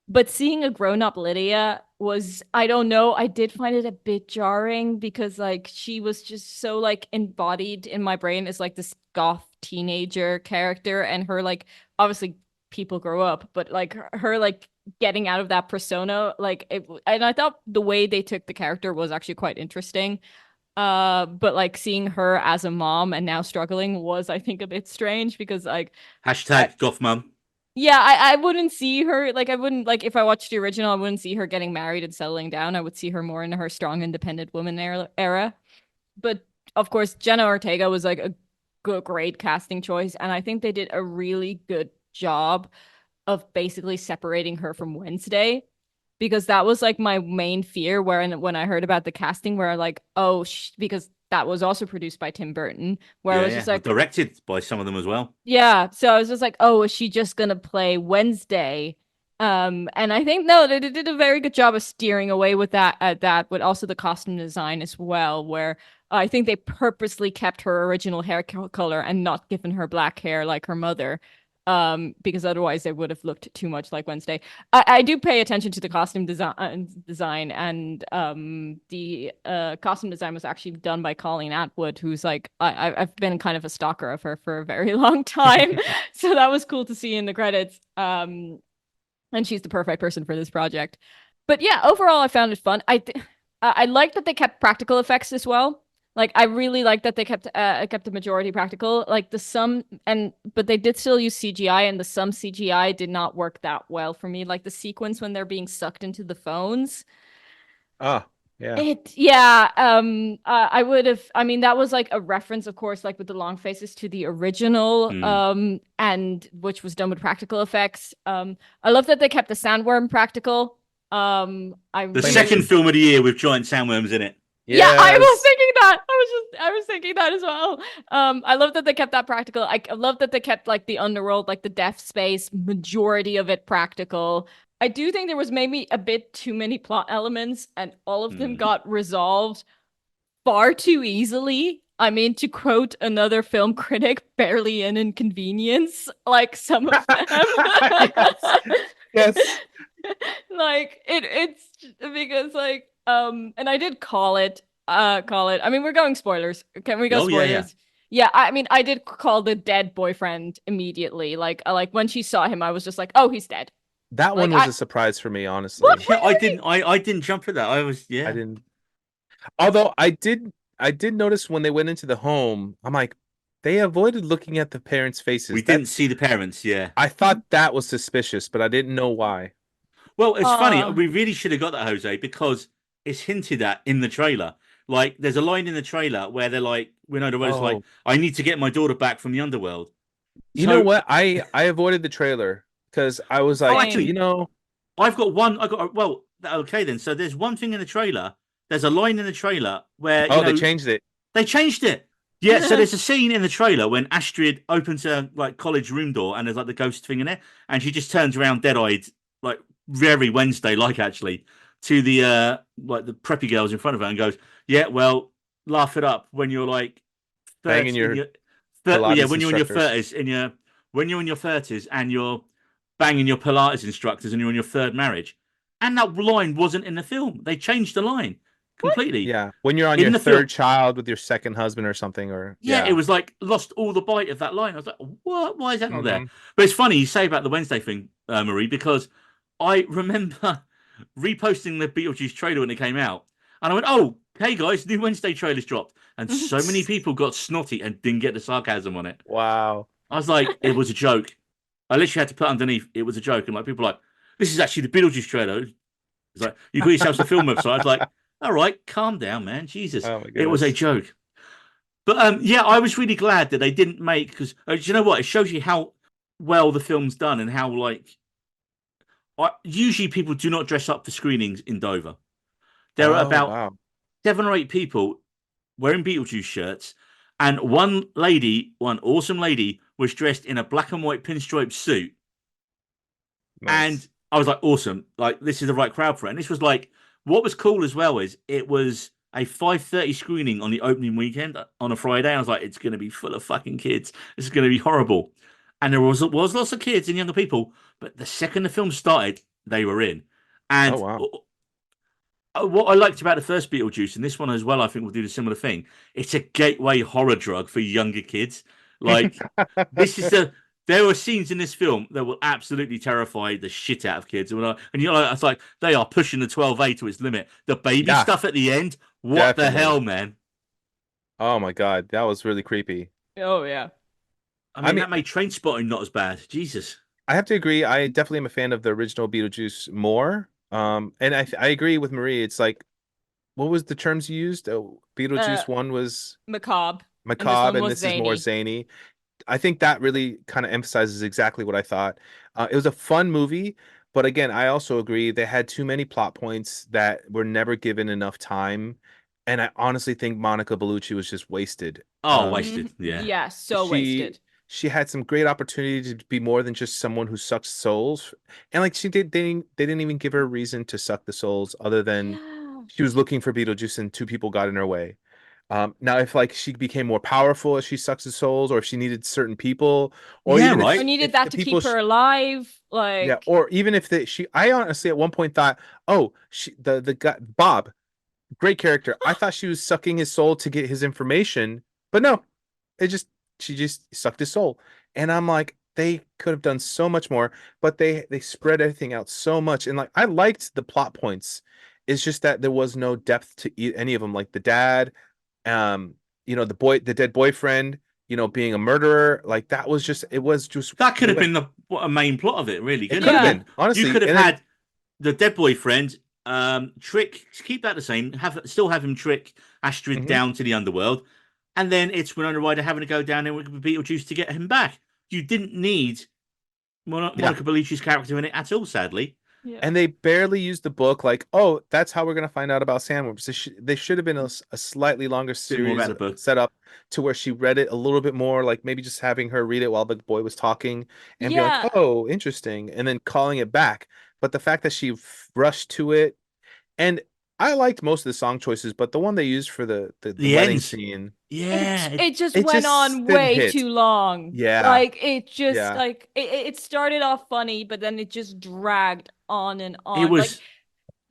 but seeing a grown-up Lydia was, I don't know, I did find it a bit jarring because like she was just so like embodied in my brain as like this goth teenager character, and her like obviously people grow up, but like her like getting out of that persona, like and I thought the way they took the character was actually quite interesting. But like seeing her as a mom and now struggling was, I think, a bit strange because like Hashtag goth mum. yeah, I wouldn't see her like, I wouldn't like, if I watched the original, I wouldn't see her getting married and settling down. I would see her more in her strong, independent woman era. But of course, Jenna Ortega was like a great casting choice, and I think they did a really good job of basically separating her from Wednesday, because that was like my main fear when I heard about the casting, where like, oh, because that was also produced by Tim Burton, where I was just like, directed by some of them as well. yeah. So I was just like, oh, is she just gonna play Wednesday? And I think no, they did a very good job of steering away with that, but also the costume design as well, where I think they purposely kept her original hair color and not given her black hair like her mother. Because otherwise they would have looked too much like Wednesday. I do pay attention to the costume design, and the costume design was actually done by Colleen Atwood, who's like I've been kind of a stalker of her for a very long time, so that was cool to see in the credits. And she's the perfect person for this project. But yeah, overall, I found it fun. I like that they kept practical effects as well. Like I really like that they kept the majority practical. Like but they did still use CGI, and the some CGI did not work that well for me. Like the sequence when they're being sucked into the phones. Ah, yeah. I would have, I mean, that was like a reference, of course, like with the long faces to the original, and which was done with practical effects. I love that they kept the sandworm practical. The second film of the year with giant sandworms in it. Yeah, I was Yes. thinking that. I was thinking that as well. I love that they kept that practical. I love that they kept like the underworld, like the death space, majority of it practical. I do think there was maybe a bit too many plot elements, and all of them got resolved far too easily. I mean, to quote another film critic, barely an inconvenience, like some of them. Yes. Like it's because like and I did call it. I mean, we're going spoilers. Can we go Oh, yeah, spoilers? Yeah, I mean, I did call the dead boyfriend immediately. Like when she saw him, I was just like, oh, he's dead. That Like, one was I- a surprise for me, honestly. What? Yeah, I didn't jump for that. I was I didn't. Although I did notice when they went into the home, I'm like, they avoided looking at the parents' faces. We didn't see the parents, yeah. I thought that was suspicious, but I didn't know why. Well, it's funny. Aw. We really should have got that, Jose, because it's hinted at in the trailer. Like, there's a line in the trailer where they're like, Winona Ryder's like, Oh. I need to get my daughter back from the underworld. You know what? I avoided the trailer because I was like, actually- you know, Well, okay then. So there's one thing in the trailer. There's a line in the trailer where oh, they changed it. They changed it. Yeah, so there's a scene in the trailer when Astrid opens her like college room door and there's like the ghost thing in it, and she just turns around dead-eyed, like very Wednesday-like actually, to the like the preppy girls in front of her and goes, "Yeah, well, laugh it up when you're like Banging your when Pilates you're in your instructors. 30s, when you're in your 30s and you're banging your Pilates instructors and you're in your third marriage." And that line wasn't in the film. They changed the line completely. Yeah, when you're on In your the third film. child with your second husband or something, or Yeah, it was like lost all the bite of that line. I was like, what? Why is that not there? Mhm. But it's funny you say about the Wednesday thing, Marie, because I remember reposting the Beetlejuice trailer when it came out. And I went, oh, hey guys, new Wednesday trailer's dropped. And so many people got snotty and didn't get the sarcasm on it. Wow. I was like, it was a joke. I literally had to put underneath, it was a joke. And like people were like, this is actually the Beetlejuice trailer. It's like, you got yourselves a film website. I was like, all right, calm down, man. Jesus, Oh my it was a goodness. joke. But yeah, I was really glad that they didn't make because do you know what? It shows you how well the film's done and how like usually people do not dress up for screenings in Dover. There are Oh about wow. 7 or 8 people wearing Beetlejuice shirts, and one lady, one awesome lady, was dressed in a black and white pinstripe suit, and Nice. I was like, awesome, like this is the right crowd for it. And this was like, what was cool as well is it was a 5:30 screening on the opening weekend on a Friday. I was like, it's going to be full of fucking kids. This is going to be horrible. And there was lots of kids and younger people, but the second the film started, they were in. Oh And wow. what I liked about the first Beetlejuice and this one as well, I think will do the similar thing. It's a gateway horror drug for younger kids. Like this is the there were scenes in this film that will absolutely terrify the shit out of kids. And you're like, it's like they are pushing the 12A to its limit. The baby Yeah, stuff at the end, what the definitely. hell, man? Oh my God, that was really creepy. Oh yeah. I I mean, mean, that made Train Spotting not as bad. Jesus. I have to agree. I definitely am a fan of the original Beetlejuice more. And I agree with Marie. It's like, what was the terms you used? Oh, Uh, Beetlejuice one was macabre, and this macabre, one and was this is more zany. zany. I think that really kind of emphasizes exactly what I thought. It was a fun movie, but again, I also agree they had too many plot points that were never given enough time, and I honestly think Monica Bellucci was just wasted. Oh, wasted. Mhm. Yeah. Yeah, so She wasted. she had some great opportunity to be more than just someone who sucks souls, and like she did, they didn't even give her a reason to suck the souls other than Yeah. she was looking for Beetlejuice and two people got in her way. Now, if like she became more powerful as she sucks the souls, or if she needed certain people, or Yeah, even Or right. needed if that the to people, keep her alive. yeah, Like, or even if I honestly at one point thought, oh, the guy Bob, great character. I thought she was sucking his soul to get his information, but no, it just she just sucked his soul, and I'm like, they could have done so much more, but they spread everything out so much, and like I liked the plot points. It's just that there was no depth to any of them, like the dad um the dead boyfriend, being a murderer, like that was just it was just That could they have went been what a main plot of it, really, it couldn't could it? have yeah. been You honestly, could have and then had the dead boyfriend, trick, keep that the same, have him trick Astrid mhm, down to the underworld, and then it's Winona Ryder having to go down there with Beetlejuice to get him back. You didn't need yeah. Monica Bellucci's character in it at all, sadly. Yeah. And they barely used the book like, oh, that's how we're going to find out about sandworms. They should have been a slightly longer Bit more about series the book. set up to where she read it a little bit more, like maybe just having her read it while the boy was talking and be like, Yeah. oh, interesting, and then calling it back. But the fact that she rushed to it, and I liked most of the song choices, but the one they used for the The wedding ends, scene, yeah, It just it went just on didn't way hit. too long. Yeah, Like it just yeah. like it started off funny, but then it just dragged on and it on. was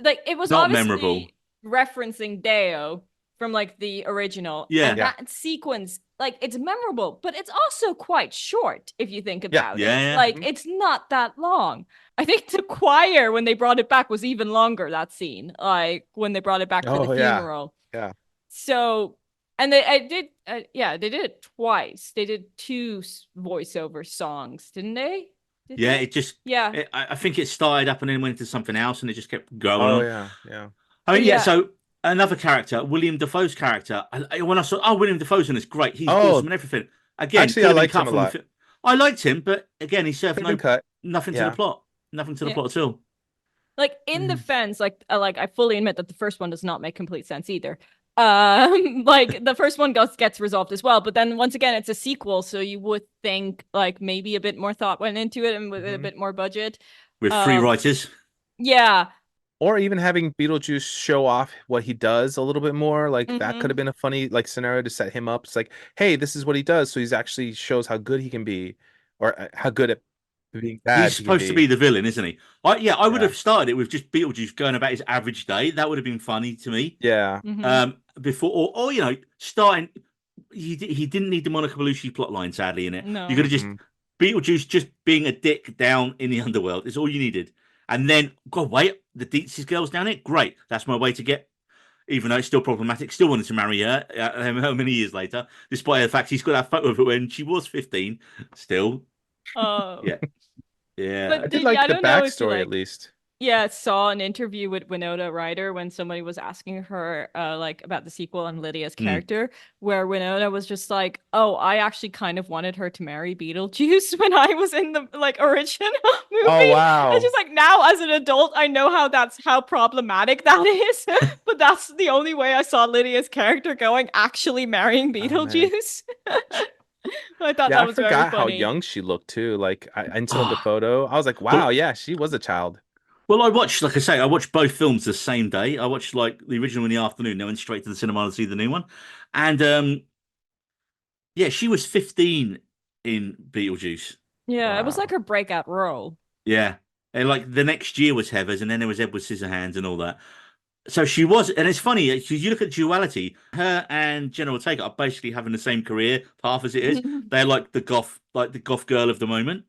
Like it was not memorable. obviously referencing Deo from like the original, Yeah, and Yeah, that sequence, like it's memorable, but it's also quite short if you think yeah. about it. yeah, Like Mhm. it's not that long. I think the choir when they brought it back was even longer, that scene. Like when they brought it back for the Oh yeah, funeral. yeah. So, and yeah, they did it twice. They did two voiceover songs, didn't they? Did yeah. they? It just, Yeah. I think it started up and then went into something else, and it just kept going Oh on. yeah, yeah. I mean, yeah. Yeah. So another character, William Defoe's character. When I saw, oh, William Defoe's in this, great. He's awesome Oh, and everything. Again, actually, could I have been liked him cut a from the lot. film. I liked him, but again, he served Could have been cut. nothing to the Yeah. plot. Nothing to the Yeah. plot at all. Like in Mm. defense, like I fully admit that the first one does not make complete sense either. Like the first one gets resolved as well, but then once again, it's a sequel, so you would think like maybe a bit more thought went into it and with a Mhm. bit more budget. With free Um, writers. yeah. Or even having Beetlejuice show off what he does a little bit more, like that could Hmm. have been a funny like scenario to set him up. It's like, hey, this is what he does, so he's actually shows how good he can be, or how good at being bad He's he can supposed to be be. the villain, isn't he? I would Yeah, have started it with just Beetlejuice going about his average day. That would have been funny to me. yeah, Hmm. Before or starting. He didn't need the Monica Bellucci plotline, sadly, in it. You could No. have just hmm Beetlejuice just being a dick down in the underworld is all you needed. And then, God, wait, the Deetsies girls down it? Great. That's my way to get, even though it's still problematic, still wanted to marry her how many years later, despite the fact he's got that photo of her when she was 15. Still, Oh. yeah. Yeah. I But did did you? like I the don't know if you backstory at like. least. saw an interview with Winona Ryder when somebody was asking her like about the sequel and Lydia's Mm. character, where Winona was just like, "Oh, I actually kind of wanted her to marry Beetlejuice when I was in the like original movie." Oh wow. It's just like now as an adult, I know how problematic that is, but that's the only way I saw Lydia's character going, actually marrying Oh, man. Beetlejuice. I thought Yeah, that I was very forgot how funny. young she looked too. Like until the Ah. photo, I was like, Well, wow, yeah, she was a child. well, I watched, like I say, I watched both films the same day. I watched like the original in the afternoon, then went straight to the cinema to see the new one. And yeah, she was 15 in Beetlejuice. Yeah, it was like Wow. her breakout role. Yeah. And like the next year was Heathers, and then there was Edward Scissorhands and all that. So she was, and it's funny, you look at duality, her and Jenna Ortega are basically having the same career path as it is. They're like the goth girl of the moment.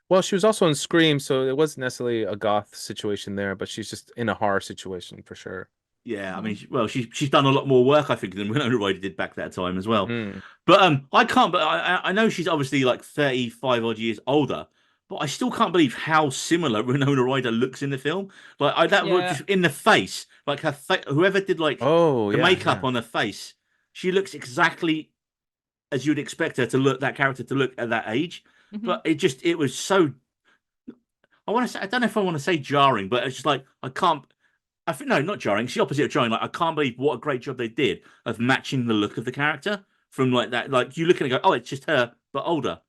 Well, she was also in Scream, so it wasn't necessarily a goth situation there, but she's just in a horror situation for sure. Yeah, I mean, well, she's done a lot more work, I think, than Winona Ryder did back that time as well. Mm. But I can't. But I know she's obviously like 35 odd years older. But I still can't believe how similar Winona Ryder looks in the film. Like that was Yeah. just in the face. Like whoever did like Oh, the yeah, makeup yeah. on her face, she looks exactly as you'd expect her to look. That character to look at that age. Mhm. But it was so. I want to say I don't know if I want to say jarring, but it's just like I can't. I think no, not jarring. It's the opposite of jarring. Like I can't believe what a great job they did of matching the look of the character from like that. Like you look at it and go, oh, it's just her, but older.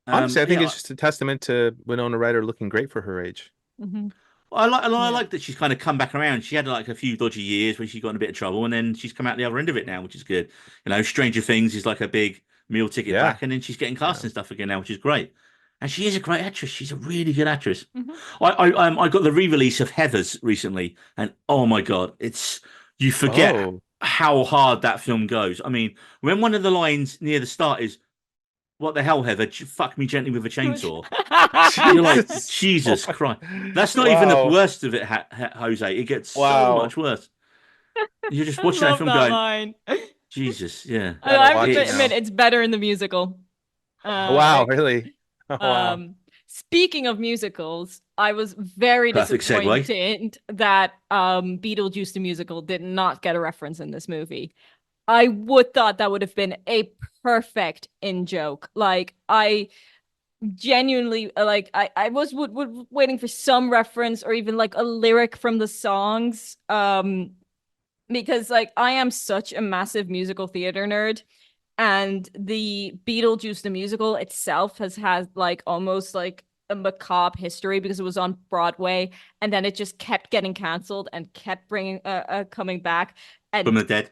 Honestly, I think Yeah, it's just a testament to Winona Ryder looking great for her age. Mhm. I Yeah. like that she's kind of come back around. She had like a few dodgy years where she got in a bit of trouble, and then she's come out the other end of it now, which is good. You know, Stranger Things is like a big meal ticket Yeah, back, and then she's getting cast yeah. and stuff again now, which is great. And she is a great actress. She's a really good actress. Mhm. I got the re-release of Heathers recently, and oh my God, it's you forget Oh, how hard that film goes. I mean, when one of the lines near the start is, "What the hell, Heather? Fuck me gently with a chainsaw." You're like, Jesus. Oh Jesus my. Christ. That's not even the Wow. worst of it, Jose. It gets so Wow. much worse. You're just I watching that love film that going, line. Jesus, yeah. I Gotta have watch to it It's admit, now. it's better in the musical. Wow, Like, really? Oh, wow. speaking of musicals, I was very perfect segue. disappointed that Beetlejuice the musical did not get a reference in this movie. I would thought that would have been a perfect in joke. Like I genuinely like I was waiting for some reference or even like a lyric from the songs. Because like I am such a massive musical theater nerd, and the Beetlejuice the musical itself has had like almost like a macabre history because it was on Broadway and then it just kept getting canceled and kept bringing coming back. From And the Dead.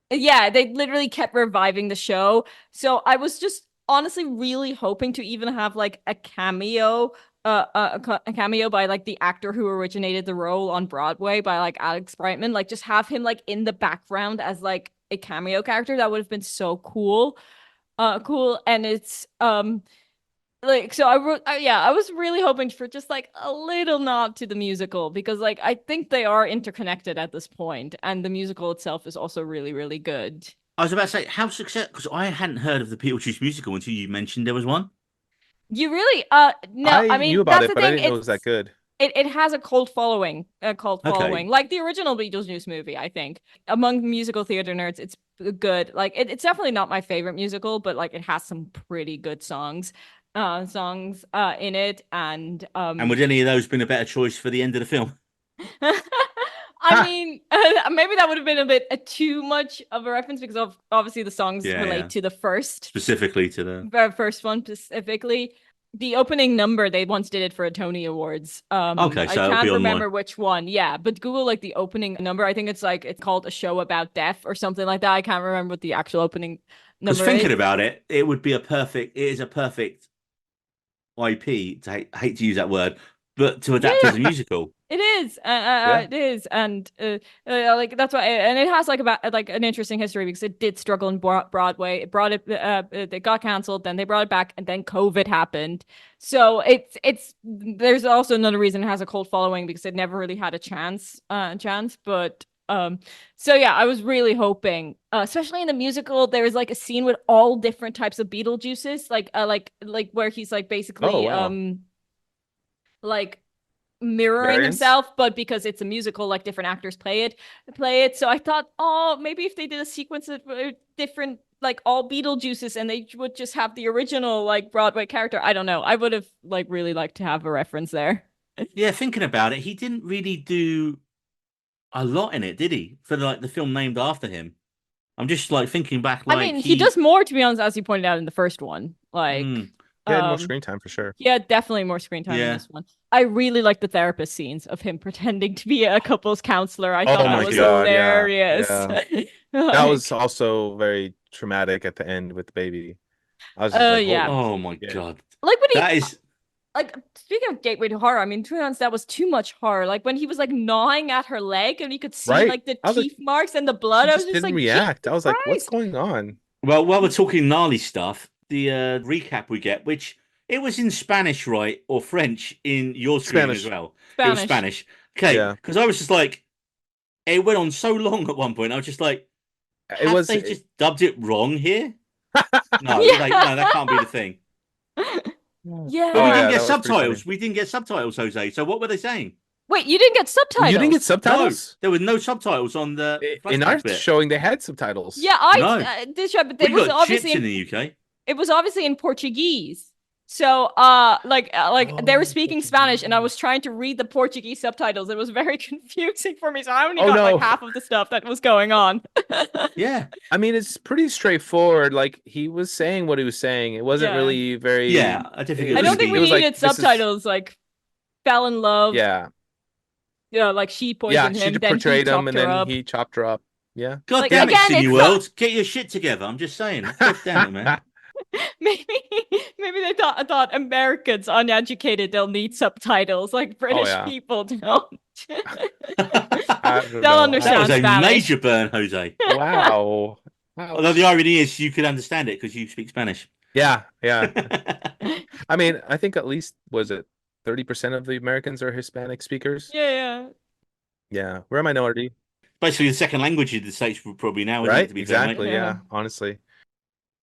yeah, they literally kept reviving the show. So I was just honestly really hoping to even have like a cameo, a cameo by like the actor who originated the role on Broadway by like Alex Brightman. Like just have him like in the background as like a cameo character. That would have been so cool. Cool. And it's like so I wrote yeah, I was really hoping for just like a little nod to the musical because like I think they are interconnected at this point and the musical itself is also really really good. I was about to say, how success, because I hadn't heard of the Beetlejuice musical until you mentioned there was one. You really no, I I knew mean about that's it, the but I thing, didn't know it was that good. it has a cult following, Okay. like the original Beetlejuice movie, I think. Among musical theater nerds, it's good. Like it's definitely not my favorite musical, but like it has some pretty good songs in it and And would any of those been a better choice for the end of the film? I Ha! mean, maybe that would have been a bit too much of a reference because of obviously the songs Yeah, relate yeah. to the Specifically to the. first one specifically. The opening number they once did it for a Tony Awards. Okay, I so it'll be can't online. remember which one. Yeah, but Google like the opening number. I think it's like it's called A Show About Death or something like that. I can't remember what the actual opening Because number thinking is. about it, it would be a perfect. It is a perfect IP. To hate to use that word, but to adapt as a Yeah, musical. it is. Yeah. It is, and like that's why, and it has like about like an interesting history because it did struggle in Broadway. It brought it, it got canceled, then they brought it back, and then COVID happened. So it's there's also another reason it has a cult following because it never really had a chance. But so yeah, I was really hoping, especially in the musical, there was like a scene with all different types of Beetlejuices, like where he's like Oh, basically wow. like mirroring Variants? himself, but because it's a musical, like different actors play it. So I thought, oh, maybe if they did a sequence of different, like all Beetlejuices, and they would just have the original like Broadway character. I don't know. I would have like really liked to have a reference there. Yeah, thinking about it, he didn't really do a lot in it, did he? For the film named after him. I'm just like thinking back, I like mean, he does more, to be honest, as you pointed out in the first one. Like, Mm, He had more screen time for sure. he had definitely more screen time in Yeah. this one. I really like the therapist scenes of him pretending to be a couples counselor. I Oh thought my that was God, yeah, hilarious. yeah. Like, That was also very traumatic at the end with the baby. I was just like, yeah. holy oh my shit. God, like when he that is. like speaking of gateway to horror, I mean, to be honest, that was too much horror. Like when he was like gnawing at her leg and you could see Right. like the I was like, teeth marks and the blood. She I was just just didn't like, react. I Jesus was like, what's Christ. going on? Well, while we're talking gnarly stuff, the recap we get, which it was in Spanish, right, or French in your screen as Spanish. well. It was Spanish. Okay, Yeah. because I was just like, it went on so long at one point. I was just like, It have was they just dubbed it wrong here? No, Yeah. no, that can't be the thing. Yeah. But we Oh, didn't yeah, get that was pretty funny. subtitles. We didn't get subtitles, Jose. So what were they saying? Wait, you didn't get subtitles? You didn't get No, subtitles? there were no subtitles on the In our flashback bit. showing, they had subtitles. Yeah, No. did show, but We it was got obviously chips in the UK. it was obviously in Portuguese. So, like they were Oh, speaking Spanish, and I was trying to read the Portuguese subtitles. It was very confusing for me, so I only Oh, got no. like half of the stuff that was going on. Yeah, I mean, it's pretty straightforward. Like, he was saying what he was saying. It wasn't Yeah. really very. yeah. I don't think it I was don't think really- we it was like, needed this is- subtitles. Like, fell in love. Yeah. Yeah, like she Yeah. poisoned She him, then he portrayed him, chopped and her then up. he chopped her up. Yeah. God Like, damn it, again, it's Cineworld. Get your shit together. I'm just saying. God damn it, man. maybe they thought Americans uneducated, they'll need subtitles. Like British yeah. people don't. I don't They'll know. understand. That was a Spanish. major burn, Jose. Wow. Although the irony is you could understand it because you speak Spanish. Yeah. Yeah. I mean, I think at least, was it 30% of the Americans are Hispanic speakers? Yeah. Yeah. We're a minority. Basically, the second language of the States probably now, isn't it? Right? To be fair, mate? Exactly. Yeah. Yeah. Honestly.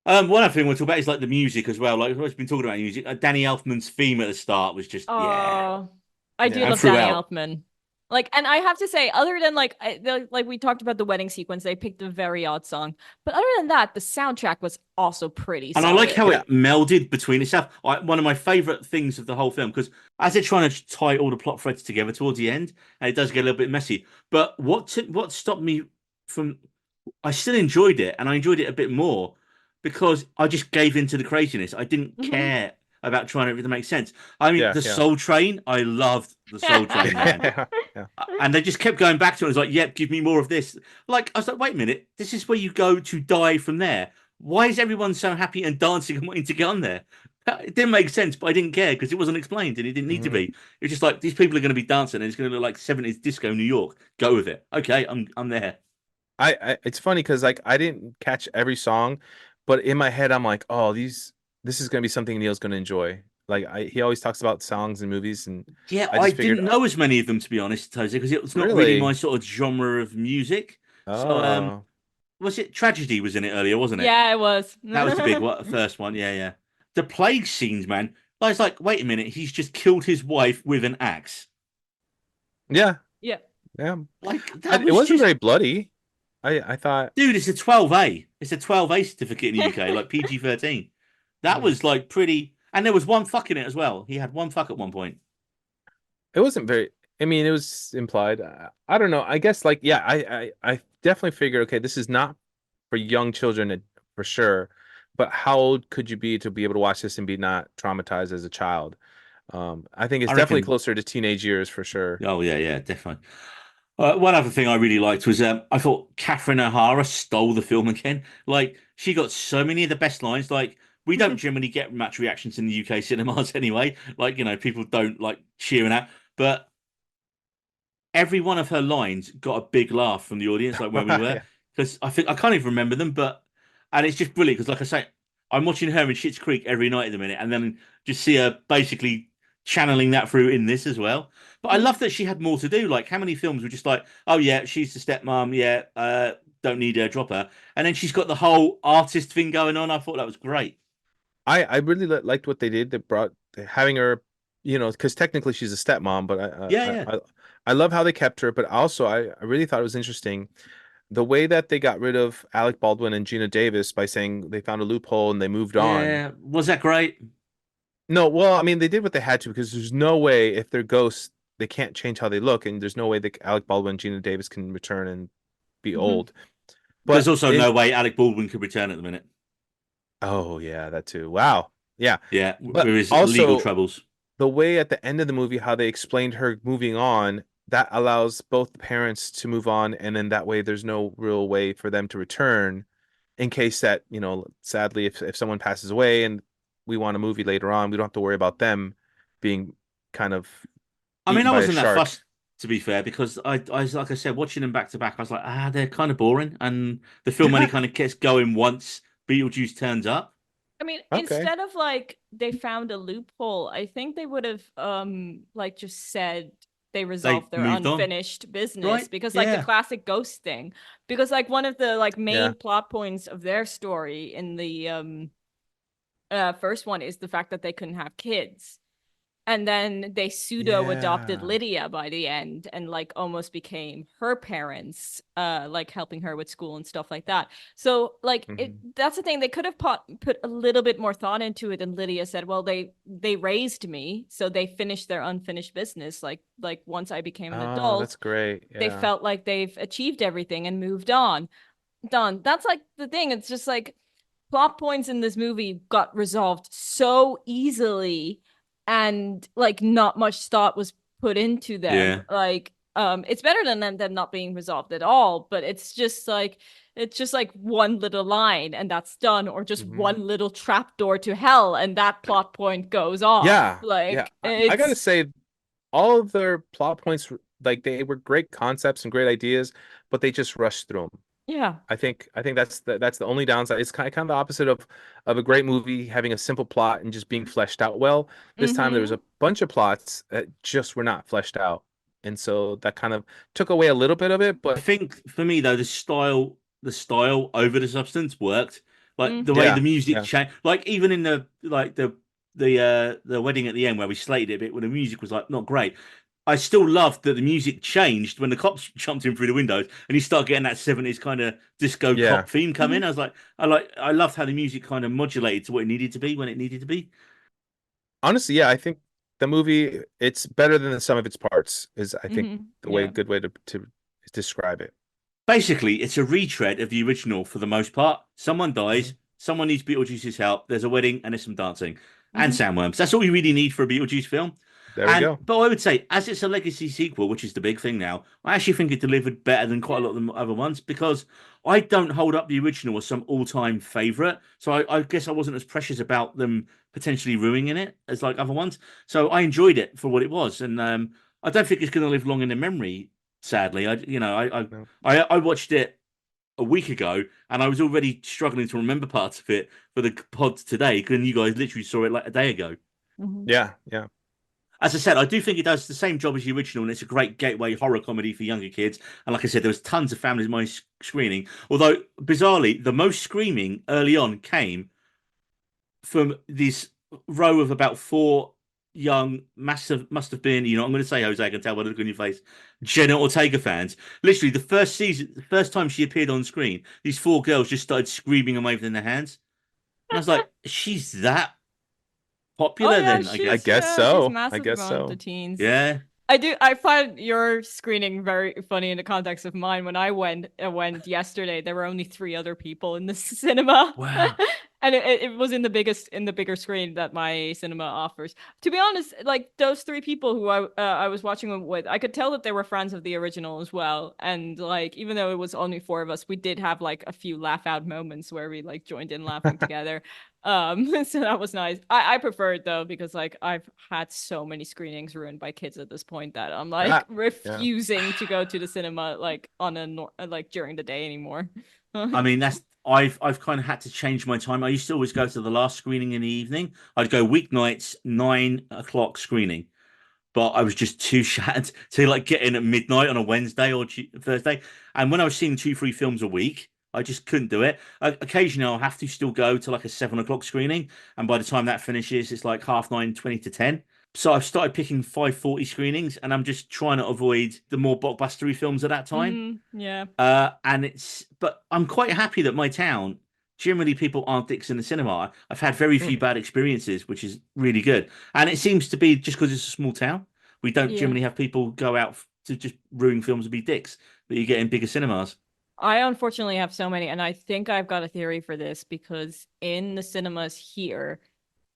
One other thing we'll talk about is like the music as well. Like we've been talking about music. Danny Elfman's theme at the start was just yeah. Oh, I do Yeah. love And Danny throughout. Elfman. Like, and I have to say, other than like, like we talked about the wedding sequence, they picked a very odd song. But other than that, the soundtrack was also pretty. And I like how Yeah. it melded between itself. One of my favorite things of the whole film, because as they're trying to tie all the plot threads together towards the end, and it does get a little bit messy. But what stopped me from? I still enjoyed it, and I enjoyed it a bit more because I just gave into the craziness. I didn't Mhm. care about trying to make sense. I mean, Yeah, the yeah. Soul Train, I loved the Soul Train, man. Yeah. And they just kept going back to it. I was like, yep, give me more of this. Like, I was like, wait a minute, this is where you go to die from there. Why is everyone so happy and dancing and wanting to get on there? It didn't make sense, but I didn't care because it wasn't explained and it didn't need to be. It was just like, these people are going to be dancing and it's going to look like 70s disco New York. Go with it. Okay, I'm there. It's funny because like I didn't catch every song, but in my head I'm like, oh, this is gonna be something Neil's gonna enjoy. Like he always talks about songs and movies, and Yeah, I I, just figured- didn't know as many of them, to be honest, Jose, because it was not really Really? my sort of genre of music. So, oh, was it Tragedy was in it earlier, wasn't it? Yeah, it was. That was the big one, first one. Yeah, yeah. The plague scenes, man. I was like, wait a minute, he's just killed his wife with an axe. yeah, Yeah. yeah. Like that It was wasn't just... very bloody. I thought, Dude, it's a 12A. It's a 12A certificate in the UK, like PG-13. That was like pretty, and there was one fuck in it as well. He had one fuck at one point. it wasn't very. I mean, it was implied. I don't know. I guess like yeah, I definitely figured okay, this is not for young children for sure. But how old could you be to be able to watch this and be not traumatized as a child? I think it's I definitely reckon- closer to teenage years for sure. Oh yeah, definitely. One other thing I really liked was I thought Catherine O'Hara stole the film again. Like she got so many of the best lines. Like we don't generally get much reactions in the UK cinemas anyway. Like people don't like cheering out, but every one of her lines got a big laugh from the audience. Like where we were, Yeah. because I think I can't even remember them, and it's just brilliant because like I say, I'm watching her in Schitt's Creek every night at the minute, and then just see her basically channeling that through in this as well. But I love that she had more to do. Like, how many films were just like, oh yeah, she's the stepmom, yeah, don't need her, drop her, and then she's got the whole artist thing going on. I thought that was great. I really liked what they did. They brought having her you know, because technically she's a stepmom, but Yeah, yeah. I love how they kept her, but also I really thought it was interesting the way that they got rid of Alec Baldwin and Gina Davis by saying they found a loophole and they moved on. Yeah. Was that great? No, well, I mean, they did what they had to because there's no way if they're ghosts, they can't change how they look, and there's no way that Alec Baldwin and Gina Davis can return and be Mhm. old. There's But also in no way Alec Baldwin could return at the minute. oh yeah, that too. Wow. Yeah. Yeah, But with his legal also troubles. the way at the end of the movie how they explained her moving on, that allows both parents to move on, and then that way there's no real way for them to return in case that, you know, sadly if someone passes away and we want a movie later on, we don't have to worry about them being kind of I mean, eaten I by a wasn't that shark. fussed, to be fair, because like I said, watching them back to back, I was like, they're kind of boring, and the film only kind of gets going once Beetlejuice turns up. I mean, Okay. instead of like they found a loophole, I think they would have like just said they They resolved their moved on, unfinished business right? because like the Yeah, classic ghost thing. Because like one of the like Yeah. main plot points of their story in the first one is the fact that they couldn't have kids. And then they pseudo adopted Yeah. Lydia by the end and like almost became her parents, like helping her with school and stuff like that. So like Hmm. that's the thing, they could have put a little bit more thought into it, and Lydia said, well, they raised me, so they finished their unfinished business. Like once I became an Oh, adult, that's great. they Yeah. felt like they've achieved everything and moved on. Done. That's like the thing. It's just like plot points in this movie got resolved so easily, and like not much thought was put into them. yeah. Like it's better than them not being resolved at all, but it's just like one little line and that's done, or just Hmm. one little trapdoor to hell and that plot point goes off. Yeah. Yeah. Like I gotta it's say, all of their plot points, like they were great concepts and great ideas, but they just rushed through them. yeah. I think that's the only downside. It's kind of the opposite of a great movie having a simple plot and just being fleshed out well. This time there was Mm-hmm. a bunch of plots that just were not fleshed out, and so that kind of took away a little bit of it. I But think for me though, the style over the substance worked. Like the way Mm-hmm. the yeah, music yeah, changed, like even in the wedding at the end where we slated it a bit when the music was like not great. I still loved that the music changed when the cops jumped in through the windows and you start getting that 70s kind of disco yeah. cop theme come in. I was like, I loved how the music kind of modulated to what it needed to be when it needed to be. Honestly, yeah, I think the movie it's better than the sum of its parts is I think Mm-hmm. the way Yeah. good way to describe it. Basically, it's a retread of the original for the most part. Someone Mhm. dies, someone needs Beetlejuice's help, there's a wedding, and there's some dancing and Mm-hmm. sandworms. That's all you really need for a Beetlejuice film. There we go. But I would say, as it's a legacy sequel, which is the big thing now, I actually think it delivered better than quite a lot of the other ones because I don't hold up the original as some all-time favorite. So I guess I wasn't as precious about them potentially ruining it as like other ones. So I enjoyed it for what it was, and I don't think it's going to live long in the memory. Sadly, No. I watched it a week ago, and I was already struggling to remember parts of it for the pod today. And you guys literally saw it like a day ago. Mm-hmm. Yeah, yeah. As I said, I do think it does the same job as the original, and it's a great gateway horror comedy for younger kids. And like I said, there was tons of families in my screening. Although bizarrely, the most screaming early on came from this row of about four young, massive, must have been, I'm going to say Jose, I can tell by the look on your face, Jenna Ortega fans. Literally, the first season, the first time she appeared on screen, these four girls just started screaming and waving their hands. And I was like, she's that Oh popular yeah, then, I I guess. guess she's so. I massive guess among the so. teens. Yeah. I find your screening very funny in the context of mine. When I went yesterday, there were only three other people in the cinema. Wow. And it was in the bigger screen that my cinema offers. To be honest, like those three people who I was watching it with, I could tell that they were fans of the original as well. And like even though it was only four of us, we did have like a few laugh out moments where we like joined in laughing together. So that was nice. I prefer it though because like I've had so many screenings ruined by kids at this point that I'm like Ah, yeah. refusing to go to the cinema like on like during the day anymore. I mean, I've kind of had to change my time. I used to always go to the last screening in the evening. I'd go weeknights, 9 o'clock screening, but I was just too shattered to like get in at midnight on a Wednesday or Thursday. And when I was seeing 2, 3 films a week, I just couldn't do it. Occasionally, I'll have to still go to like a 7 o'clock screening, and by the time that finishes, it's like half 9, 20 to 10. So I've started picking 5:40 screenings, and I'm just trying to avoid the more blockbustery films at that time. Yeah. But I'm quite happy that my town, generally people aren't dicks in the cinema. I've had very few bad experiences, which is really good. And it seems to be just because it's a small town, we don't Yeah. generally have people go out to just ruin films and be dicks that you get in bigger cinemas. I unfortunately have so many, and I think I've got a theory for this because in the cinemas here,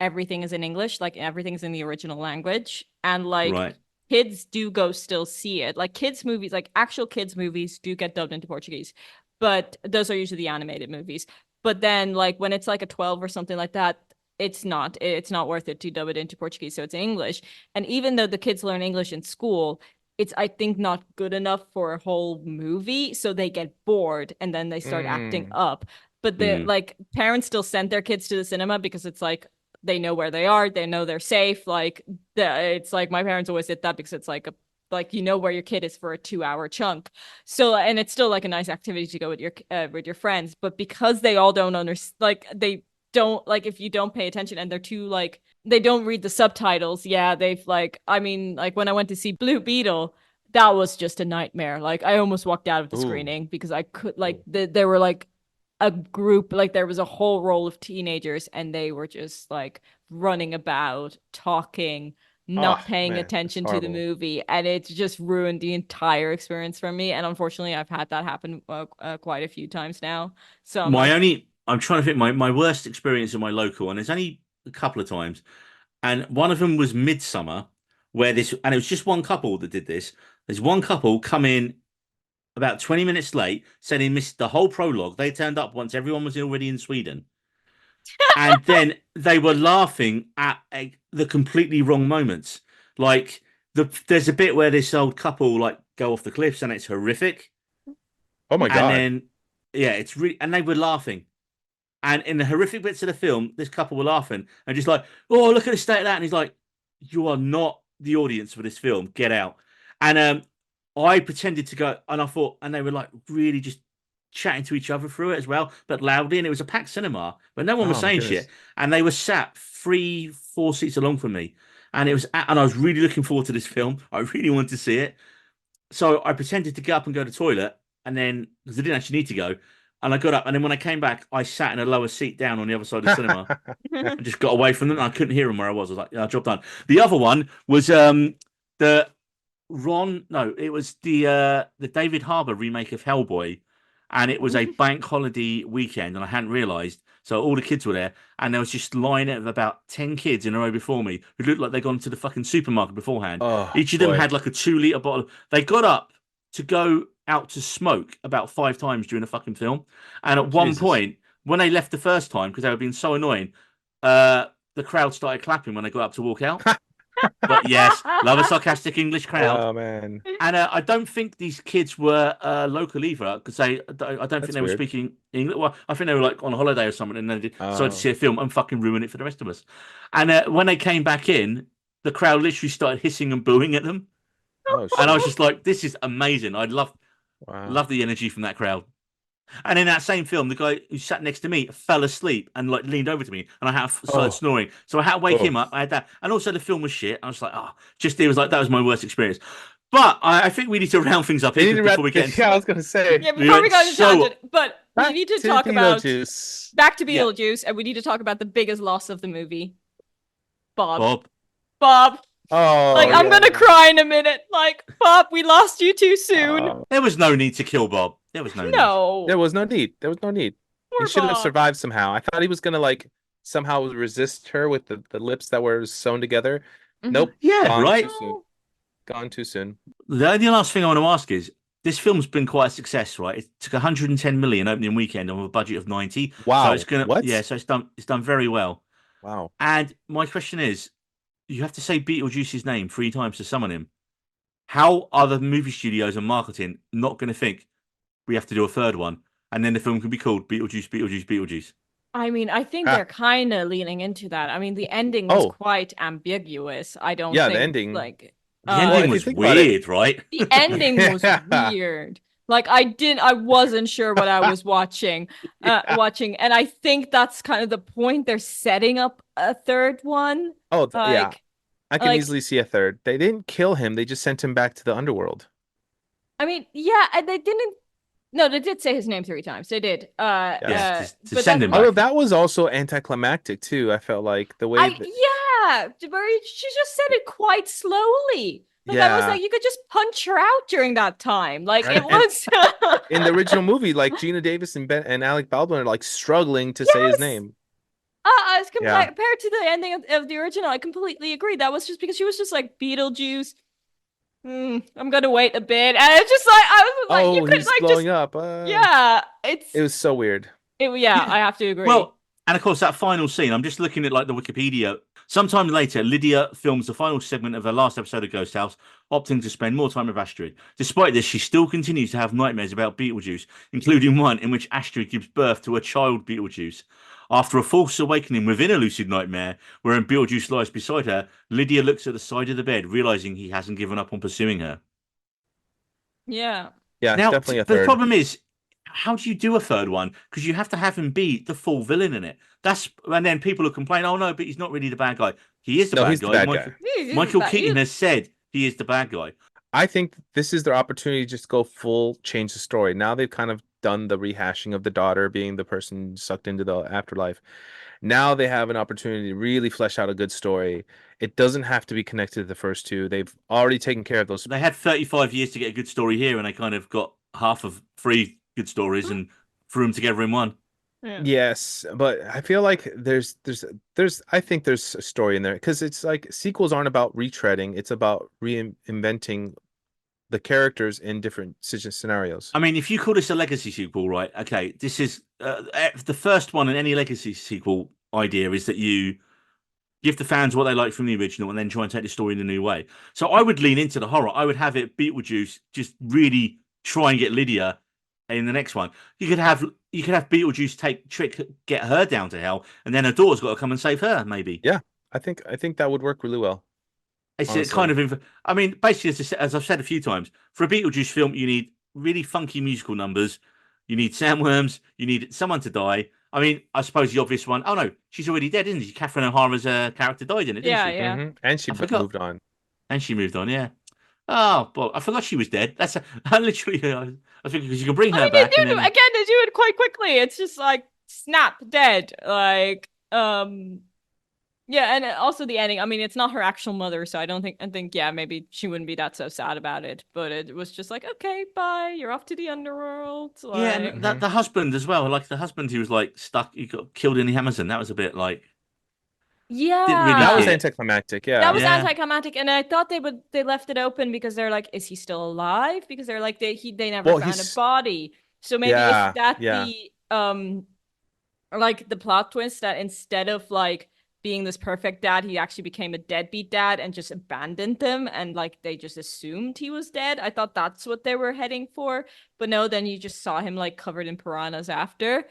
everything is in English, like everything's in the original language, and like Right. kids do go still see it. Like kids movies, like actual kids movies do get dubbed into Portuguese, but those are usually the animated movies. But then like when it's like a 12 or something like that, it's not worth it to dub it into Portuguese, so it's in English. And even though the kids learn English in school, it's I think not good enough for a whole movie, so they get bored and then they start acting up. But the like parents still send their kids to the cinema because it's like they know where they are, they know they're safe. Like it's like my parents always did that because it's like like you know where your kid is for a 2-hour chunk. So and it's still like a nice activity to go with your friends. But because they all don't understand, like they don't like if you don't pay attention and they're too like they don't read the subtitles. Yeah, they've like I mean like when I went to see Blue Beetle, that was just a nightmare. Like I almost walked out of the screening because I could like there were like a group like there was a whole row of teenagers and they were just like running about talking, not paying attention to the movie, and it's just ruined the entire experience for me. And unfortunately I've had that happen quite a few times now. So I'm trying to think my worst experience in my local, and there's only a couple of times. And one of them was Midsummer, and it was just one couple that did this. There's one couple come in about 20 minutes late, said he missed the whole prologue. They turned up once everyone was already in Sweden. And then they were laughing at the completely wrong moments. Like there's a bit where this old couple like go off the cliffs and it's horrific. Oh my God. And then it's really and they were laughing. And in the horrific bits of the film, this couple were laughing and just like, oh, look at the state of that. And he's like, you are not the audience for this film. Get out. And I pretended to go, and I thought, and they were like really just chatting to each other through it as well, but loudly. And it was a packed cinema, but no one was saying shit. And they were sat 3-4 seats along from me. And and I was really looking forward to this film. I really wanted to see it. So I pretended to get up and go to the toilet. And then, because I didn't actually need to go, and I got up, and then when I came back, I sat in a lower seat down on the other side of the cinema. I just got away from them. I couldn't hear them where I was. I was like, yeah, job done. The other one was the it was the David Harbour remake of Hellboy, and it was a bank holiday weekend, and I hadn't realised. So all the kids were there, and there was just a line of about 10 kids in a row before me who looked like they'd gone to the fucking supermarket beforehand. Each of them had like a 2-litre bottle. They got up to go out to smoke about 5 times during the fucking film. And at one point, when they left the first time, because they were being so annoying, the crowd started clapping when they got up to walk out. But yes, love a sarcastic English crowd. Oh man! And I don't think these kids were local either, because I don't think they were speaking English. Well, I think they were like on a holiday or something, and then they decided to see a film and fucking ruin it for the rest of us. And when they came back in, the crowd literally started hissing and booing at them. And I was just like, "This is amazing! I love the energy from that crowd." And in that same film, the guy who sat next to me fell asleep and like leaned over to me, and I started snoring. So I had to wake him up. I had that, and also the film was shit. I was like, it was like that was my worst experience. But I think we need to round things up here before we get. Yeah, I was gonna say. Yeah, before we go into tangent, but we need to talk about back to Beetlejuice, and we need to talk about the biggest loss of the movie, Bob. Oh, like I'm gonna cry in a minute. Like Bob, we lost you too soon. There was no need to kill Bob. There was no need. There was no need. He should have survived somehow. I thought he was gonna like somehow resist her with the lips that were sewn together. Nope. Yeah, Gone too soon. The only last thing I want to ask is, this film's been quite a success, right? It took 110 million opening weekend on a budget of 90. Wow. So it's gonna What? Yeah, so it's done very well. Wow. And my question is, you have to say Beetlejuice's name 3 times to summon him. How are the movie studios and marketing not going to think we have to do a third one, and then the film can be called Beetlejuice, Beetlejuice, Beetlejuice? I mean, I think they're kind of leaning into that. I mean, the ending was quite ambiguous. I don't think, the ending. like the ending was weird, right? The ending was weird. Like I wasn't sure what I was watching, and I think that's kind of the point. They're setting up a third one. Yeah. I can Like- easily see a third. They didn't kill him. They just sent him back to the underworld. I mean, yeah, and they didn't. No, they did say his name 3 times. They did. Yeah, to but send him Although back. that was also anticlimactic too. I felt like the way that, Yeah, she just said it quite slowly. Like I was Yeah. like, you could just punch her out during that time. Like Right, it was in the original movie, like Gina Davis and Alec Baldwin are like struggling to say his Yes! name. As Yeah. compared to the ending of the original, I completely agree. That was just because she was just like Beetlejuice. I'm gonna wait a bit, and it's just like I was like, you Oh, could he's like blowing just up. yeah, It was so weird. yeah, I have to agree. Well, and of course, that final scene, I'm just looking at like the Wikipedia. Sometime later, Lydia films the final segment of her last episode of Ghost House, opting to spend more time with Astrid. Despite this, she still continues to have nightmares about Beetlejuice, including one in which Astrid gives birth to a child Beetlejuice. After a false awakening within a lucid nightmare, wherein Beetlejuice lies beside her, Lydia looks at the side of the bed, realizing he hasn't given up on pursuing her. yeah. Yeah, it's Now, definitely a the third. problem is, how do you do a third one? Because you have to have him be the full villain in it. And then people will complain, "Oh no, but he's not really the bad guy. He is the No, bad he's guy." the bad Michael, guy. Michael Keaton has said he is the bad guy. I think this is their opportunity to just go full change the story. Now they've kind of done the rehashing of the daughter being the person sucked into the afterlife. Now they have an opportunity to really flesh out a good story. It doesn't have to be connected to the first two. They've already taken care of those. They had 35 years to get a good story here, and they kind of got half of 3 good stories and threw them together in one. Yeah. Yes, but I feel like I think there's a story in there because it's like sequels aren't about retreading, it's about reinventing the characters in different scenarios. I mean, if you call this a legacy sequel, right? Okay, this is the first one in any legacy sequel idea is that you give the fans what they like from the original and then try and take the story in a new way. So I would lean into the horror. I would have it Beetlejuice just really try and get Lydia in the next one. You could have Beetlejuice get her down to hell, and then her daughter's got to come and save her. Maybe. Yeah, I think that would work really well. It's kind of. I mean, basically, as I've said a few times, for a Beetlejuice film, you need really funky musical numbers. You need sandworms. You need someone to die. I mean, I suppose the obvious one. Oh no, she's already dead, isn't she? Catherine O'Hara's character died in it, didn't she? Yeah. And she I forgot. moved on. And she moved on. Yeah. Oh, well, I forgot she was dead. I literally. I was thinking because you can bring her I mean, back. they And do then... again. They do it quite quickly. It's just like snap, dead. Like, yeah, and also the ending. I mean, it's not her actual mother, so I think, yeah, maybe she wouldn't be that so sad about it. But it was just like, okay, bye. You're off to the underworld. Like... Yeah, and the husband as well. Like the husband who was like stuck, he got killed in the Amazon. That was a bit like. Yeah, Didn't really That was hit. anticlimactic. Yeah. that was Yeah. anticlimactic, and I thought they left it open because they're like, is he still alive? Because they're like they never found a body, so maybe Yeah, is that yeah. the like the plot twist that instead of like being this perfect dad, he actually became a deadbeat dad and just abandoned them, and like they just assumed he was dead. I thought that's what they were heading for, but no, then you just saw him like covered in piranhas after.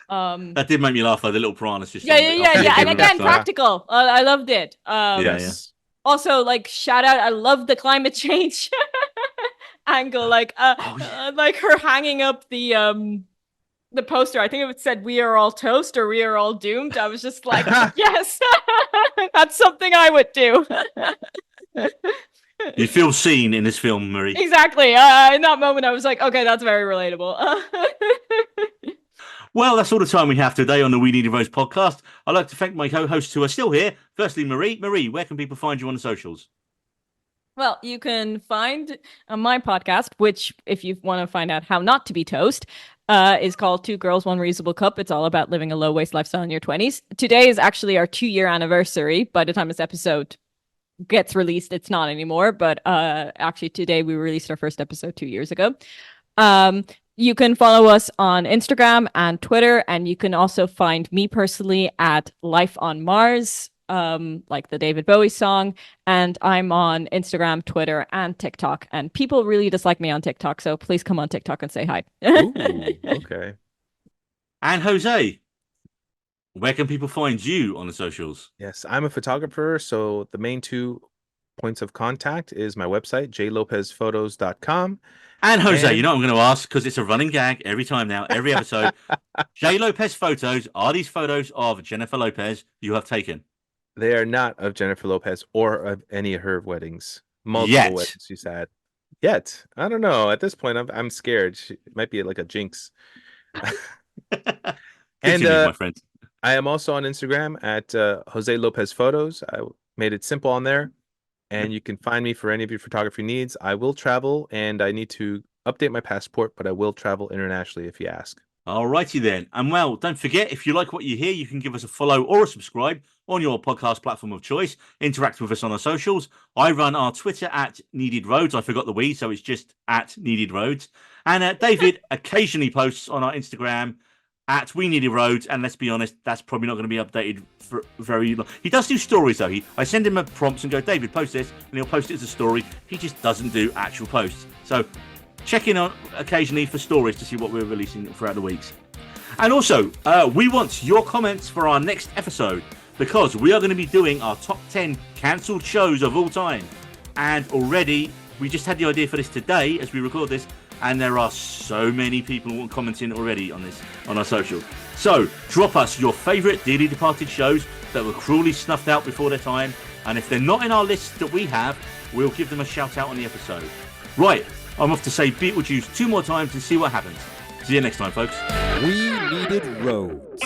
That did make me laugh. Though the little piranhas just. Yeah. And again, practical. practical. I loved it. Yes. Also, like shout out, I love the climate change angle. Like like her hanging up the poster. I think it said "We are all toast" or "We are all doomed." I was just like, yes, that's something I would do. You feel seen in this film, Marie. Exactly. In that moment, I was like, okay, that's very relatable. Well, that's all the time we have today on the We Need a Rose podcast. I'd like to thank my co-hosts who are still here. Firstly, Marie. Marie, where can people find you on the socials? Well, you can find my podcast, which, if you want to find out how not to be toast, is called Two Girls, One Reasonable Cup. It's all about living a low-waste lifestyle in your 20s. Today is actually our 2-year anniversary. By the time this episode gets released, it's not anymore. But actually, today we released our first episode 2 years ago. You can follow us on Instagram and Twitter, and you can also find me personally at Life on Mars, like the David Bowie song. And I'm on Instagram, Twitter, and TikTok. And people really dislike me on TikTok, so please come on TikTok and say hi. Ooh, okay. And Jose, where can people find you on the socials? Yes, I'm a photographer, so the main 2 points of contact is my website, jlopezphotos.com. And Jose, And- you know what I'm going to ask because it's a running gag every time now, every episode. J. Lopez photos, are these photos of Jennifer Lopez you have taken? They are not of Jennifer Lopez or of any of her weddings. Multiple Yet. weddings she's had. Yet. I don't know. At this point, I'm scared. It might be like a jinx. Continue, my friend. I am also on Instagram at Jose Lopez Photos. I made it simple on there. And you can find me for any of your photography needs. I will travel, and I need to update my passport, but I will travel internationally if you ask. Alrighty then. And well, don't forget, if you like what you hear, you can give us a follow or a subscribe on your podcast platform of choice. Interact with us on our socials. I run our Twitter at Needed Roads. I forgot the we, so it's just at Needed Roads. And David occasionally posts on our Instagram at We Needed Roads. And let's be honest, that's probably not going to be updated for very long. He does do stories, though. I send him a prompts and go, David, post this, and he'll post it as a story. He just doesn't do actual posts. So check in on occasionally for stories to see what we're releasing throughout the weeks. And also, we want your comments for our next episode because we are going to be doing our top 10 cancelled shows of all time. And already, we just had the idea for this today as we record this, and there are so many people commenting already on this on our social. So drop us your favourite dearly departed shows that were cruelly snuffed out before their time, and if they're not in our list that we have, we'll give them a shout out on the episode. Right. I'm off to say Beetlejuice 2 more times and see what happens. See you next time, folks. We Needed Roads.